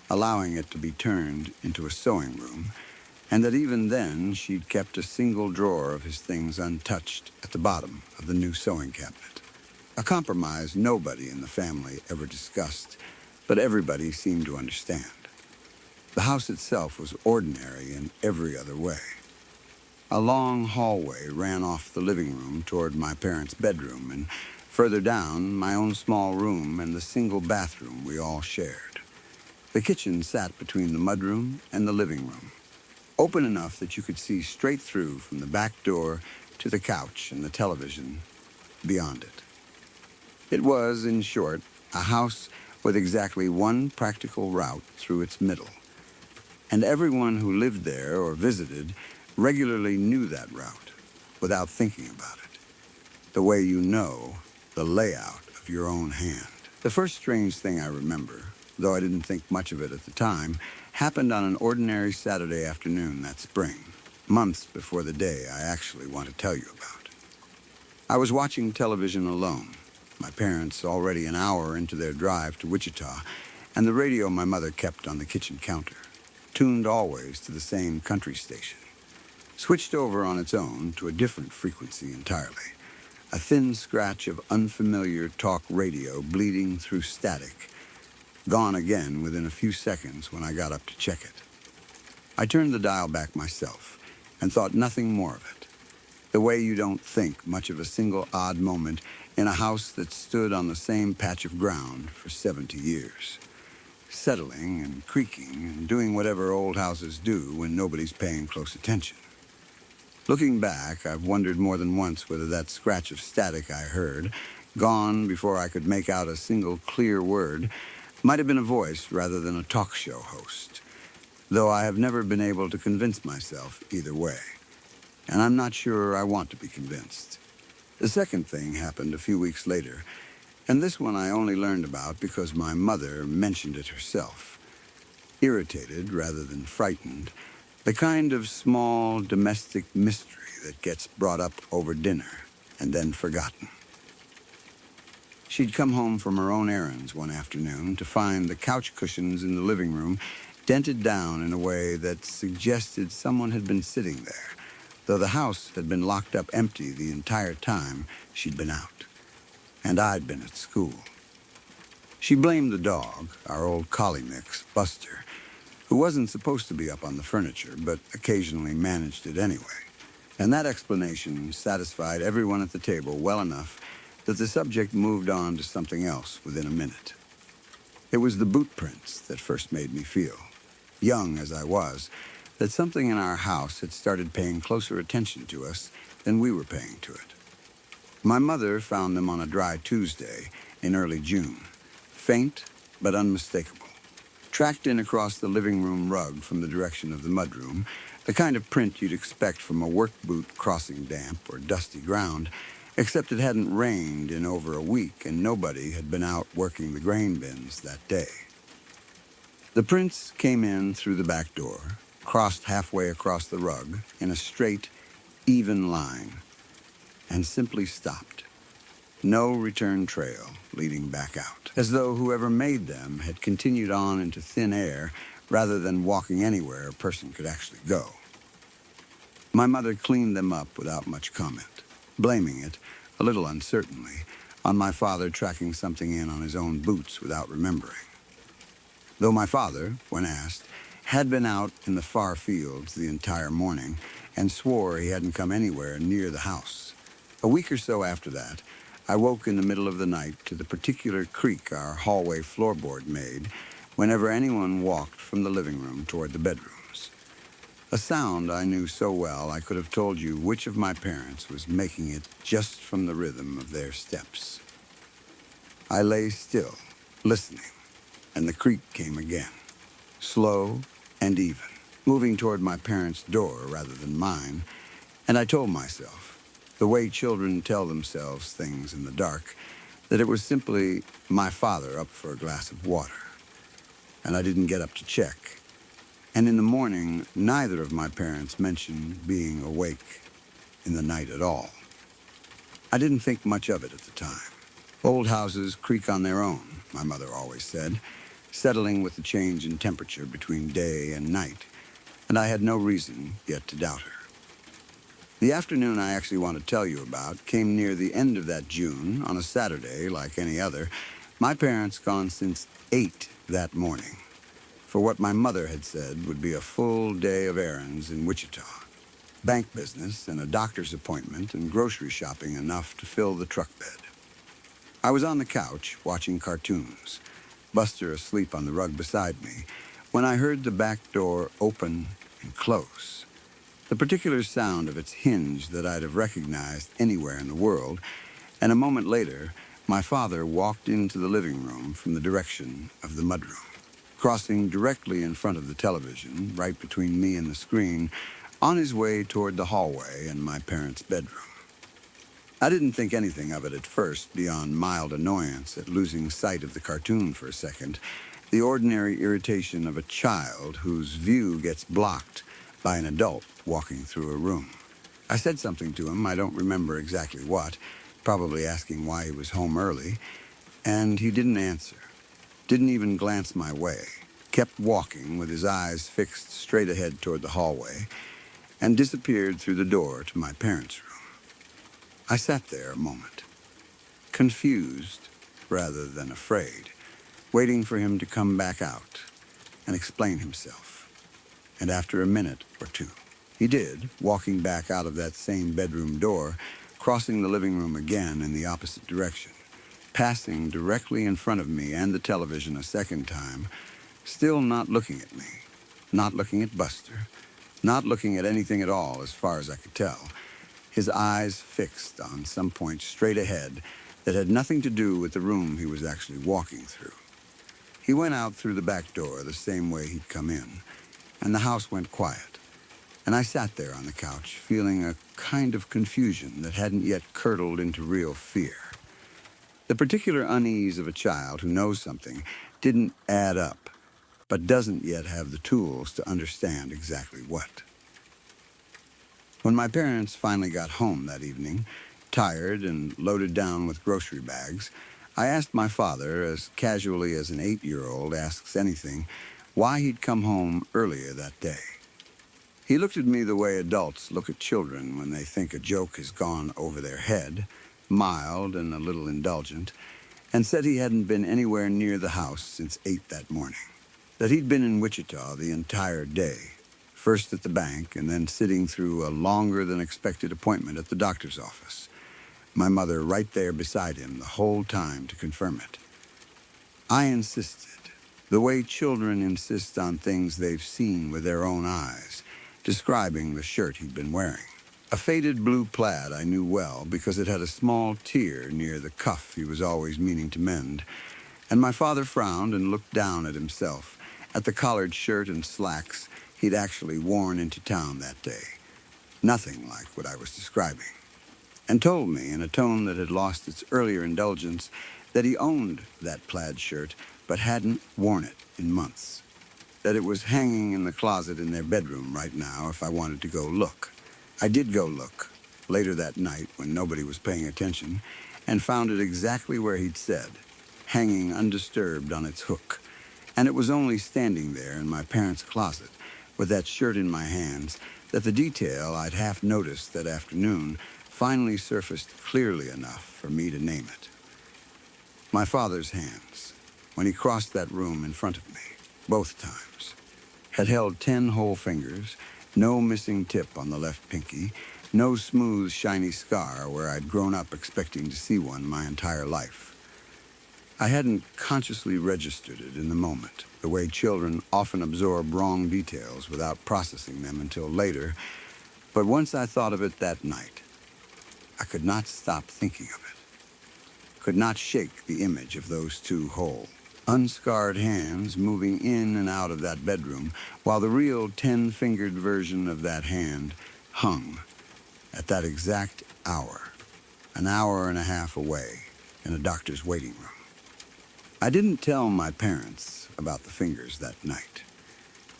allowing it to be turned into a sewing room and that even then she'd kept a single drawer of his things untouched at the bottom of the new sewing cabinet. A compromise nobody in the family ever discussed, but everybody seemed to understand. The house itself was ordinary in every other way. A long hallway ran off the living room toward my parents' bedroom, and further down, my own small room and the single bathroom we all shared. The kitchen sat between the mudroom and the living room, open enough that you could see straight through from the back door to the couch and the television beyond it. It was, in short, a house with exactly one practical route through its middle, and everyone who lived there or visited regularly knew that route without thinking about it, the way you know the layout of your own hand. The first strange thing I remember, though I didn't think much of it at the time, happened on an ordinary Saturday afternoon that spring, months before the day I actually want to tell you about. I was watching television alone, my parents already an hour into their drive to Wichita, and the radio my mother kept on the kitchen counter, tuned always to the same country station, switched over on its own to a different frequency entirely, a thin scratch of unfamiliar talk radio bleeding through static, gone again within a few seconds when I got up to check it. I turned the dial back myself and thought nothing more of it, the way you don't think much of a single odd moment in a house that stood on the same patch of ground for 70 years, settling and creaking and doing whatever old houses do when nobody's paying close attention. Looking back, I've wondered more than once whether that scratch of static I heard, gone before I could make out a single clear word, might have been a voice rather than a talk show host, though I have never been able to convince myself either way. And I'm not sure I want to be convinced. The second thing happened a few weeks later, and this one I only learned about because my mother mentioned it herself. Irritated rather than frightened, the kind of small domestic mystery that gets brought up over dinner and then forgotten. She'd come home from her own errands one afternoon to find the couch cushions in the living room dented down in a way that suggested someone had been sitting there, though the house had been locked up empty the entire time she'd been out, and I'd been at school. She blamed the dog, our old collie mix, Buster, who wasn't supposed to be up on the furniture, but occasionally managed it anyway. And that explanation satisfied everyone at the table well enough that the subject moved on to something else within a minute. It was the boot prints that first made me feel, young as I was, that something in our house had started paying closer attention to us than we were paying to it. My mother found them on a dry Tuesday in early June, faint but unmistakable, tracked in across the living room rug from the direction of the mudroom, the kind of print you'd expect from a work boot crossing damp or dusty ground, except it hadn't rained in over a week and nobody had been out working the grain bins that day. The prints came in through the back door, crossed halfway across the rug in a straight, even line, and simply stopped. No return trail leading back out, as though whoever made them had continued on into thin air rather than walking anywhere a person could actually go. My mother cleaned them up without much comment, blaming it, a little uncertainly, on my father tracking something in on his own boots without remembering. Though my father, when asked, had been out in the far fields the entire morning and swore he hadn't come anywhere near the house. A week or so after that, I woke in the middle of the night to the particular creak our hallway floorboard made whenever anyone walked from the living room toward the bedrooms. A sound I knew so well I could have told you which of my parents was making it just from the rhythm of their steps. I lay still, listening, and the creak came again, slow and even, moving toward my parents' door rather than mine, and I told myself, the way children tell themselves things in the dark, that it was simply my father up for a glass of water. And I didn't get up to check. And in the morning, neither of my parents mentioned being awake in the night at all. I didn't think much of it at the time. Old houses creak on their own, my mother always said, settling with the change in temperature between day and night. and I had no reason yet to doubt her. The afternoon I actually want to tell you about came near the end of that June, on a Saturday like any other, my parents gone since 8 that morning, for what my mother had said would be a full day of errands in Wichita. Bank business and a doctor's appointment and grocery shopping enough to fill the truck bed. I was on the couch watching cartoons, Buster asleep on the rug beside me, when I heard the back door open and close. The particular sound of its hinge that I'd have recognized anywhere in the world, and a moment later, my father walked into the living room from the direction of the mudroom. Crossing directly in front of the television, right between me and the screen, on his way toward the hallway and my parents' bedroom. I didn't think anything of it at first, beyond mild annoyance at losing sight of the cartoon for a second, the ordinary irritation of a child whose view gets blocked by an adult walking through a room. I said something to him, I don't remember exactly what, probably asking why he was home early, and he didn't answer, didn't even glance my way, kept walking with his eyes fixed straight ahead toward the hallway, and disappeared through the door to my parents' room. I sat there a moment, confused rather than afraid, waiting for him to come back out and explain himself. And after a minute or two, he did, walking back out of that same bedroom door, crossing the living room again in the opposite direction, passing directly in front of me and the television a second time, still not looking at me, not looking at Buster, not looking at anything at all as far as I could tell, his eyes fixed on some point straight ahead that had nothing to do with the room he was actually walking through. He went out through the back door the same way he'd come in, and the house went quiet, and I sat there on the couch feeling a kind of confusion that hadn't yet curdled into real fear. The particular unease of a child who knows something didn't add up, but doesn't yet have the tools to understand exactly what. When my parents finally got home that evening, tired and loaded down with grocery bags, I asked my father, as casually as an 8-year-old asks anything, why he'd come home earlier that day. He looked at me the way adults look at children when they think a joke has gone over their head, mild and a little indulgent, and said he hadn't been anywhere near the house since 8 that morning, that he'd been in Wichita the entire day, first at the bank and then sitting through a longer-than-expected appointment at the doctor's office, my mother right there beside him the whole time to confirm it. I insisted, the way children insist on things they've seen with their own eyes, describing the shirt he'd been wearing. A faded blue plaid I knew well because it had a small tear near the cuff he was always meaning to mend, and my father frowned and looked down at himself, at the collared shirt and slacks he'd actually worn into town that day, nothing like what I was describing, and told me in a tone that had lost its earlier indulgence that he owned that plaid shirt but hadn't worn it in months, that it was hanging in the closet in their bedroom right now if I wanted to go look. I did go look, later that night when nobody was paying attention, and found it exactly where he'd said, hanging undisturbed on its hook, and it was only standing there in my parents' closet with that shirt in my hands that the detail I'd half noticed that afternoon finally surfaced clearly enough for me to name it. My father's hands, when he crossed that room in front of me, both times, had held 10 whole fingers, no missing tip on the left pinky, no smooth, shiny scar where I'd grown up expecting to see one my entire life. I hadn't consciously registered it in the moment, the way children often absorb wrong details without processing them until later, but once I thought of it that night, I could not stop thinking of it, could not shake the image of those 2 whole, unscarred hands moving in and out of that bedroom, while the real 10-fingered version of that hand hung at that exact hour, an hour and a half away, in a doctor's waiting room. I didn't tell my parents about the fingers that night.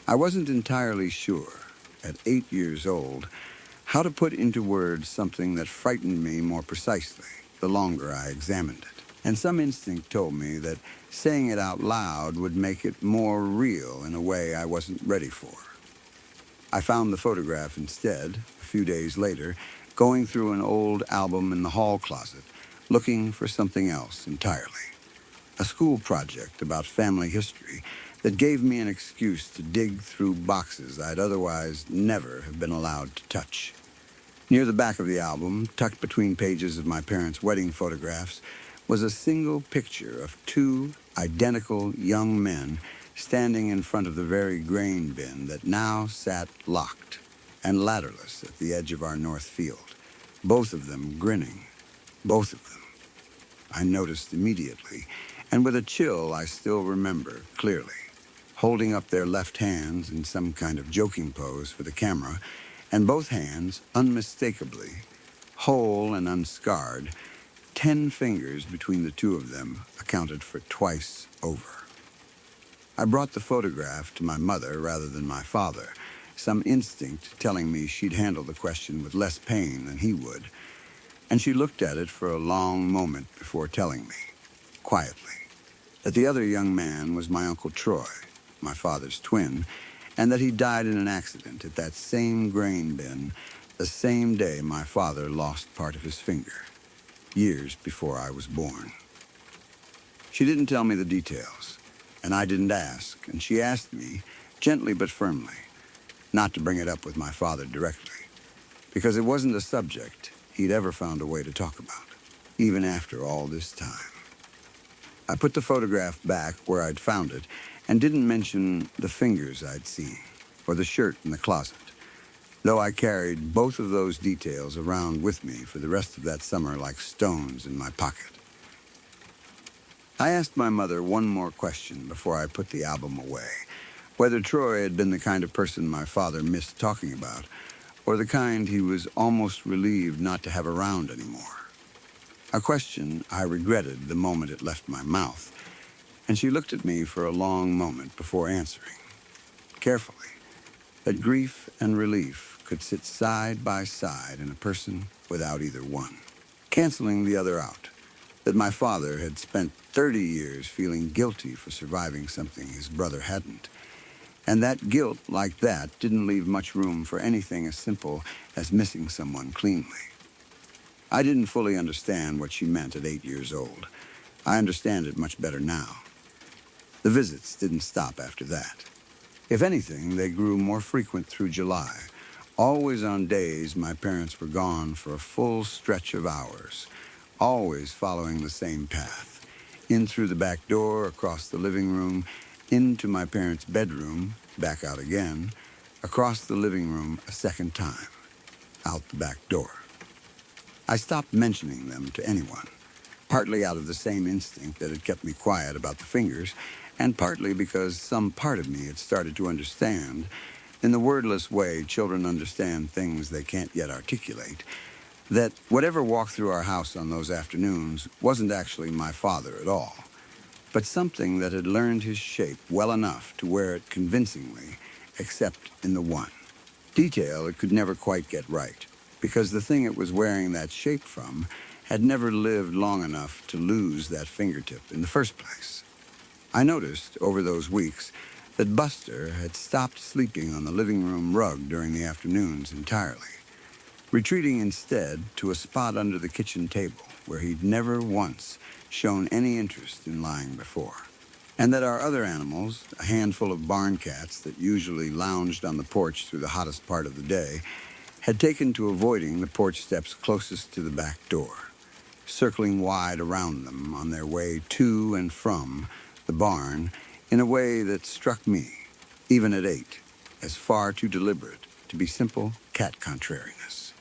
I wasn't entirely sure, at 8 years old, how to put into words something that frightened me more precisely the longer I examined it. And some instinct told me that saying it out loud would make it more real in a way I wasn't ready for. I found the photograph instead, a few days later, going through an old album in the hall closet, looking for something else entirely. A school project about family history that gave me an excuse to dig through boxes I'd otherwise never have been allowed to touch. Near the back of the album, tucked between pages of my parents' wedding photographs, was a single picture of two identical young men standing in front of the very grain bin that now sat locked and ladderless at the edge of our north field, both of them grinning, both of them. I noticed immediately, and with a chill I still remember clearly, holding up their left hands in some kind of joking pose for the camera, and both hands, unmistakably, whole and unscarred, 10 fingers between the two of them accounted for twice over. I brought the photograph to my mother rather than my father, some instinct telling me she'd handle the question with less pain than he would, and she looked at it for a long moment before telling me, quietly, that the other young man was my Uncle Troy, my father's twin, and that he died in an accident at that same grain bin the same day my father lost part of his finger, years before I was born. She didn't tell me the details, and I didn't ask, and she asked me, gently but firmly, not to bring it up with my father directly, because it wasn't a subject he'd ever found a way to talk about, even after all this time. I put the photograph back where I'd found it and didn't mention the fingers I'd seen or the shirt in the closet, though I carried both of those details around with me for the rest of that summer like stones in my pocket. I asked my mother one more question before I put the album away, whether Troy had been the kind of person my father missed talking about, or the kind he was almost relieved not to have around anymore. A question I regretted the moment it left my mouth, and she looked at me for a long moment before answering, carefully, that grief and relief could sit side by side in a person without either one, canceling the other out, that my father had spent 30 years feeling guilty for surviving something his brother hadn't, and that guilt like that didn't leave much room for anything as simple as missing someone cleanly. I didn't fully understand what she meant at 8 years old. I understand it much better now. The visits didn't stop after that. If anything, they grew more frequent through July, always on days my parents were gone for a full stretch of hours, always following the same path, in through the back door, across the living room, into my parents' bedroom, back out again, across the living room a second time, out the back door. I stopped mentioning them to anyone, partly out of the same instinct that had kept me quiet about the fingers, and partly because some part of me had started to understand, in the wordless way children understand things they can't yet articulate, that whatever walked through our house on those afternoons wasn't actually my father at all, but something that had learned his shape well enough to wear it convincingly, except in the one detail it could never quite get right, because the thing it was wearing that shape from had never lived long enough to lose that fingertip in the first place. I noticed over those weeks that Buster had stopped sleeping on the living room rug during the afternoons entirely, retreating instead to a spot under the kitchen table where he'd never once shown any interest in lying before, and that our other animals, a handful of barn cats that usually lounged on the porch through the hottest part of the day, had taken to avoiding the porch steps closest to the back door, circling wide around them on their way to and from the barn in a way that struck me, even at 8, as far too deliberate to be simple cat contrariness.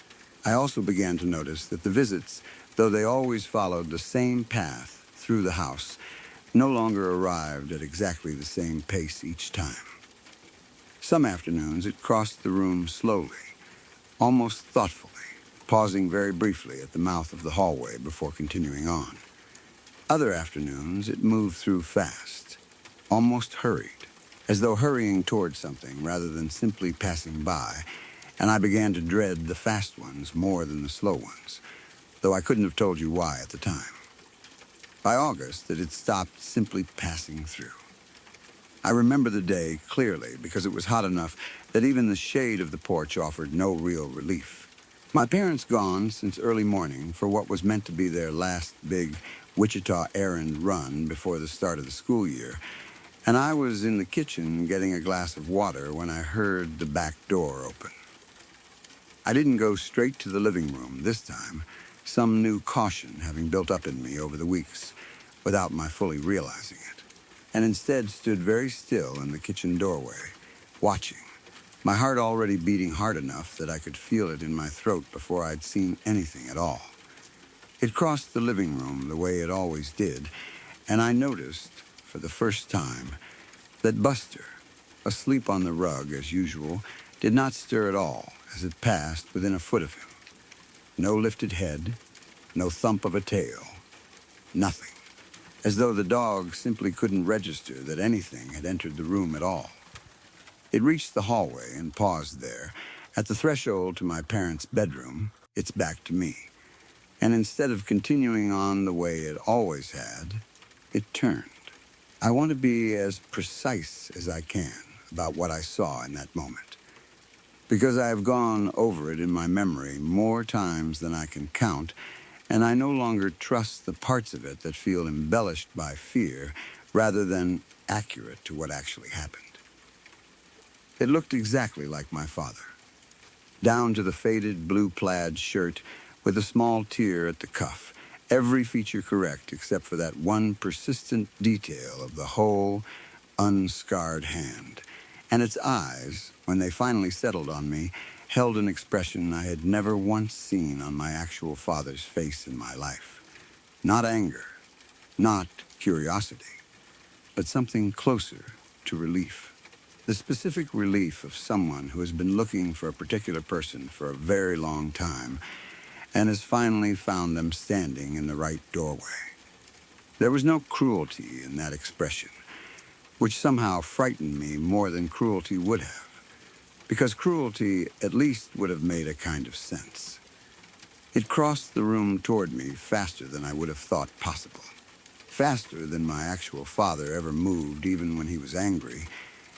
I also began to notice that the visits, though they always followed the same path through the house, no longer arrived at exactly the same pace each time. Some afternoons it crossed the room slowly, almost thoughtfully, pausing very briefly at the mouth of the hallway before continuing on. Other afternoons it moved through fast, almost hurried, as though hurrying toward something rather than simply passing by, and I began to dread the fast ones more than the slow ones, though I couldn't have told you why at the time. By August, it had stopped simply passing through. I remember the day clearly because it was hot enough that even the shade of the porch offered no real relief. My parents gone since early morning for what was meant to be their last big Wichita errand run before the start of the school year, and I was in the kitchen getting a glass of water when I heard the back door open. I didn't go straight to the living room this time, some new caution having built up in me over the weeks without my fully realizing it, and instead stood very still in the kitchen doorway, watching, my heart already beating hard enough that I could feel it in my throat before I'd seen anything at all. It crossed the living room the way it always did, and I noticed, for the first time, that Buster, asleep on the rug as usual, did not stir at all as it passed within a foot of him. No lifted head, no thump of a tail, nothing, as though the dog simply couldn't register that anything had entered the room at all. It reached the hallway and paused there. At the threshold to my parents' bedroom, its back to me. And instead of continuing on the way it always had, it turned. I want to be as precise as I can about what I saw in that moment, because I have gone over it in my memory more times than I can count, and I no longer trust the parts of it that feel embellished by fear rather than accurate to what actually happened. It looked exactly like my father, down to the faded blue plaid shirt with a small tear at the cuff, every feature correct except for that one persistent detail of the whole, unscarred hand. And its eyes, when they finally settled on me, held an expression I had never once seen on my actual father's face in my life. Not anger, not curiosity, but something closer to relief. The specific relief of someone who has been looking for a particular person for a very long time and has finally found them standing in the right doorway. There was no cruelty in that expression, which somehow frightened me more than cruelty would have, because cruelty at least would have made a kind of sense. It crossed the room toward me faster than I would have thought possible, faster than my actual father ever moved even when he was angry,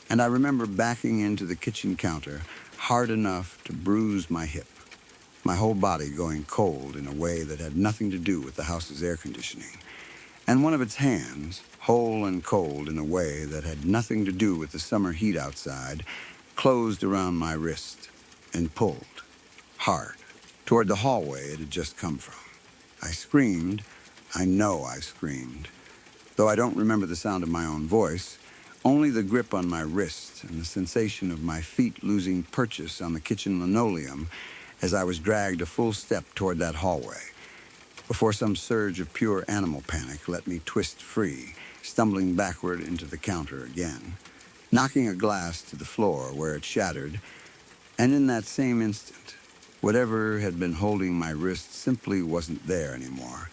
and I remember backing into the kitchen counter hard enough to bruise my hip, my whole body going cold in a way that had nothing to do with the house's air conditioning, and one of its hands, whole and cold in a way that had nothing to do with the summer heat outside, closed around my wrist and pulled, hard, toward the hallway it had just come from. I screamed. I know I screamed, though I don't remember the sound of my own voice, only the grip on my wrist and the sensation of my feet losing purchase on the kitchen linoleum as I was dragged a full step toward that hallway, before some surge of pure animal panic let me twist free, stumbling backward into the counter again, knocking a glass to the floor where it shattered, and in that same instant, whatever had been holding my wrist simply wasn't there anymore.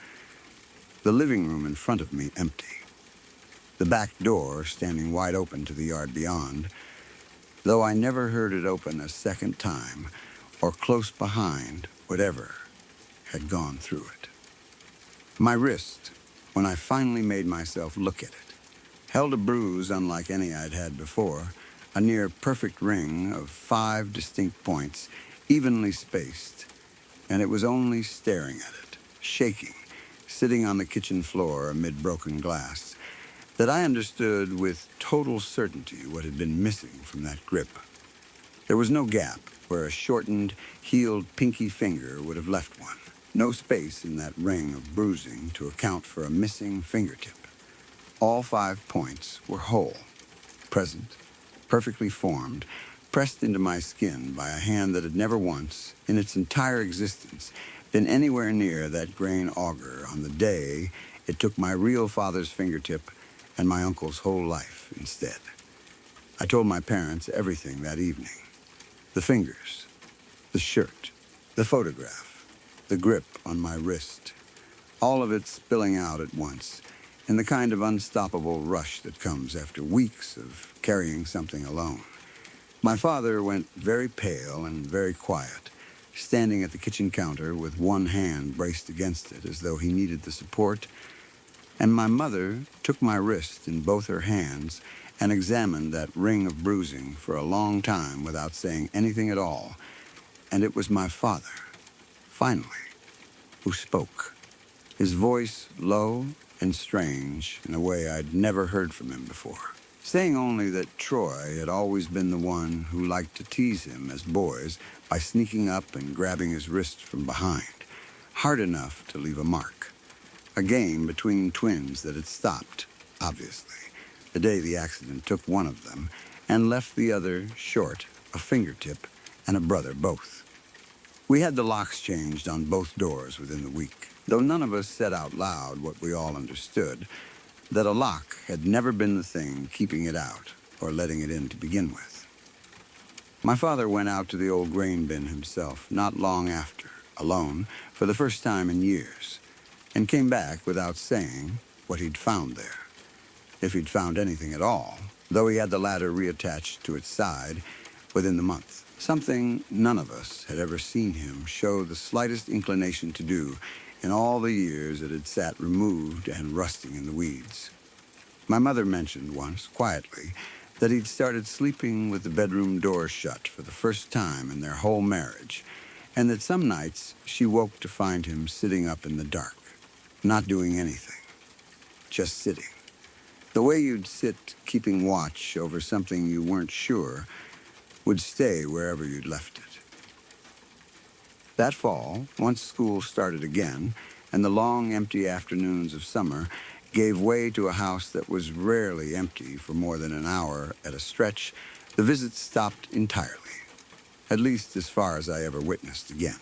The living room in front of me empty. The back door standing wide open to the yard beyond, though I never heard it open a second time or close behind whatever had gone through it. My wrist, when I finally made myself look at it, held a bruise unlike any I'd had before, a near perfect ring of 5 distinct points, evenly spaced, and it was only staring at it, shaking, sitting on the kitchen floor amid broken glass, that I understood with total certainty what had been missing from that grip. There was no gap where a shortened, healed pinky finger would have left one. No space in that ring of bruising to account for a missing fingertip. All 5 points were whole, present, perfectly formed, pressed into my skin by a hand that had never once, in its entire existence, been anywhere near that grain auger on the day it took my real father's fingertip and my uncle's whole life instead. I told my parents everything that evening. The fingers, the shirt, the photograph, the grip on my wrist, all of it spilling out at once in the kind of unstoppable rush that comes after weeks of carrying something alone. My father went very pale and very quiet, standing at the kitchen counter with one hand braced against it as though he needed the support, and my mother took my wrist in both her hands and examined that ring of bruising for a long time without saying anything at all. And it was my father, finally, who spoke. His voice low and strange in a way I'd never heard from him before, saying only that Troy had always been the one who liked to tease him as boys by sneaking up and grabbing his wrist from behind, hard enough to leave a mark. A game between twins that had stopped, obviously, the day the accident took one of them and left the other short, a fingertip and a brother both. We had the locks changed on both doors within the week, though none of us said out loud what we all understood, that a lock had never been the thing keeping it out or letting it in to begin with. My father went out to the old grain bin himself not long after, alone, for the first time in years, and came back without saying what he'd found there, if he'd found anything at all, though he had the ladder reattached to its side within the month, something none of us had ever seen him show the slightest inclination to do in all the years it had sat removed and rusting in the weeds. My mother mentioned once, quietly, that he'd started sleeping with the bedroom door shut for the first time in their whole marriage, and that some nights she woke to find him sitting up in the dark, not doing anything, just sitting. The way you'd sit keeping watch over something you weren't sure would stay wherever you'd left it. That fall, once school started again, and the long, empty afternoons of summer gave way to a house that was rarely empty for more than an hour at a stretch, the visits stopped entirely, at least as far as I ever witnessed again.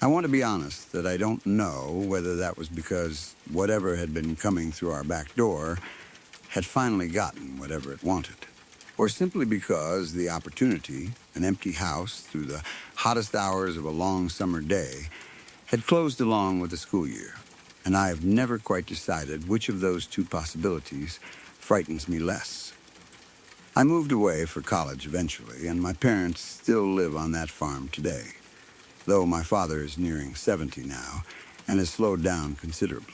I want to be honest that I don't know whether that was because whatever had been coming through our back door had finally gotten whatever it wanted, or simply because the opportunity, an empty house through the hottest hours of a long summer day, had closed along with the school year, and I have never quite decided which of those two possibilities frightens me less. I moved away for college eventually, and my parents still live on that farm today, though my father is nearing 70 now and has slowed down considerably.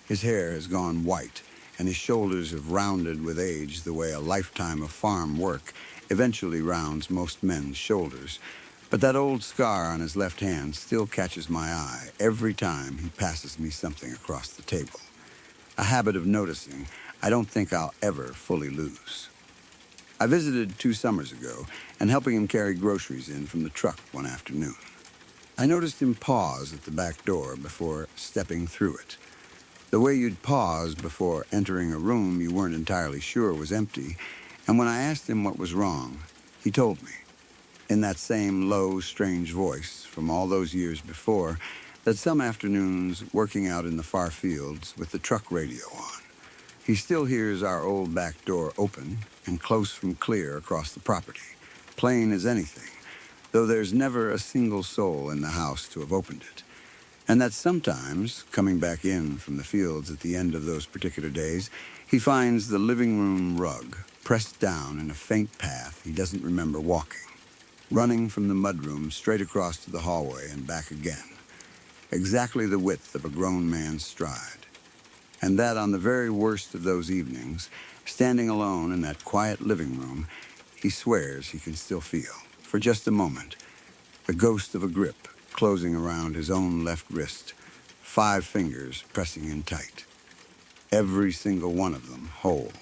His hair has gone white, and his shoulders have rounded with age the way a lifetime of farm work eventually rounds most men's shoulders. But that old scar on his left hand still catches my eye every time he passes me something across the table, a habit of noticing I don't think I'll ever fully lose. I visited 2 summers ago and helping him carry groceries in from the truck one afternoon. I noticed him pause at the back door before stepping through it. The way you'd pause before entering a room you weren't entirely sure was empty, and when I asked him what was wrong, he told me, in that same low, strange voice from all those years before, that some afternoons working out in the far fields with the truck radio on, he still hears our old back door open and close from clear across the property, plain as anything, though there's never a single soul in the house to have opened it. And that sometimes, coming back in from the fields at the end of those particular days, he finds the living room rug pressed down in a faint path he doesn't remember walking, running from the mudroom straight across to the hallway and back again, exactly the width of a grown man's stride. And that on the very worst of those evenings, standing alone in that quiet living room, he swears he can still feel, for just a moment, the ghost of a grip closing around his own left wrist, 5 fingers pressing in tight, every single one of them whole.